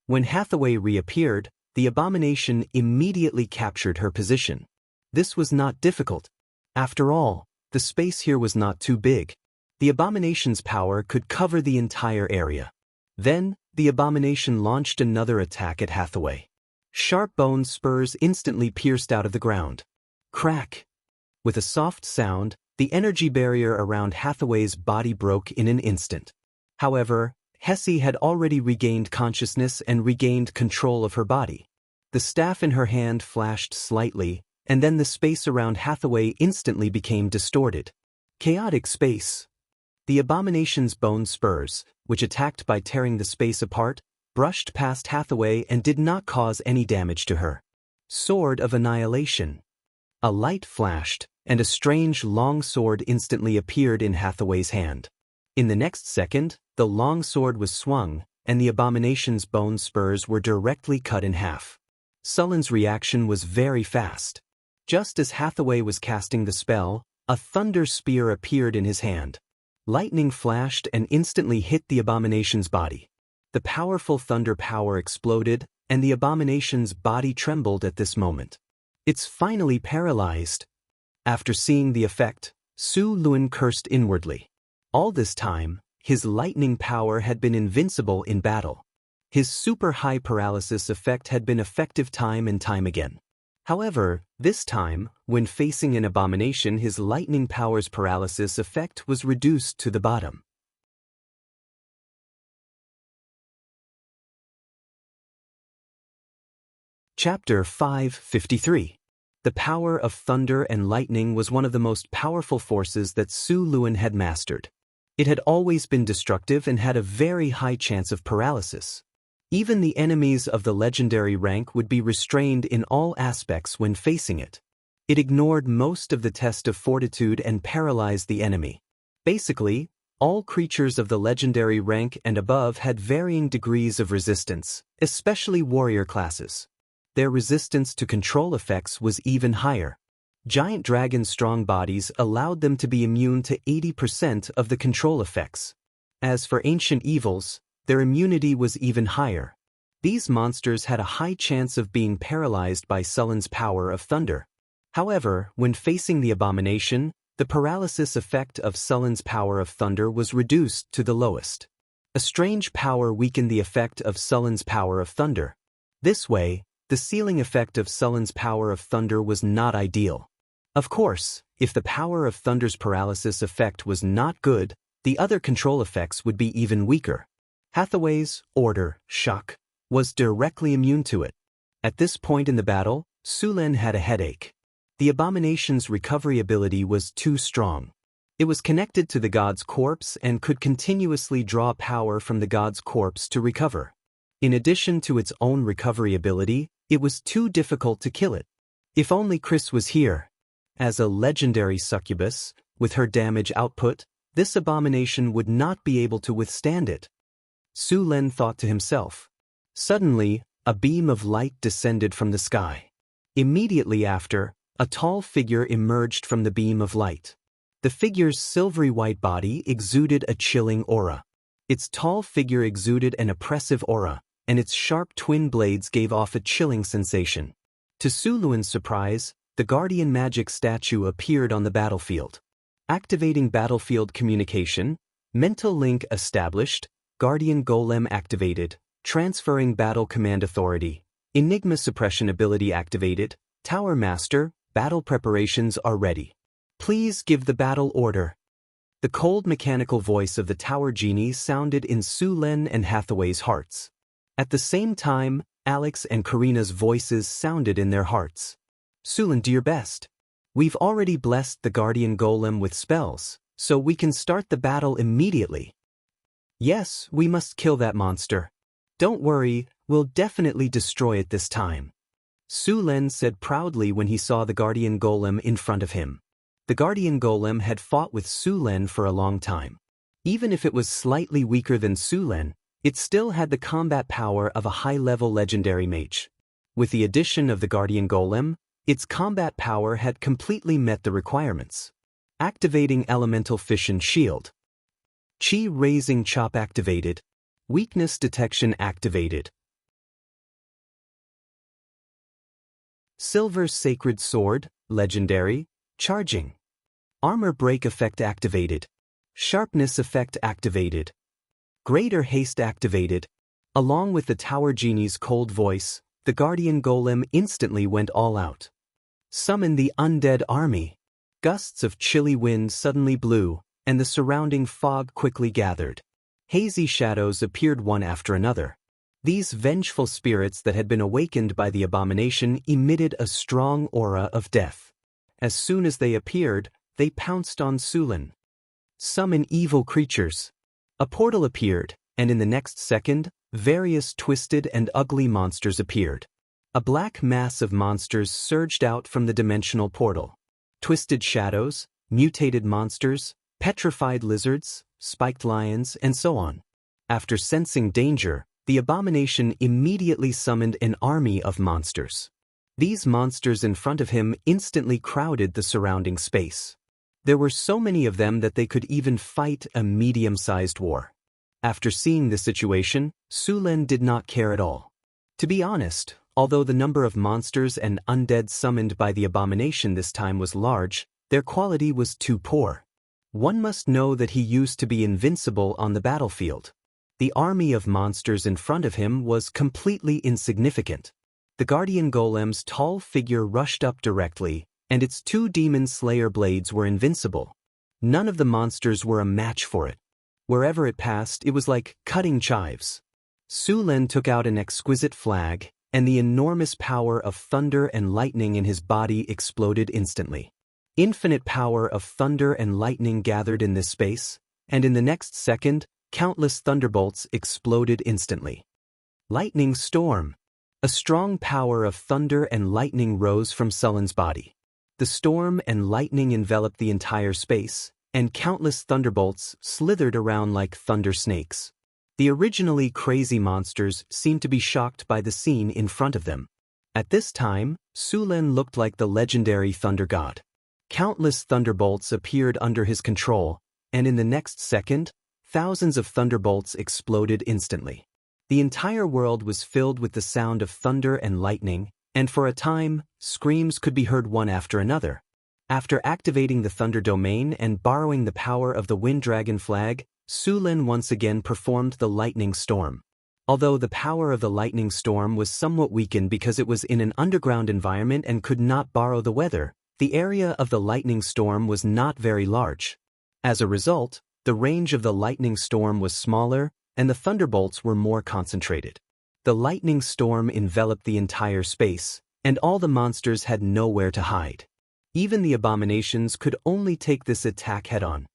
When Hathaway reappeared, the abomination immediately captured her position. This was not difficult. After all, the space here was not too big. The abomination's power could cover the entire area. Then, the abomination launched another attack at Hathaway. Sharp bone spurs instantly pierced out of the ground. Crack! With a soft sound, the energy barrier around Hathaway's body broke in an instant. However, Hessie had already regained consciousness and regained control of her body. The staff in her hand flashed slightly, and then the space around Hathaway instantly became distorted. Chaotic space. The abomination's bone spurs, which attacked by tearing the space apart, brushed past Hathaway and did not cause any damage to her. Sword of Annihilation. A light flashed, and a strange long sword instantly appeared in Hathaway's hand. In the next second, the long sword was swung, and the abomination's bone spurs were directly cut in half. Sullen's reaction was very fast. Just as Hathaway was casting the spell, a thunder spear appeared in his hand. Lightning flashed and instantly hit the abomination's body. The powerful thunder power exploded, and the abomination's body trembled at this moment. It's finally paralyzed. After seeing the effect, Su Lun cursed inwardly. All this time, his lightning power had been invincible in battle. His super high paralysis effect had been effective time and time again. However, this time, when facing an abomination, his lightning power's paralysis effect was reduced to the bottom. Chapter 553. The power of thunder and lightning was one of the most powerful forces that Su Lun had mastered. It had always been destructive and had a very high chance of paralysis. Even the enemies of the legendary rank would be restrained in all aspects when facing it. It ignored most of the test of fortitude and paralyzed the enemy. Basically, all creatures of the legendary rank and above had varying degrees of resistance, especially warrior classes. Their resistance to control effects was even higher. Giant dragons' strong bodies allowed them to be immune to 80% of the control effects. As for ancient evils, their immunity was even higher. These monsters had a high chance of being paralyzed by Sullen's power of thunder. However, when facing the abomination, the paralysis effect of Sullen's power of thunder was reduced to the lowest. A strange power weakened the effect of Sullen's power of thunder. This way, the ceiling effect of Sullen's power of thunder was not ideal. Of course, if the power of thunder's paralysis effect was not good, the other control effects would be even weaker. Hathaway's order, shock, was directly immune to it. At this point in the battle, Su Lun had a headache. The abomination's recovery ability was too strong. It was connected to the god's corpse and could continuously draw power from the god's corpse to recover. In addition to its own recovery ability, it was too difficult to kill it. If only Chris was here. As a legendary succubus, with her damage output, this abomination would not be able to withstand it. Su Lun thought to himself. Suddenly, a beam of light descended from the sky. Immediately after, a tall figure emerged from the beam of light. The figure's silvery white body exuded a chilling aura. Its tall figure exuded an oppressive aura, and its sharp twin blades gave off a chilling sensation. To Su Lun's surprise, the guardian magic statue appeared on the battlefield. Activating battlefield communication, mental link established, guardian golem activated, transferring battle command authority, enigma suppression ability activated, tower master, Battle preparations are ready. Please give the battle order. The cold mechanical voice of the Tower Genie sounded in Su Len and Hathaway's hearts. At the same time, Alex and Karina's voices sounded in their hearts. Su Len, do your best. We've already blessed the Guardian Golem with spells, so we can start the battle immediately. Yes, we must kill that monster. Don't worry, we'll definitely destroy it this time. Su Len said proudly when he saw the Guardian Golem in front of him. The Guardian Golem had fought with Su Len for a long time. Even if it was slightly weaker than Su Len, it still had the combat power of a high-level legendary mage. With the addition of the Guardian Golem, its combat power had completely met the requirements. Activating Elemental Fission Shield. Chi Raising Chop activated. Weakness Detection activated. Silver Sacred Sword, legendary, charging. Armor Break effect activated. Sharpness effect activated. Greater Haste activated. Along with the Tower Genie's cold voice, the Guardian Golem instantly went all out. Summon the undead army. Gusts of chilly wind suddenly blew, and the surrounding fog quickly gathered. Hazy shadows appeared one after another. These vengeful spirits that had been awakened by the abomination emitted a strong aura of death. As soon as they appeared, they pounced on Su Len. Summon evil creatures. A portal appeared, and in the next second, various twisted and ugly monsters appeared. A black mass of monsters surged out from the dimensional portal. Twisted shadows, mutated monsters, petrified lizards, spiked lions, and so on. After sensing danger, the abomination immediately summoned an army of monsters. These monsters in front of him instantly crowded the surrounding space. There were so many of them that they could even fight a medium-sized war. After seeing the situation, Su Len did not care at all. To be honest, although the number of monsters and undead summoned by the abomination this time was large, their quality was too poor. One must know that he used to be invincible on the battlefield. The army of monsters in front of him was completely insignificant. The Guardian Golem's tall figure rushed up directly, and its 2 Demon Slayer blades were invincible. None of the monsters were a match for it. Wherever it passed, it was like cutting chives. Su Len took out an exquisite flag, and the enormous power of thunder and lightning in his body exploded instantly. Infinite power of thunder and lightning gathered in this space, and in the next second, countless thunderbolts exploded instantly. Lightning Storm. A strong power of thunder and lightning rose from Su Len's body. The storm and lightning enveloped the entire space, and countless thunderbolts slithered around like thunder snakes. The originally crazy monsters seemed to be shocked by the scene in front of them. At this time, Su Len looked like the legendary thunder god. Countless thunderbolts appeared under his control, and in the next second, thousands of thunderbolts exploded instantly. The entire world was filled with the sound of thunder and lightning, and for a time, screams could be heard one after another. After activating the Thunder Domain and borrowing the power of the Wind Dragon flag, Su Len once again performed the Lightning Storm. Although the power of the Lightning Storm was somewhat weakened because it was in an underground environment and could not borrow the weather, the area of the Lightning Storm was not very large. As a result, the range of the Lightning Storm was smaller, and the thunderbolts were more concentrated. The lightning storm enveloped the entire space, and all the monsters had nowhere to hide. Even the abominations could only take this attack head-on.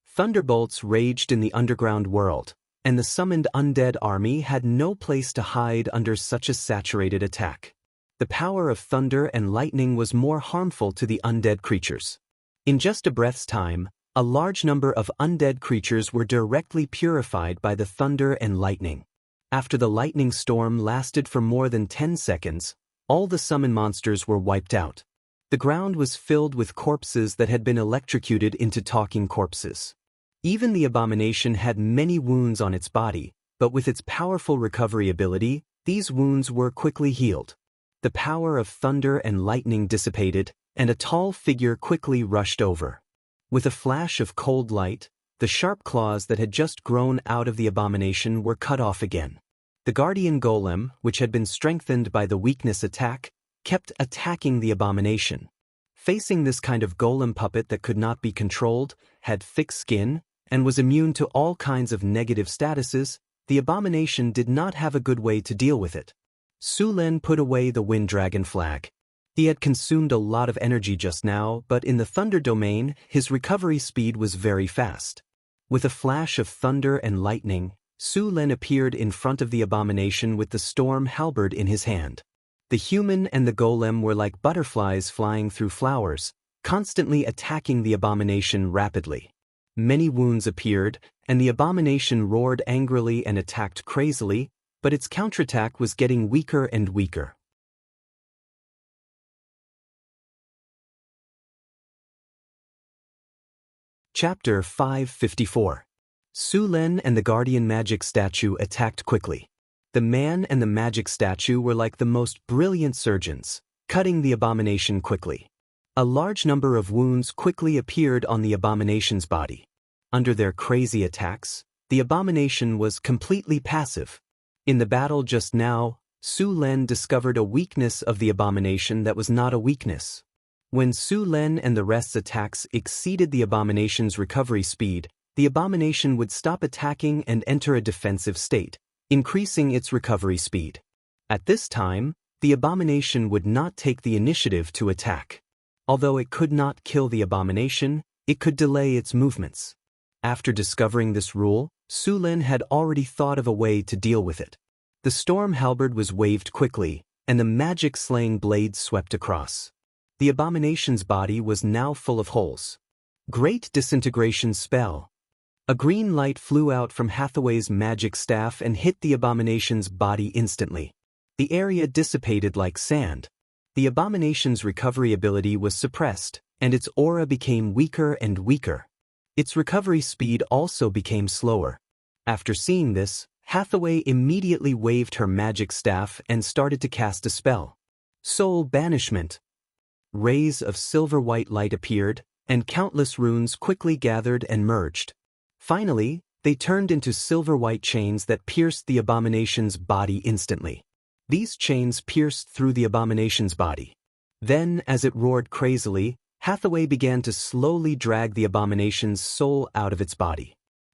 Thunderbolts raged in the underground world, and the summoned undead army had no place to hide under such a saturated attack. The power of thunder and lightning was more harmful to the undead creatures. In just a breath's time, a large number of undead creatures were directly purified by the thunder and lightning. After the lightning storm lasted for more than 10 seconds, all the summon monsters were wiped out. The ground was filled with corpses that had been electrocuted into talking corpses. Even the abomination had many wounds on its body, but with its powerful recovery ability, these wounds were quickly healed. The power of thunder and lightning dissipated, and a tall figure quickly rushed over. With a flash of cold light, the sharp claws that had just grown out of the abomination were cut off again. The guardian golem, which had been strengthened by the weakness attack, kept attacking the abomination. Facing this kind of golem puppet that could not be controlled, had thick skin, and was immune to all kinds of negative statuses, the abomination did not have a good way to deal with it. Su Lin put away the wind dragon flag. He had consumed a lot of energy just now, but in the thunder domain, his recovery speed was very fast. With a flash of thunder and lightning, Su Lin appeared in front of the abomination with the storm halberd in his hand. The human and the golem were like butterflies flying through flowers, constantly attacking the abomination rapidly. Many wounds appeared, and the abomination roared angrily and attacked crazily, but its counterattack was getting weaker and weaker. Chapter 554. Su Lin and the guardian magic statue attacked quickly. The man and the magic statue were like the most brilliant surgeons, cutting the abomination quickly. A large number of wounds quickly appeared on the abomination's body. Under their crazy attacks, the abomination was completely passive. In the battle just now, Su Lin discovered a weakness of the abomination that was not a weakness. When Su Lin and the rest's attacks exceeded the abomination's recovery speed, the abomination would stop attacking and enter a defensive state, increasing its recovery speed. At this time, the abomination would not take the initiative to attack. Although it could not kill the abomination, it could delay its movements. After discovering this rule, Su Lin had already thought of a way to deal with it. The storm halberd was waved quickly, and the magic slaying blade swept across. The abomination's body was now full of holes. Great disintegration spell. A green light flew out from Hathaway's magic staff and hit the abomination's body instantly. The area dissipated like sand. The abomination's recovery ability was suppressed, and its aura became weaker and weaker. Its recovery speed also became slower. After seeing this, Hathaway immediately waved her magic staff and started to cast a spell. Soul Banishment. Rays of silver-white light appeared, and countless runes quickly gathered and merged. Finally, they turned into silver-white chains that pierced the abomination's body instantly. These chains pierced through the abomination's body. Then, as it roared crazily, Hathaway began to slowly drag the abomination's soul out of its body.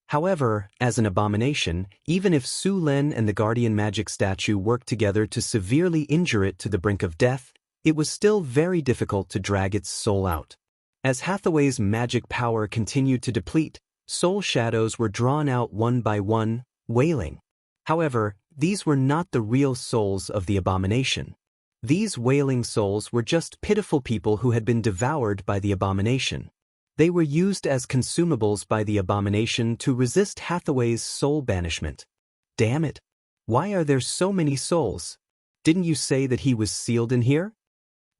However, as an abomination, even if Su Lin and the guardian magic statue worked together to severely injure it to the brink of death, it was still very difficult to drag its soul out. As Hathaway's magic power continued to deplete, soul shadows were drawn out one by one, wailing. However, these were not the real souls of the abomination. These wailing souls were just pitiful people who had been devoured by the abomination. They were used as consumables by the abomination to resist Hathaway's soul banishment. Damn it! Why are there so many souls? Didn't you say that he was sealed in here?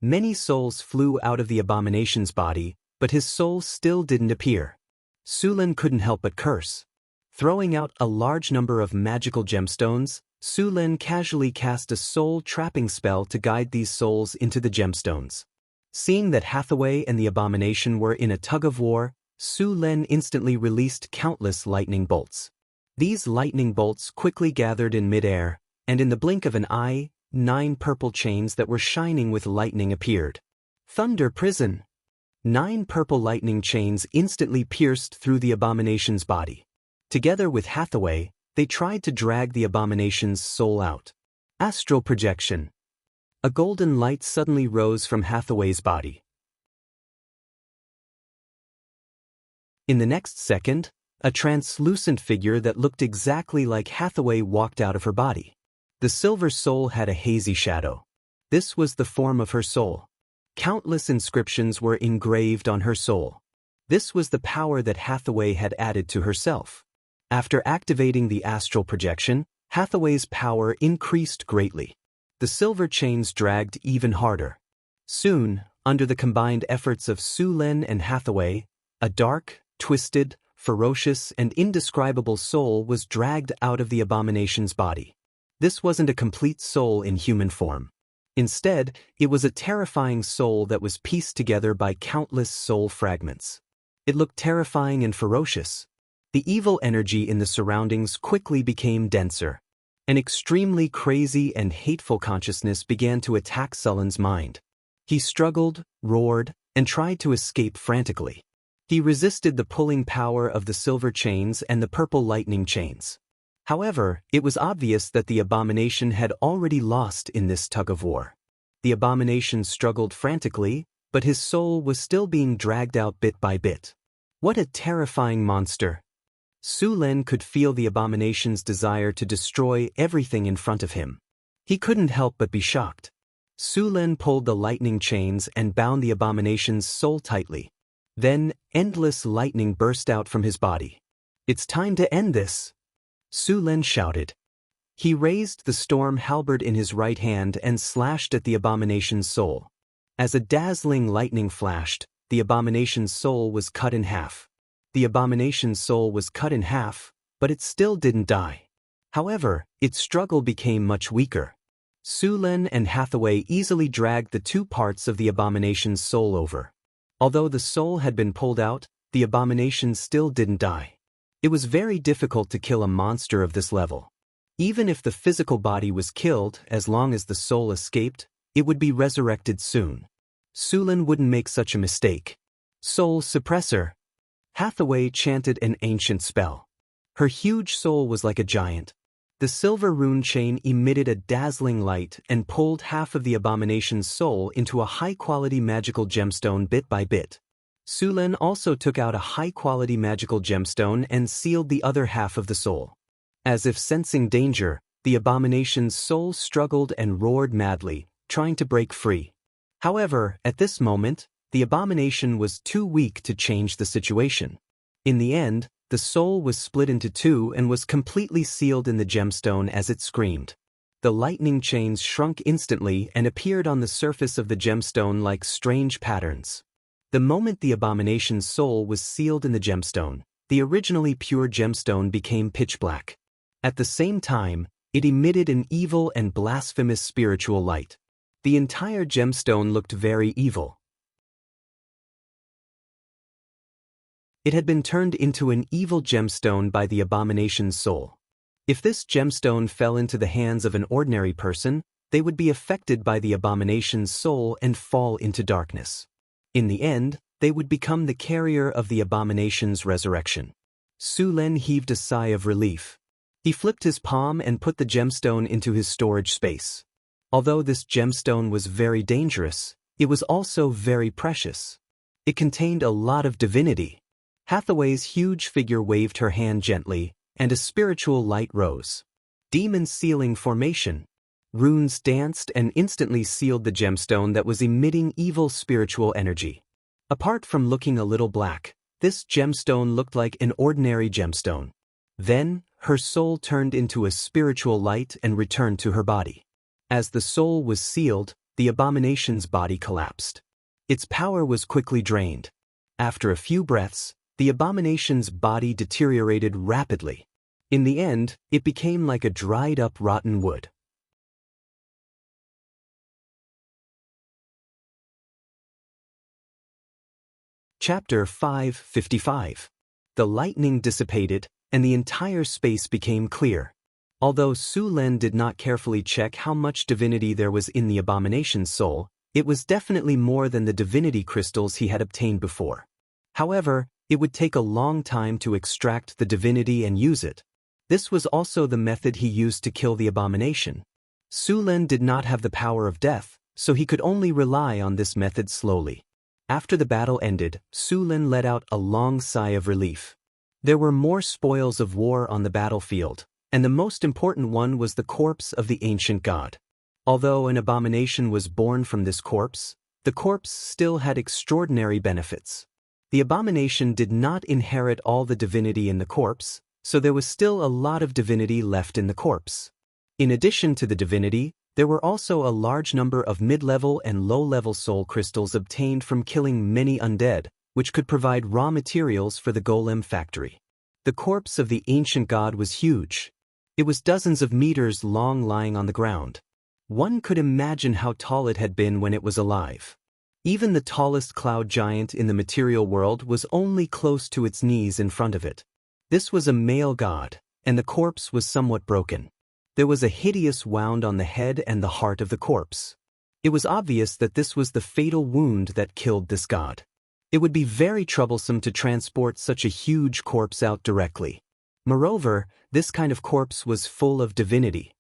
Many souls flew out of the abomination's body, but his soul still didn't appear. Su Lin couldn't help but curse. Throwing out a large number of magical gemstones, Su Lin casually cast a soul-trapping spell to guide these souls into the gemstones. Seeing that Hathaway and the abomination were in a tug-of-war, Su Lin instantly released countless lightning bolts. These lightning bolts quickly gathered in mid-air, and in the blink of an eye, 9 purple chains that were shining with lightning appeared. Thunder Prison! 9 purple lightning chains instantly pierced through the abomination's body. Together with Hathaway, they tried to drag the abomination's soul out. Astral Projection. A golden light suddenly rose from Hathaway's body. In the next second, a translucent figure that looked exactly like Hathaway walked out of her body. The silver soul had a hazy shadow. This was the form of her soul. Countless inscriptions were engraved on her soul. This was the power that Hathaway had added to herself. After activating the astral projection, Hathaway's power increased greatly. The silver chains dragged even harder. Soon, under the combined efforts of Su Lin and Hathaway, a dark, twisted, ferocious, and indescribable soul was dragged out of the abomination's body. This wasn't a complete soul in human form. Instead, it was a terrifying soul that was pieced together by countless soul fragments. It looked terrifying and ferocious. The evil energy in the surroundings quickly became denser. An extremely crazy and hateful consciousness began to attack Sullen's mind. He struggled, roared, and tried to escape frantically. He resisted the pulling power of the silver chains and the purple lightning chains. However, it was obvious that the abomination had already lost in this tug-of-war. The abomination struggled frantically, but his soul was still being dragged out bit by bit. What a terrifying monster! Su Lin could feel the abomination's desire to destroy everything in front of him. He couldn't help but be shocked. Su Lin pulled the lightning chains and bound the abomination's soul tightly. Then, endless lightning burst out from his body. "It's time to end this!" Su Lin shouted. He raised the storm halberd in his right hand and slashed at the abomination's soul. As a dazzling lightning flashed, the abomination's soul was cut in half. The abomination's soul was cut in half, but it still didn't die. However, its struggle became much weaker. Su Lin and Hathaway easily dragged the two parts of the abomination's soul over. Although the soul had been pulled out, the abomination still didn't die. It was very difficult to kill a monster of this level. Even if the physical body was killed, as long as the soul escaped, it would be resurrected soon. Su Lin wouldn't make such a mistake. Soul suppressor. Hathaway chanted an ancient spell. Her huge soul was like a giant. The silver rune chain emitted a dazzling light and pulled half of the abomination's soul into a high-quality magical gemstone bit by bit. Su Lin also took out a high-quality magical gemstone and sealed the other half of the soul. As if sensing danger, the abomination's soul struggled and roared madly, trying to break free. However, at this moment, the abomination was too weak to change the situation. In the end, the soul was split into two and was completely sealed in the gemstone as it screamed. The lightning chains shrunk instantly and appeared on the surface of the gemstone like strange patterns. The moment the abomination's soul was sealed in the gemstone, the originally pure gemstone became pitch black. At the same time, it emitted an evil and blasphemous spiritual light. The entire gemstone looked very evil. It had been turned into an evil gemstone by the abomination's soul. If this gemstone fell into the hands of an ordinary person, they would be affected by the abomination's soul and fall into darkness. In the end, they would become the carrier of the abomination's resurrection. Su Lin heaved a sigh of relief. He flipped his palm and put the gemstone into his storage space. Although this gemstone was very dangerous, it was also very precious. It contained a lot of divinity. Hathaway's huge figure waved her hand gently, and a spiritual light rose. Demon sealing formation. Runes danced and instantly sealed the gemstone that was emitting evil spiritual energy. Apart from looking a little black, this gemstone looked like an ordinary gemstone. Then, her soul turned into a spiritual light and returned to her body. As the soul was sealed, the abomination's body collapsed. Its power was quickly drained. After a few breaths, the abomination's body deteriorated rapidly. In the end, it became like a dried-up rotten wood. Chapter 555. The lightning dissipated, and the entire space became clear. Although Su Lin did not carefully check how much divinity there was in the abomination's soul, it was definitely more than the divinity crystals he had obtained before. However, it would take a long time to extract the divinity and use it. This was also the method he used to kill the abomination. Su Lin did not have the power of death, so he could only rely on this method slowly. After the battle ended, Su Lin let out a long sigh of relief. There were more spoils of war on the battlefield, and the most important one was the corpse of the ancient god. Although an abomination was born from this corpse, the corpse still had extraordinary benefits. The abomination did not inherit all the divinity in the corpse, so there was still a lot of divinity left in the corpse. In addition to the divinity, there were also a large number of mid-level and low-level soul crystals obtained from killing many undead, which could provide raw materials for the golem factory. The corpse of the ancient god was huge. It was dozens of meters long, lying on the ground. One could imagine how tall it had been when it was alive. Even the tallest cloud giant in the material world was only close to its knees in front of it. This was a male god, and the corpse was somewhat broken. There was a hideous wound on the head and the heart of the corpse. It was obvious that this was the fatal wound that killed this god. It would be very troublesome to transport such a huge corpse out directly. Moreover, this kind of corpse was full of divinity.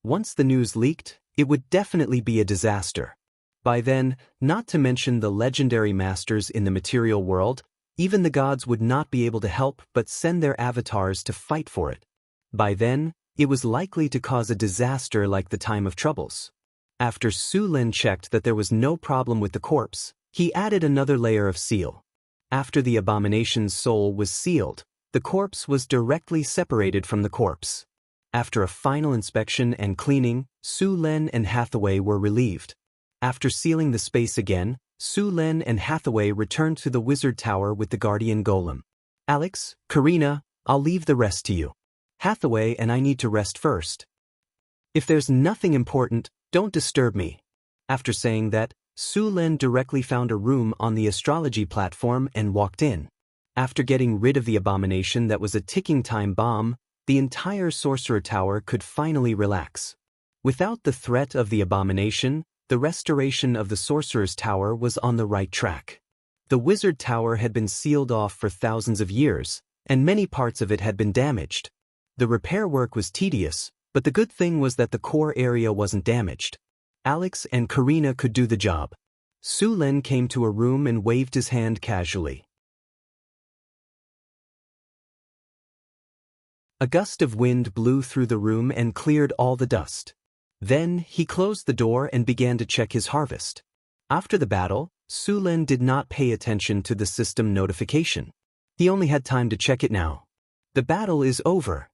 Once the news leaked, it would definitely be a disaster. By then, not to mention the legendary masters in the material world, even the gods would not be able to help but send their avatars to fight for it. By then, it was likely to cause a disaster like the time of troubles. After Su Lin checked that there was no problem with the corpse, he added another layer of seal. After the abomination's soul was sealed, the corpse was directly separated from the corpse. After a final inspection and cleaning, Su Lin and Hathaway were relieved. After sealing the space again, Su Lin and Hathaway returned to the wizard tower with the guardian golem. Alex, Karina, I'll leave the rest to you. Hathaway and I need to rest first. If there's nothing important, don't disturb me. After saying that, Su Lin directly found a room on the astrology platform and walked in. After getting rid of the abomination that was a ticking time bomb, the entire sorcerer tower could finally relax. Without the threat of the abomination, the restoration of the sorcerer's tower was on the right track. The wizard tower had been sealed off for thousands of years, and many parts of it had been damaged. The repair work was tedious, but the good thing was that the core area wasn't damaged. Alex and Karina could do the job. Su Lin came to a room and waved his hand casually. A gust of wind blew through the room and cleared all the dust. Then, he closed the door and began to check his harvest. After the battle, Su Lin did not pay attention to the system notification. He only had time to check it now. The battle is over.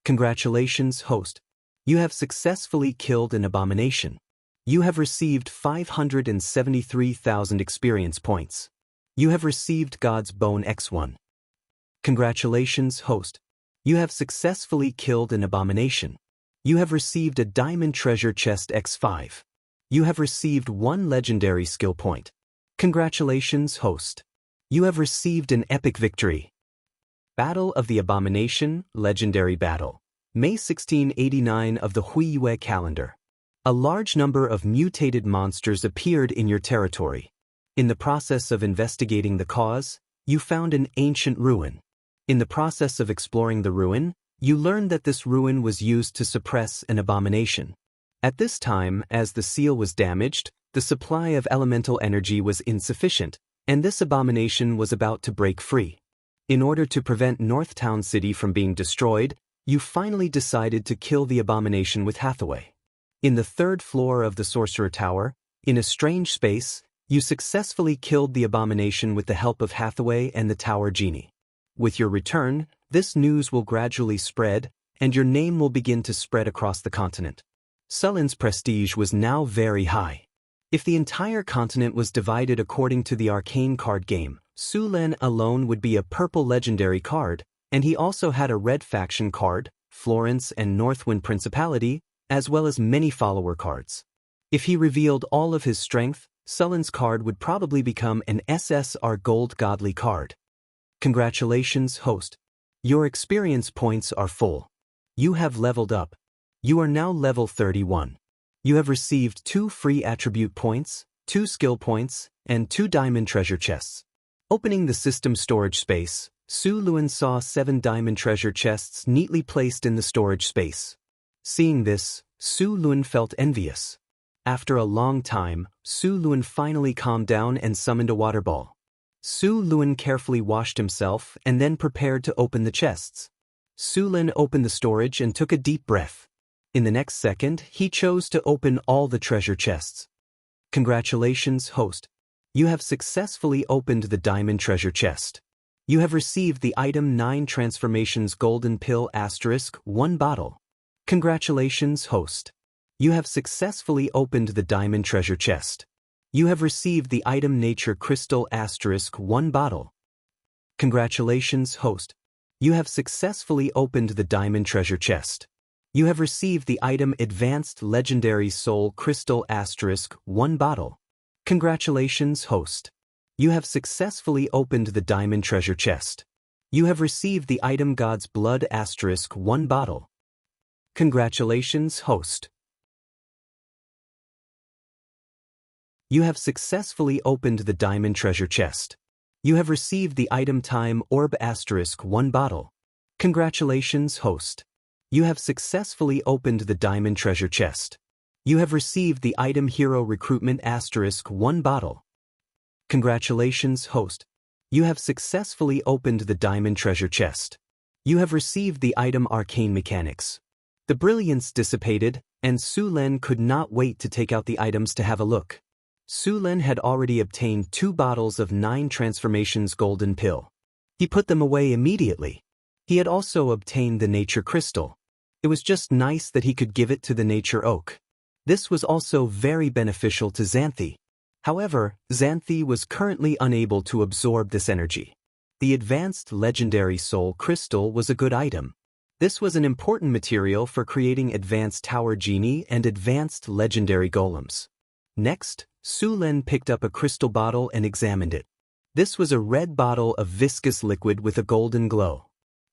Congratulations, host. You have successfully killed an abomination. You have received 573,000 experience points. You have received God's Bone X1. Congratulations, host. You have successfully killed an abomination. You have received a Diamond Treasure Chest X5. You have received 1 legendary skill point. Congratulations, host. You have received an epic victory. Battle of the Abomination, Legendary Battle. May 1689 of the Huiyue calendar. A large number of mutated monsters appeared in your territory. In the process of investigating the cause, you found an ancient ruin. In the process of exploring the ruin, you learned that this ruin was used to suppress an abomination. At this time, as the seal was damaged, the supply of elemental energy was insufficient, and this abomination was about to break free. In order to prevent Northtown City from being destroyed, you finally decided to kill the abomination with Hathaway. In the 3rd floor of the Sorcerer Tower, in a strange space, you successfully killed the abomination with the help of Hathaway and the Tower Genie. With your return, this news will gradually spread, and your name will begin to spread across the continent. Sulin's prestige was now very high. If the entire continent was divided according to the arcane card game, Su Lin alone would be a purple legendary card, and he also had a red faction card, Florence and Northwind Principality, as well as many follower cards. If he revealed all of his strength, Sulin's card would probably become an SSR Gold Godly card. Congratulations, host. Your experience points are full. You have leveled up. You are now level 31. You have received 2 free attribute points, 2 skill points, and 2 diamond treasure chests. Opening the system storage space, Su Lin saw 7 diamond treasure chests neatly placed in the storage space. Seeing this, Su Lin felt envious. After a long time, Su Lin finally calmed down and summoned a water ball. Su Lin carefully washed himself and then prepared to open the chests. Su Lin opened the storage and took a deep breath. In the next second, he chose to open all the treasure chests. Congratulations, host. You have successfully opened the diamond treasure chest. You have received the item 9 Transformations Golden Pill * 1 bottle. Congratulations, host. You have successfully opened the diamond treasure chest. You have received the item Nature Crystal * 1 bottle. Congratulations, host. You have successfully opened the diamond treasure chest. You have received the item Advanced Legendary Soul Crystal * 1 bottle. Congratulations, host. You have successfully opened the diamond treasure chest. You have received the item God's Blood * 1 bottle. Congratulations, host. You have successfully opened the diamond treasure chest. You have received the item Time Orb *1 bottle. Congratulations, host. You have successfully opened the diamond treasure chest. You have received the item Hero Recruitment *1 bottle. Congratulations, host. You have successfully opened the diamond treasure chest. You have received the item Arcane Mechanics. The brilliance dissipated, and Su Len could not wait to take out the items to have a look. Su Len had already obtained 2 bottles of 9 Transformations Golden Pill. He put them away immediately. He had also obtained the Nature Crystal. It was just nice that he could give it to the Nature Oak. This was also very beneficial to Xanthi. However, Xanthi was currently unable to absorb this energy. The Advanced Legendary Soul Crystal was a good item. This was an important material for creating Advanced Tower Genie and Advanced Legendary Golems. Next, Su Len picked up a crystal bottle and examined it. This was a red bottle of viscous liquid with a golden glow.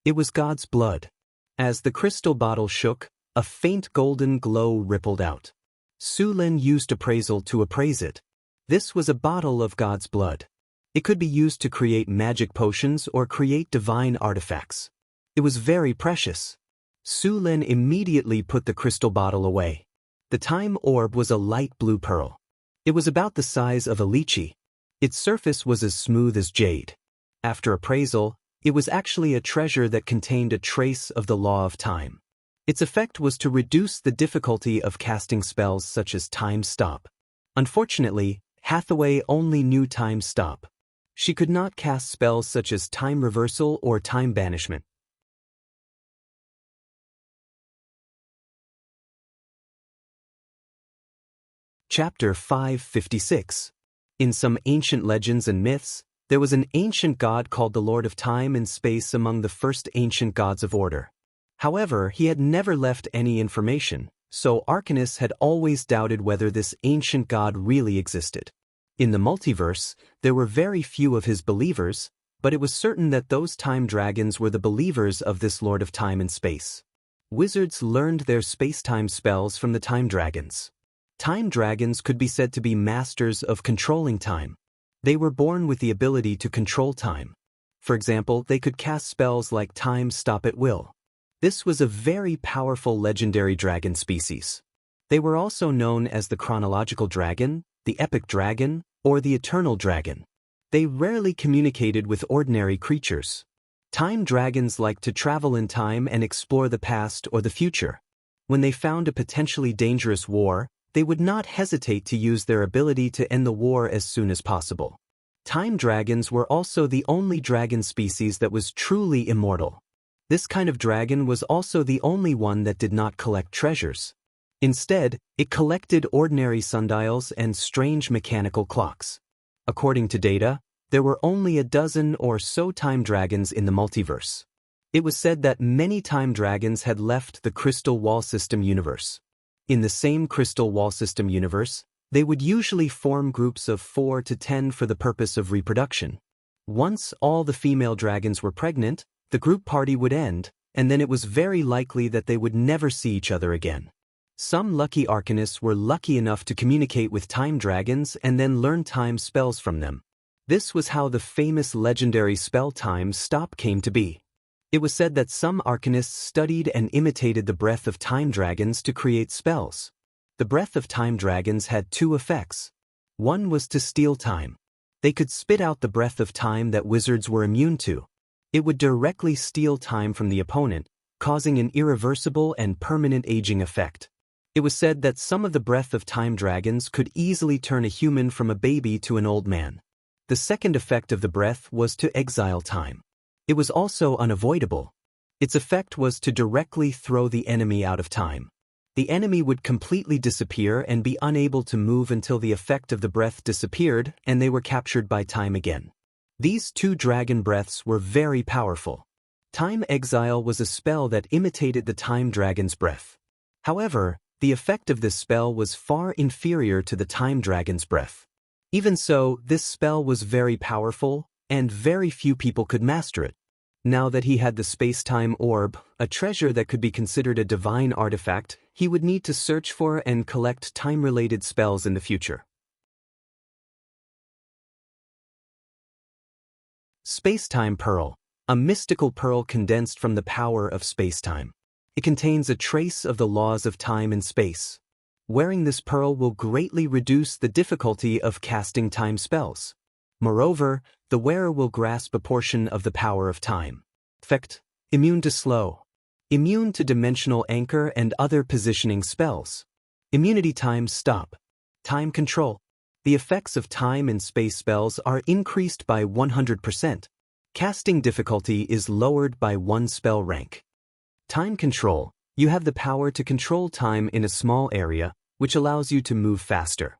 It was God's blood. As the crystal bottle shook, a faint golden glow rippled out. Su Len used appraisal to appraise it. This was a bottle of God's blood. It could be used to create magic potions or create divine artifacts. It was very precious. Su Len immediately put the crystal bottle away. The Time Orb was a light blue pearl. It was about the size of a lychee. Its surface was as smooth as jade. After appraisal, it was actually a treasure that contained a trace of the law of time. Its effect was to reduce the difficulty of casting spells such as Time Stop. Unfortunately, Hathaway only knew Time Stop. She could not cast spells such as Time Reversal or Time Banishment. Chapter 556. In some ancient legends and myths, there was an ancient god called the Lord of Time and Space among the first ancient gods of order. However, he had never left any information, so Arcanus had always doubted whether this ancient god really existed. In the multiverse, there were very few of his believers, but it was certain that those time dragons were the believers of this Lord of Time and Space. Wizards learned their space-time spells from the time dragons. Time dragons could be said to be masters of controlling time. They were born with the ability to control time. For example, they could cast spells like Time Stop at will. This was a very powerful legendary dragon species. They were also known as the chronological dragon, the epic dragon, or the eternal dragon. They rarely communicated with ordinary creatures. Time dragons liked to travel in time and explore the past or the future. When they found a potentially dangerous war, they would not hesitate to use their ability to end the war as soon as possible. Time dragons were also the only dragon species that was truly immortal. This kind of dragon was also the only one that did not collect treasures. Instead, it collected ordinary sundials and strange mechanical clocks. According to data, there were only a dozen or so time dragons in the multiverse. It was said that many time dragons had left the Crystal Wall System universe. In the same Crystal Wall System universe, they would usually form groups of 4 to 10 for the purpose of reproduction. Once all the female dragons were pregnant, the group party would end, and then it was very likely that they would never see each other again. Some lucky arcanists were lucky enough to communicate with time dragons and then learn time spells from them. This was how the famous legendary spell Time Stop came to be. It was said that some arcanists studied and imitated the breath of time dragons to create spells. The breath of time dragons had 2 effects. One was to steal time. They could spit out the breath of time that wizards were immune to. It would directly steal time from the opponent, causing an irreversible and permanent aging effect. It was said that some of the breath of time dragons could easily turn a human from a baby to an old man. The second effect of the breath was to exile time. It was also unavoidable. Its effect was to directly throw the enemy out of time. The enemy would completely disappear and be unable to move until the effect of the breath disappeared and they were captured by time again. These 2 dragon breaths were very powerful. Time Exile was a spell that imitated the time dragon's breath. However, the effect of this spell was far inferior to the time dragon's breath. Even so, this spell was very powerful, and very few people could master it. Now that he had the space-time orb, a treasure that could be considered a divine artifact, he would need to search for and collect time-related spells in the future. Space-time pearl, a mystical pearl condensed from the power of space-time. It contains a trace of the laws of time and space. Wearing this pearl will greatly reduce the difficulty of casting time spells. Moreover, the wearer will grasp a portion of the power of time. Effect: immune to slow. Immune to dimensional anchor and other positioning spells. Immunity time stop. Time control. The effects of time and space spells are increased by 100%. Casting difficulty is lowered by 1 spell rank. Time control. You have the power to control time in a small area, which allows you to move faster.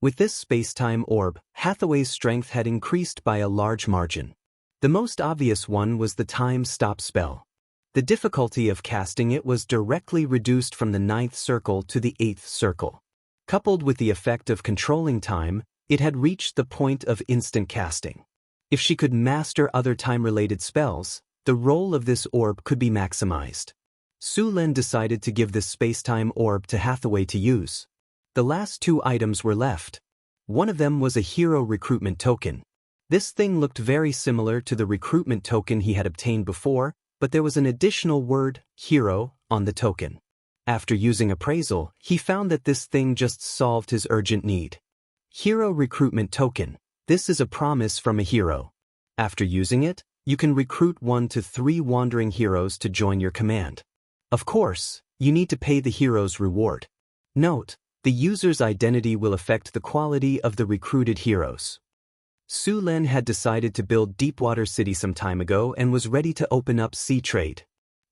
With this space-time orb, Hathaway's strength had increased by a large margin. The most obvious one was the time stop spell. The difficulty of casting it was directly reduced from the 9th circle to the 8th circle. Coupled with the effect of controlling time, it had reached the point of instant casting. If she could master other time-related spells, the role of this orb could be maximized. Su Lin decided to give this space-time orb to Hathaway to use. The last 2 items were left. One of them was a hero recruitment token. This thing looked very similar to the recruitment token he had obtained before, but there was an additional word, hero, on the token. After using appraisal, he found that this thing just solved his urgent need. Hero recruitment token. This is a promise from a hero. After using it, you can recruit 1 to 3 wandering heroes to join your command. Of course, you need to pay the hero's reward. Note: the user's identity will affect the quality of the recruited heroes. Su Lin had decided to build Deepwater City some time ago and was ready to open up sea trade.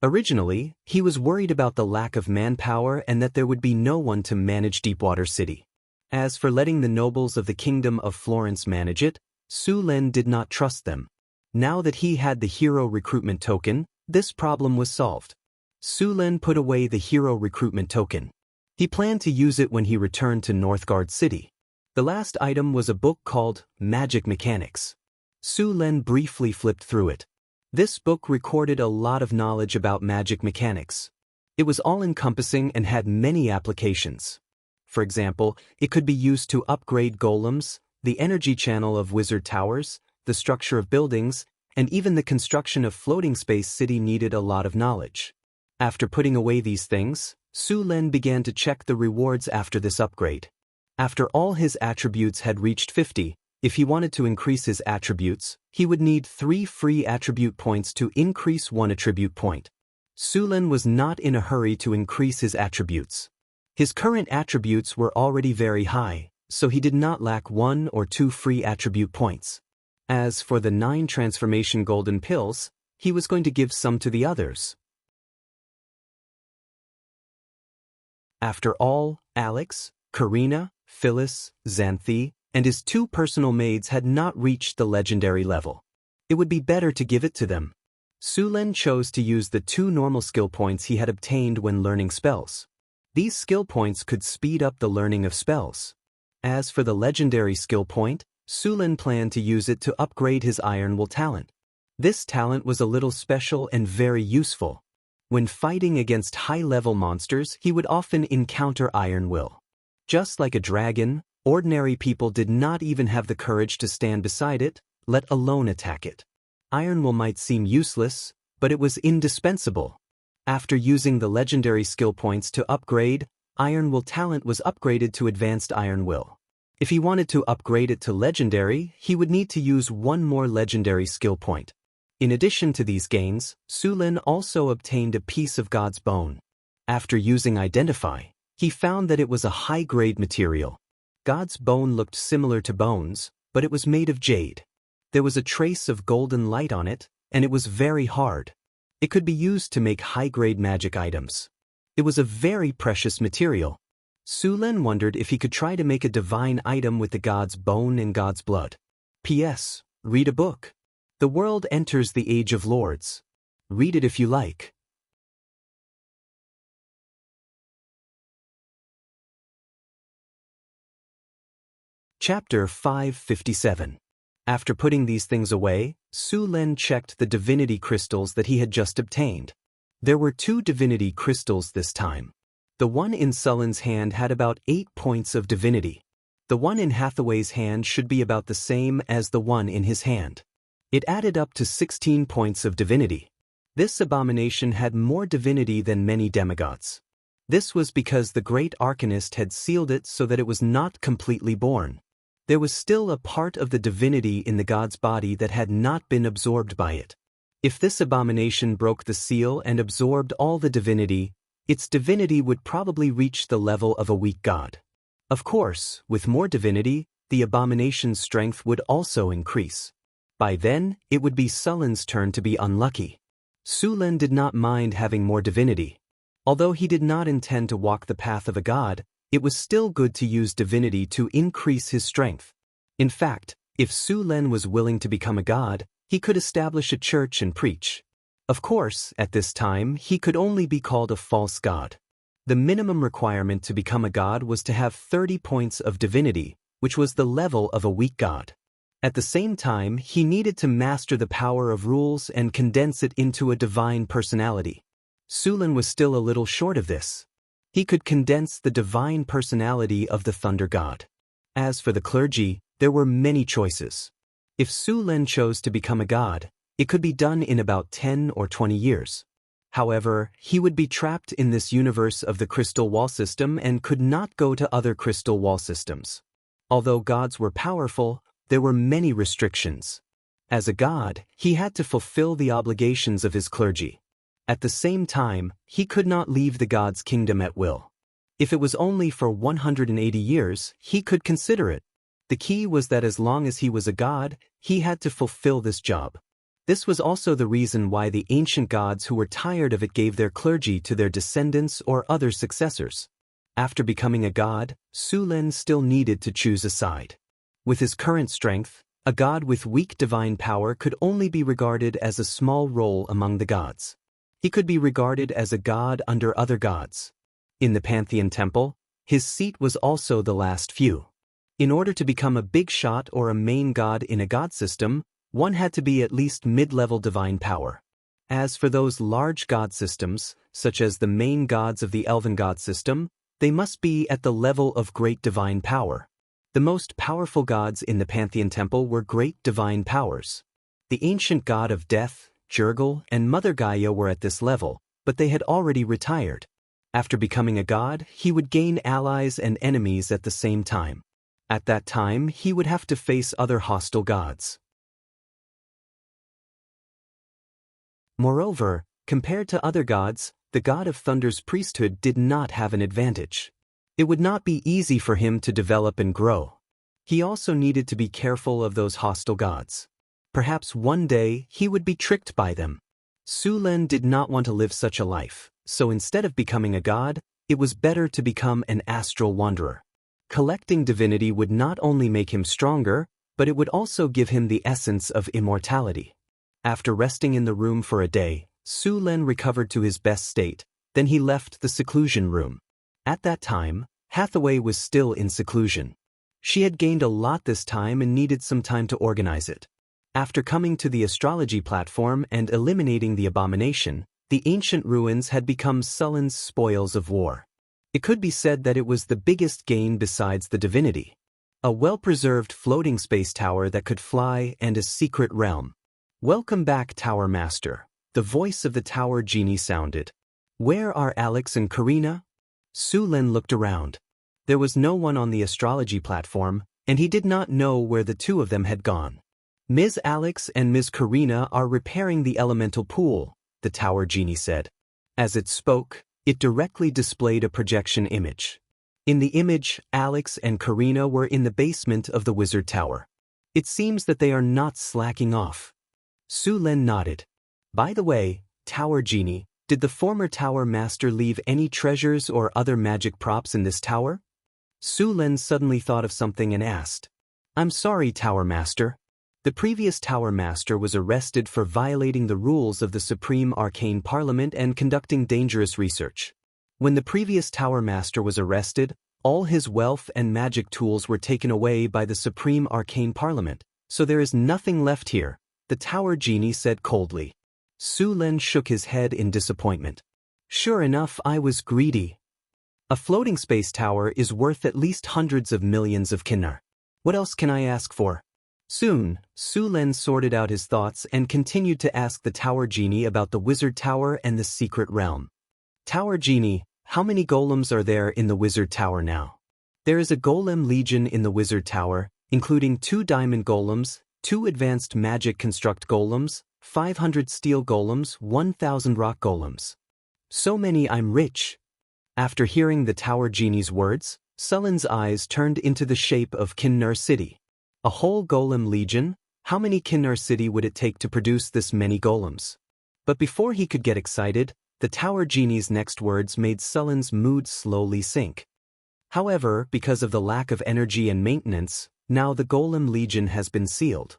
Originally, he was worried about the lack of manpower and that there would be no one to manage Deepwater City. As for letting the nobles of the Kingdom of Florence manage it, Su Lin did not trust them. Now that he had the hero recruitment token, this problem was solved. Su Lin put away the hero recruitment token. He planned to use it when he returned to Northgard City. The last item was a book called Magic Mechanics. Su Lin briefly flipped through it. This book recorded a lot of knowledge about magic mechanics. It was all-encompassing and had many applications. For example, it could be used to upgrade golems, the energy channel of wizard towers, the structure of buildings, and even the construction of floating space city needed a lot of knowledge. After putting away these things, Su Lin began to check the rewards after this upgrade. After all his attributes had reached 50, if he wanted to increase his attributes, he would need 3 free attribute points to increase 1 attribute point. Su Lin was not in a hurry to increase his attributes. His current attributes were already very high, so he did not lack 1 or 2 free attribute points. As for the 9 transformation golden pills, he was going to give some to the others. After all, Alex, Karina, Phyllis, Xanthi, and his 2 personal maids had not reached the legendary level. It would be better to give it to them. Su Lin chose to use the 2 normal skill points he had obtained when learning spells. These skill points could speed up the learning of spells. As for the legendary skill point, Su Lin planned to use it to upgrade his Iron Will talent. This talent was a little special and very useful. When fighting against high-level monsters, he would often encounter Iron Will. Just like a dragon, ordinary people did not even have the courage to stand beside it, let alone attack it. Iron Will might seem useless, but it was indispensable. After using the legendary skill points to upgrade, Iron Will talent was upgraded to Advanced Iron Will. If he wanted to upgrade it to legendary, he would need to use 1 more legendary skill point. In addition to these gains, Su Lin also obtained a piece of God's bone. After using Identify, he found that it was a high-grade material. God's bone looked similar to bones, but it was made of jade. There was a trace of golden light on it, and it was very hard. It could be used to make high-grade magic items. It was a very precious material. Su Lin wondered if he could try to make a divine item with the God's bone and God's blood. P.S. Read a book. The world enters the Age of Lords. Read it if you like. Chapter 557. After putting these things away, Su Lin checked the divinity crystals that he had just obtained. There were 2 divinity crystals this time. The one in Sullen's hand had about 8 points of divinity. The one in Hathaway's hand should be about the same as the one in his hand. It added up to 16 points of divinity. This abomination had more divinity than many demigods. This was because the great arcanist had sealed it so that it was not completely born. There was still a part of the divinity in the god's body that had not been absorbed by it. If this abomination broke the seal and absorbed all the divinity, its divinity would probably reach the level of a weak god. Of course, with more divinity, the abomination's strength would also increase. By then, it would be Sullen's turn to be unlucky. Su Lin did not mind having more divinity. Although he did not intend to walk the path of a god, it was still good to use divinity to increase his strength. In fact, if Su Lin was willing to become a god, he could establish a church and preach. Of course, at this time, he could only be called a false god. The minimum requirement to become a god was to have 30 points of divinity, which was the level of a weak god. At the same time, he needed to master the power of rules and condense it into a divine personality. Su Lin was still a little short of this. He could condense the divine personality of the thunder god. As for the clergy, there were many choices. If Su Lin chose to become a god, it could be done in about 10 or 20 years. However, he would be trapped in this universe of the crystal wall system and could not go to other crystal wall systems. Although gods were powerful, there were many restrictions. As a god, he had to fulfill the obligations of his clergy. At the same time, he could not leave the god's kingdom at will. If it was only for 180 years, he could consider it. The key was that as long as he was a god, he had to fulfill this job. This was also the reason why the ancient gods who were tired of it gave their clergy to their descendants or other successors. After becoming a god, Su Lin still needed to choose a side. With his current strength, a god with weak divine power could only be regarded as a small role among the gods. He could be regarded as a god under other gods. In the Pantheon Temple, his seat was also the last few. In order to become a big shot or a main god in a god system, one had to be at least mid-level divine power. As for those large god systems, such as the main gods of the Elven god system, they must be at the level of great divine power. The most powerful gods in the Pantheon Temple were great divine powers. The ancient god of death, Jurgil, and Mother Gaia were at this level, but they had already retired. After becoming a god, he would gain allies and enemies at the same time. At that time, he would have to face other hostile gods. Moreover, compared to other gods, the god of Thunder's priesthood did not have an advantage. It would not be easy for him to develop and grow. He also needed to be careful of those hostile gods. Perhaps one day he would be tricked by them. Su Lin did not want to live such a life, so instead of becoming a god, it was better to become an astral wanderer. Collecting divinity would not only make him stronger, but it would also give him the essence of immortality. After resting in the room for a day, Su Lin recovered to his best state, then he left the seclusion room. At that time, Hathaway was still in seclusion. She had gained a lot this time and needed some time to organize it. After coming to the astrology platform and eliminating the abomination, the ancient ruins had become Sullen's spoils of war. It could be said that it was the biggest gain besides the divinity. A well-preserved floating space tower that could fly and a secret realm. "Welcome back, Tower Master," the voice of the tower genie sounded. "Where are Alex and Karina?" Su Lin looked around. There was no one on the astrology platform, and he did not know where the two of them had gone. "Ms. Alex and Ms. Karina are repairing the elemental pool," the tower genie said. As it spoke, it directly displayed a projection image. In the image, Alex and Karina were in the basement of the wizard tower. "It seems that they are not slacking off." Su Lin nodded. "By the way, Tower Genie, did the former Tower Master leave any treasures or other magic props in this tower?" Su Lin suddenly thought of something and asked. "I'm sorry, Tower Master. The previous Tower Master was arrested for violating the rules of the Supreme Arcane Parliament and conducting dangerous research. When the previous Tower Master was arrested, all his wealth and magic tools were taken away by the Supreme Arcane Parliament, So there is nothing left here, the tower genie said coldly. Su Lin shook his head in disappointment. Sure enough, I was greedy. A floating space tower is worth at least hundreds of millions of kinnar. What else can I ask for? Soon, Su Lin sorted out his thoughts and continued to ask the tower genie about the wizard tower and the secret realm. Tower genie, how many golems are there in the wizard tower now? There is a golem legion in the wizard tower, including 2 diamond golems, 2 advanced magic construct golems, 500 steel golems, 1,000 rock golems. So many I'm rich. After hearing the tower genie's words, Sulin's eyes turned into the shape of Kinnar City. A whole golem legion? How many Kinnar City would it take to produce this many golems? But before he could get excited, the tower genie's next words made Sulin's mood slowly sink. However, because of the lack of energy and maintenance, now the golem legion has been sealed.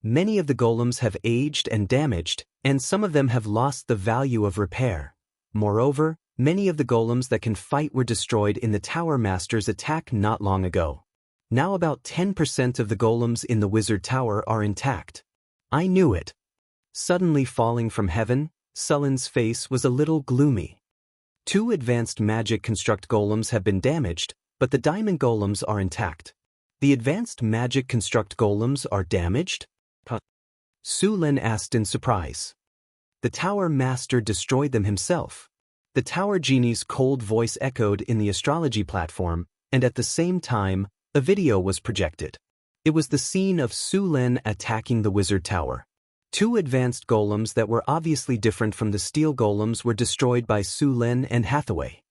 Many of the golems have aged and damaged, and some of them have lost the value of repair. Moreover, many of the golems that can fight were destroyed in the Tower Master's attack not long ago. Now about 10% of the golems in the Wizard Tower are intact. I knew it. Suddenly falling from heaven, Sulin's face was a little gloomy. 2 advanced magic construct golems have been damaged, but the diamond golems are intact. The advanced magic construct golems are damaged? Su Lin asked in surprise. The Tower Master destroyed them himself. The Tower Genie's cold voice echoed in the astrology platform, and at the same time, a video was projected. It was the scene of Su Lin attacking the Wizard Tower. 2 advanced golems that were obviously different from the steel golems were destroyed by Su Lin and Hathaway.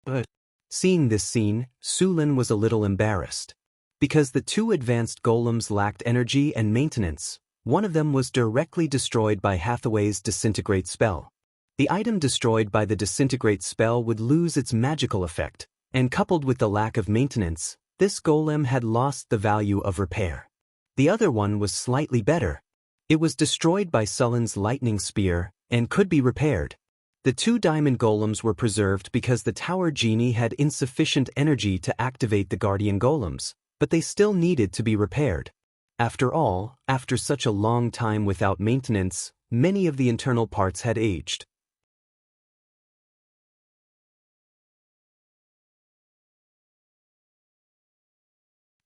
But seeing this scene, Su Lin was a little embarrassed. Because the 2 advanced golems lacked energy and maintenance, one of them was directly destroyed by Hathaway's disintegrate spell. The item destroyed by the disintegrate spell would lose its magical effect, and coupled with the lack of maintenance, this golem had lost the value of repair. The other one was slightly better. It was destroyed by Sulin's lightning spear, and could be repaired. The 2 diamond golems were preserved because the Tower Genie had insufficient energy to activate the guardian golems, but they still needed to be repaired. After all, after such a long time without maintenance, many of the internal parts had aged.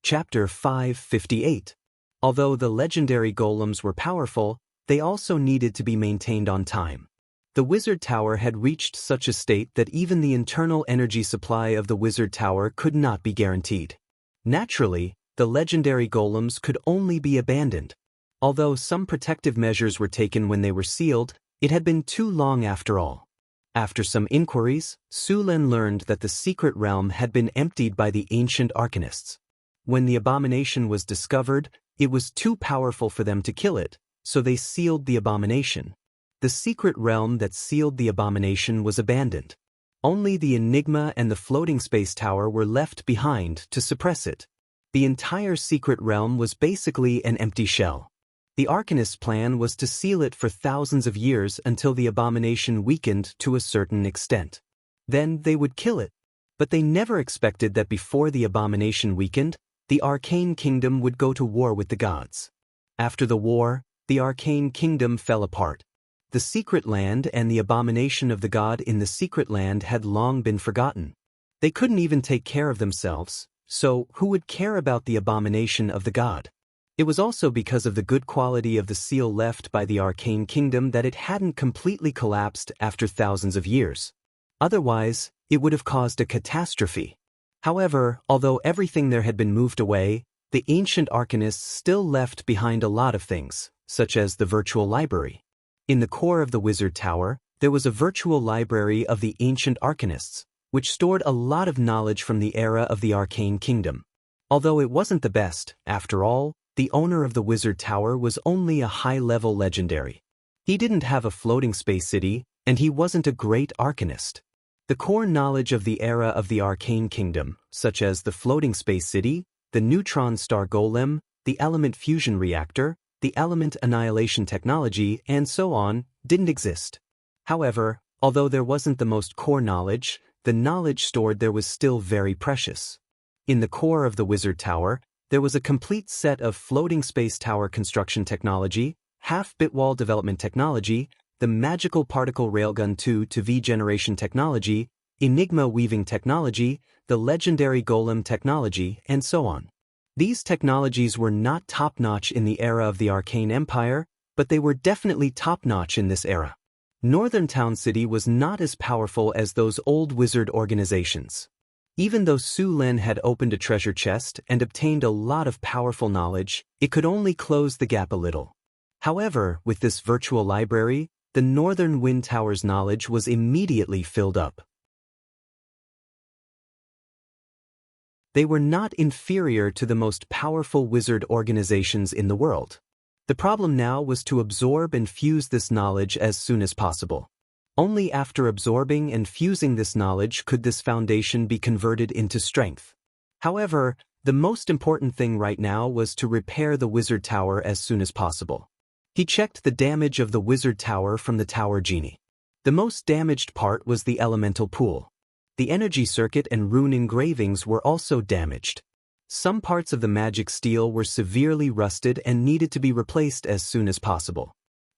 Chapter 558. Although the legendary golems were powerful, they also needed to be maintained on time. The Wizard Tower had reached such a state that even the internal energy supply of the Wizard Tower could not be guaranteed. Naturally, the legendary golems could only be abandoned. Although some protective measures were taken when they were sealed, it had been too long after all. After some inquiries, Su Lin learned that the secret realm had been emptied by the ancient arcanists. When the abomination was discovered, it was too powerful for them to kill it, so they sealed the abomination. The secret realm that sealed the abomination was abandoned. Only the Enigma and the floating space tower were left behind to suppress it. The entire secret realm was basically an empty shell. The Arcanist's plan was to seal it for thousands of years until the abomination weakened to a certain extent. Then they would kill it. But they never expected that before the abomination weakened, the Arcane Kingdom would go to war with the gods. After the war, the Arcane Kingdom fell apart. The secret land and the abomination of the god in the secret land had long been forgotten. They couldn't even take care of themselves. So, who would care about the abomination of the god? It was also because of the good quality of the seal left by the Arcane Kingdom that it hadn't completely collapsed after thousands of years. Otherwise, it would have caused a catastrophe. However, although everything there had been moved away, the ancient arcanists still left behind a lot of things, such as the virtual library. In the core of the Wizard Tower, there was a virtual library of the ancient arcanists, which stored a lot of knowledge from the era of the Arcane Kingdom. Although it wasn't the best, after all, the owner of the Wizard Tower was only a high-level legendary. He didn't have a floating space city, and he wasn't a great arcanist. The core knowledge of the era of the Arcane Kingdom, such as the floating space city, the neutron star golem, the element fusion reactor, the element annihilation technology, and so on, didn't exist. However, although there wasn't the most core knowledge, the knowledge stored there was still very precious. In the core of the Wizard Tower, there was a complete set of floating space tower construction technology, half-bit wall development technology, the magical particle railgun 2-V generation technology, Enigma weaving technology, the legendary golem technology, and so on. These technologies were not top-notch in the era of the Arcane Empire, but they were definitely top-notch in this era. Northern Town City was not as powerful as those old wizard organizations. Even though Su Lin had opened a treasure chest and obtained a lot of powerful knowledge, it could only close the gap a little. However, with this virtual library, the Northern Wind Tower's knowledge was immediately filled up. They were not inferior to the most powerful wizard organizations in the world. The problem now was to absorb and fuse this knowledge as soon as possible. Only after absorbing and fusing this knowledge could this foundation be converted into strength. However, the most important thing right now was to repair the Wizard Tower as soon as possible. He checked the damage of the Wizard Tower from the Tower Genie. The most damaged part was the elemental pool. The energy circuit and rune engravings were also damaged. Some parts of the magic steel were severely rusted and needed to be replaced as soon as possible.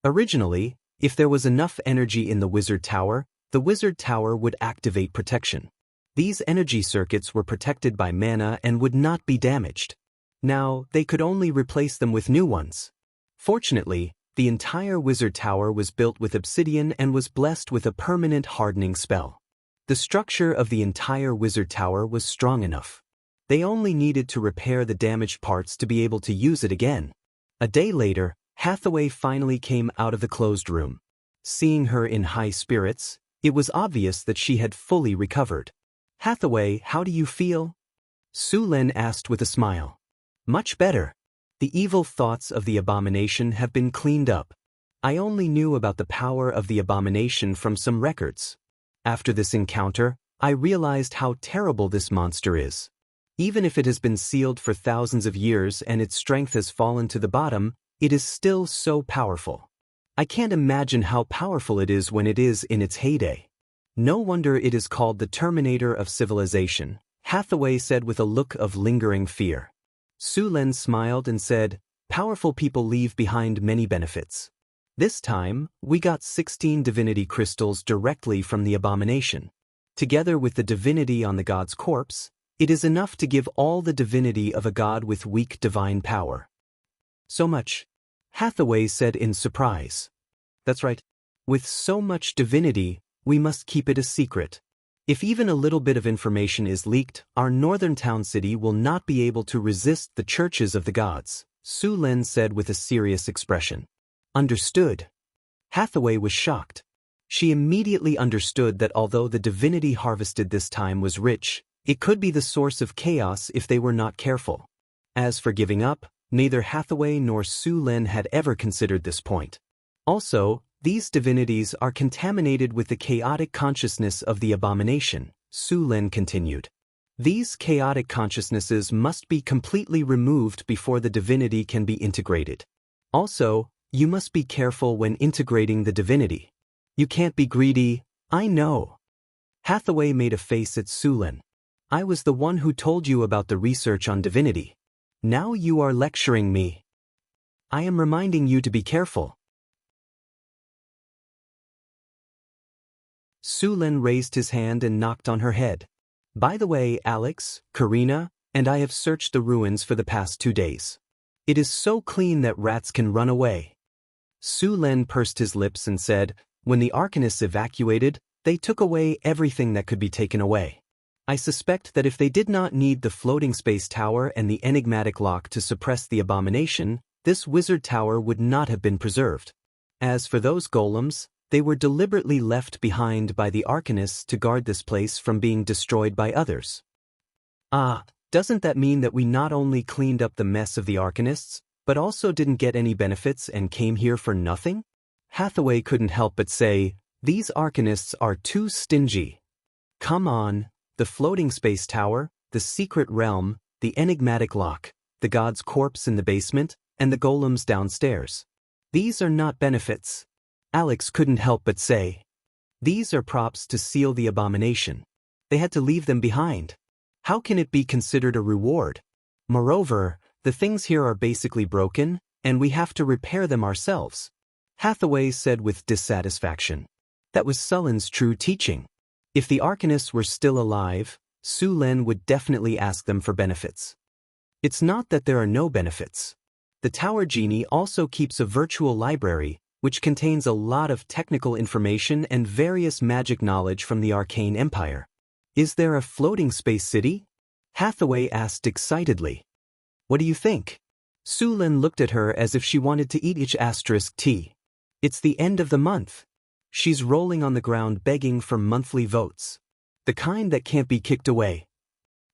Originally, if there was enough energy in the Wizard Tower would activate protection. These energy circuits were protected by mana and would not be damaged. Now, they could only replace them with new ones. Fortunately, the entire Wizard Tower was built with obsidian and was blessed with a permanent hardening spell. The structure of the entire Wizard Tower was strong enough. They only needed to repair the damaged parts to be able to use it again. A day later, Hathaway finally came out of the closed room. Seeing her in high spirits, it was obvious that she had fully recovered. "Hathaway, how do you feel?" Su Lin asked with a smile. "Much better. The evil thoughts of the abomination have been cleaned up. I only knew about the power of the abomination from some records. After this encounter, I realized how terrible this monster is. Even if it has been sealed for thousands of years and its strength has fallen to the bottom, it is still so powerful. I can't imagine how powerful it is when it is in its heyday. No wonder it is called the Terminator of Civilization," Hathaway said with a look of lingering fear. Su Lin smiled and said, "Powerful people leave behind many benefits. This time, we got 16 divinity crystals directly from the abomination. Together with the divinity on the god's corpse, it is enough to give all the divinity of a god with weak divine power." "So much?" Hathaway said in surprise. "That's right. With so much divinity, we must keep it a secret. If even a little bit of information is leaked, our northern town city will not be able to resist the churches of the gods," Su Lin said with a serious expression. "Understood." Hathaway was shocked. She immediately understood that although the divinity harvested this time was rich, it could be the source of chaos if they were not careful. As for giving up, neither Hathaway nor Su Lin had ever considered this point. Also, these divinities are contaminated with the chaotic consciousness of the abomination, Su Lin continued. These chaotic consciousnesses must be completely removed before the divinity can be integrated. Also, you must be careful when integrating the divinity. You can't be greedy, I know. Hathaway made a face at Su Lin. "I was the one who told you about the research on divinity. Now you are lecturing me. I am reminding you to be careful." Su Lin raised his hand and knocked on her head. "By the way, Alex, Karina, and I have searched the ruins for the past 2 days. It is so clean that rats can run away." Su Lin pursed his lips and said, "When the Arcanists evacuated, they took away everything that could be taken away. I suspect that if they did not need the floating space tower and the enigmatic lock to suppress the abomination, this wizard tower would not have been preserved. As for those golems, they were deliberately left behind by the Arcanists to guard this place from being destroyed by others." "Ah, doesn't that mean that we not only cleaned up the mess of the Arcanists, but also didn't get any benefits and came here for nothing?" Hathaway couldn't help but say, "These Arcanists are too stingy. Come on. The floating space tower, the secret realm, the enigmatic lock, the god's corpse in the basement, and the golems downstairs. These are not benefits." Alex couldn't help but say, "These are props to seal the abomination. They had to leave them behind." How can it be considered a reward? Moreover, the things here are basically broken, and we have to repair them ourselves. Hathaway said with dissatisfaction. That was Sullen's true teaching. If the Arcanists were still alive, Su Len would definitely ask them for benefits. It's not that there are no benefits. The Tower Genie also keeps a virtual library, which contains a lot of technical information and various magic knowledge from the Arcane Empire. Is there a floating space city? Hathaway asked excitedly. What do you think? Su Len looked at her as if she wanted to eat each *T. It's the end of the month. She's rolling on the ground begging for monthly votes. The kind that can't be kicked away.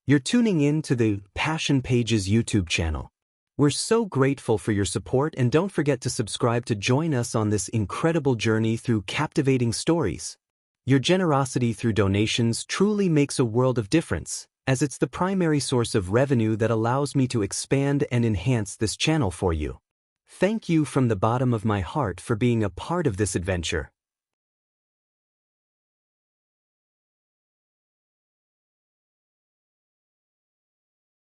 You're tuning in to the Passion Pages YouTube channel. We're so grateful for your support, and don't forget to subscribe to join us on this incredible journey through captivating stories. Your generosity through donations truly makes a world of difference, as it's the primary source of revenue that allows me to expand and enhance this channel for you. Thank you from the bottom of my heart for being a part of this adventure.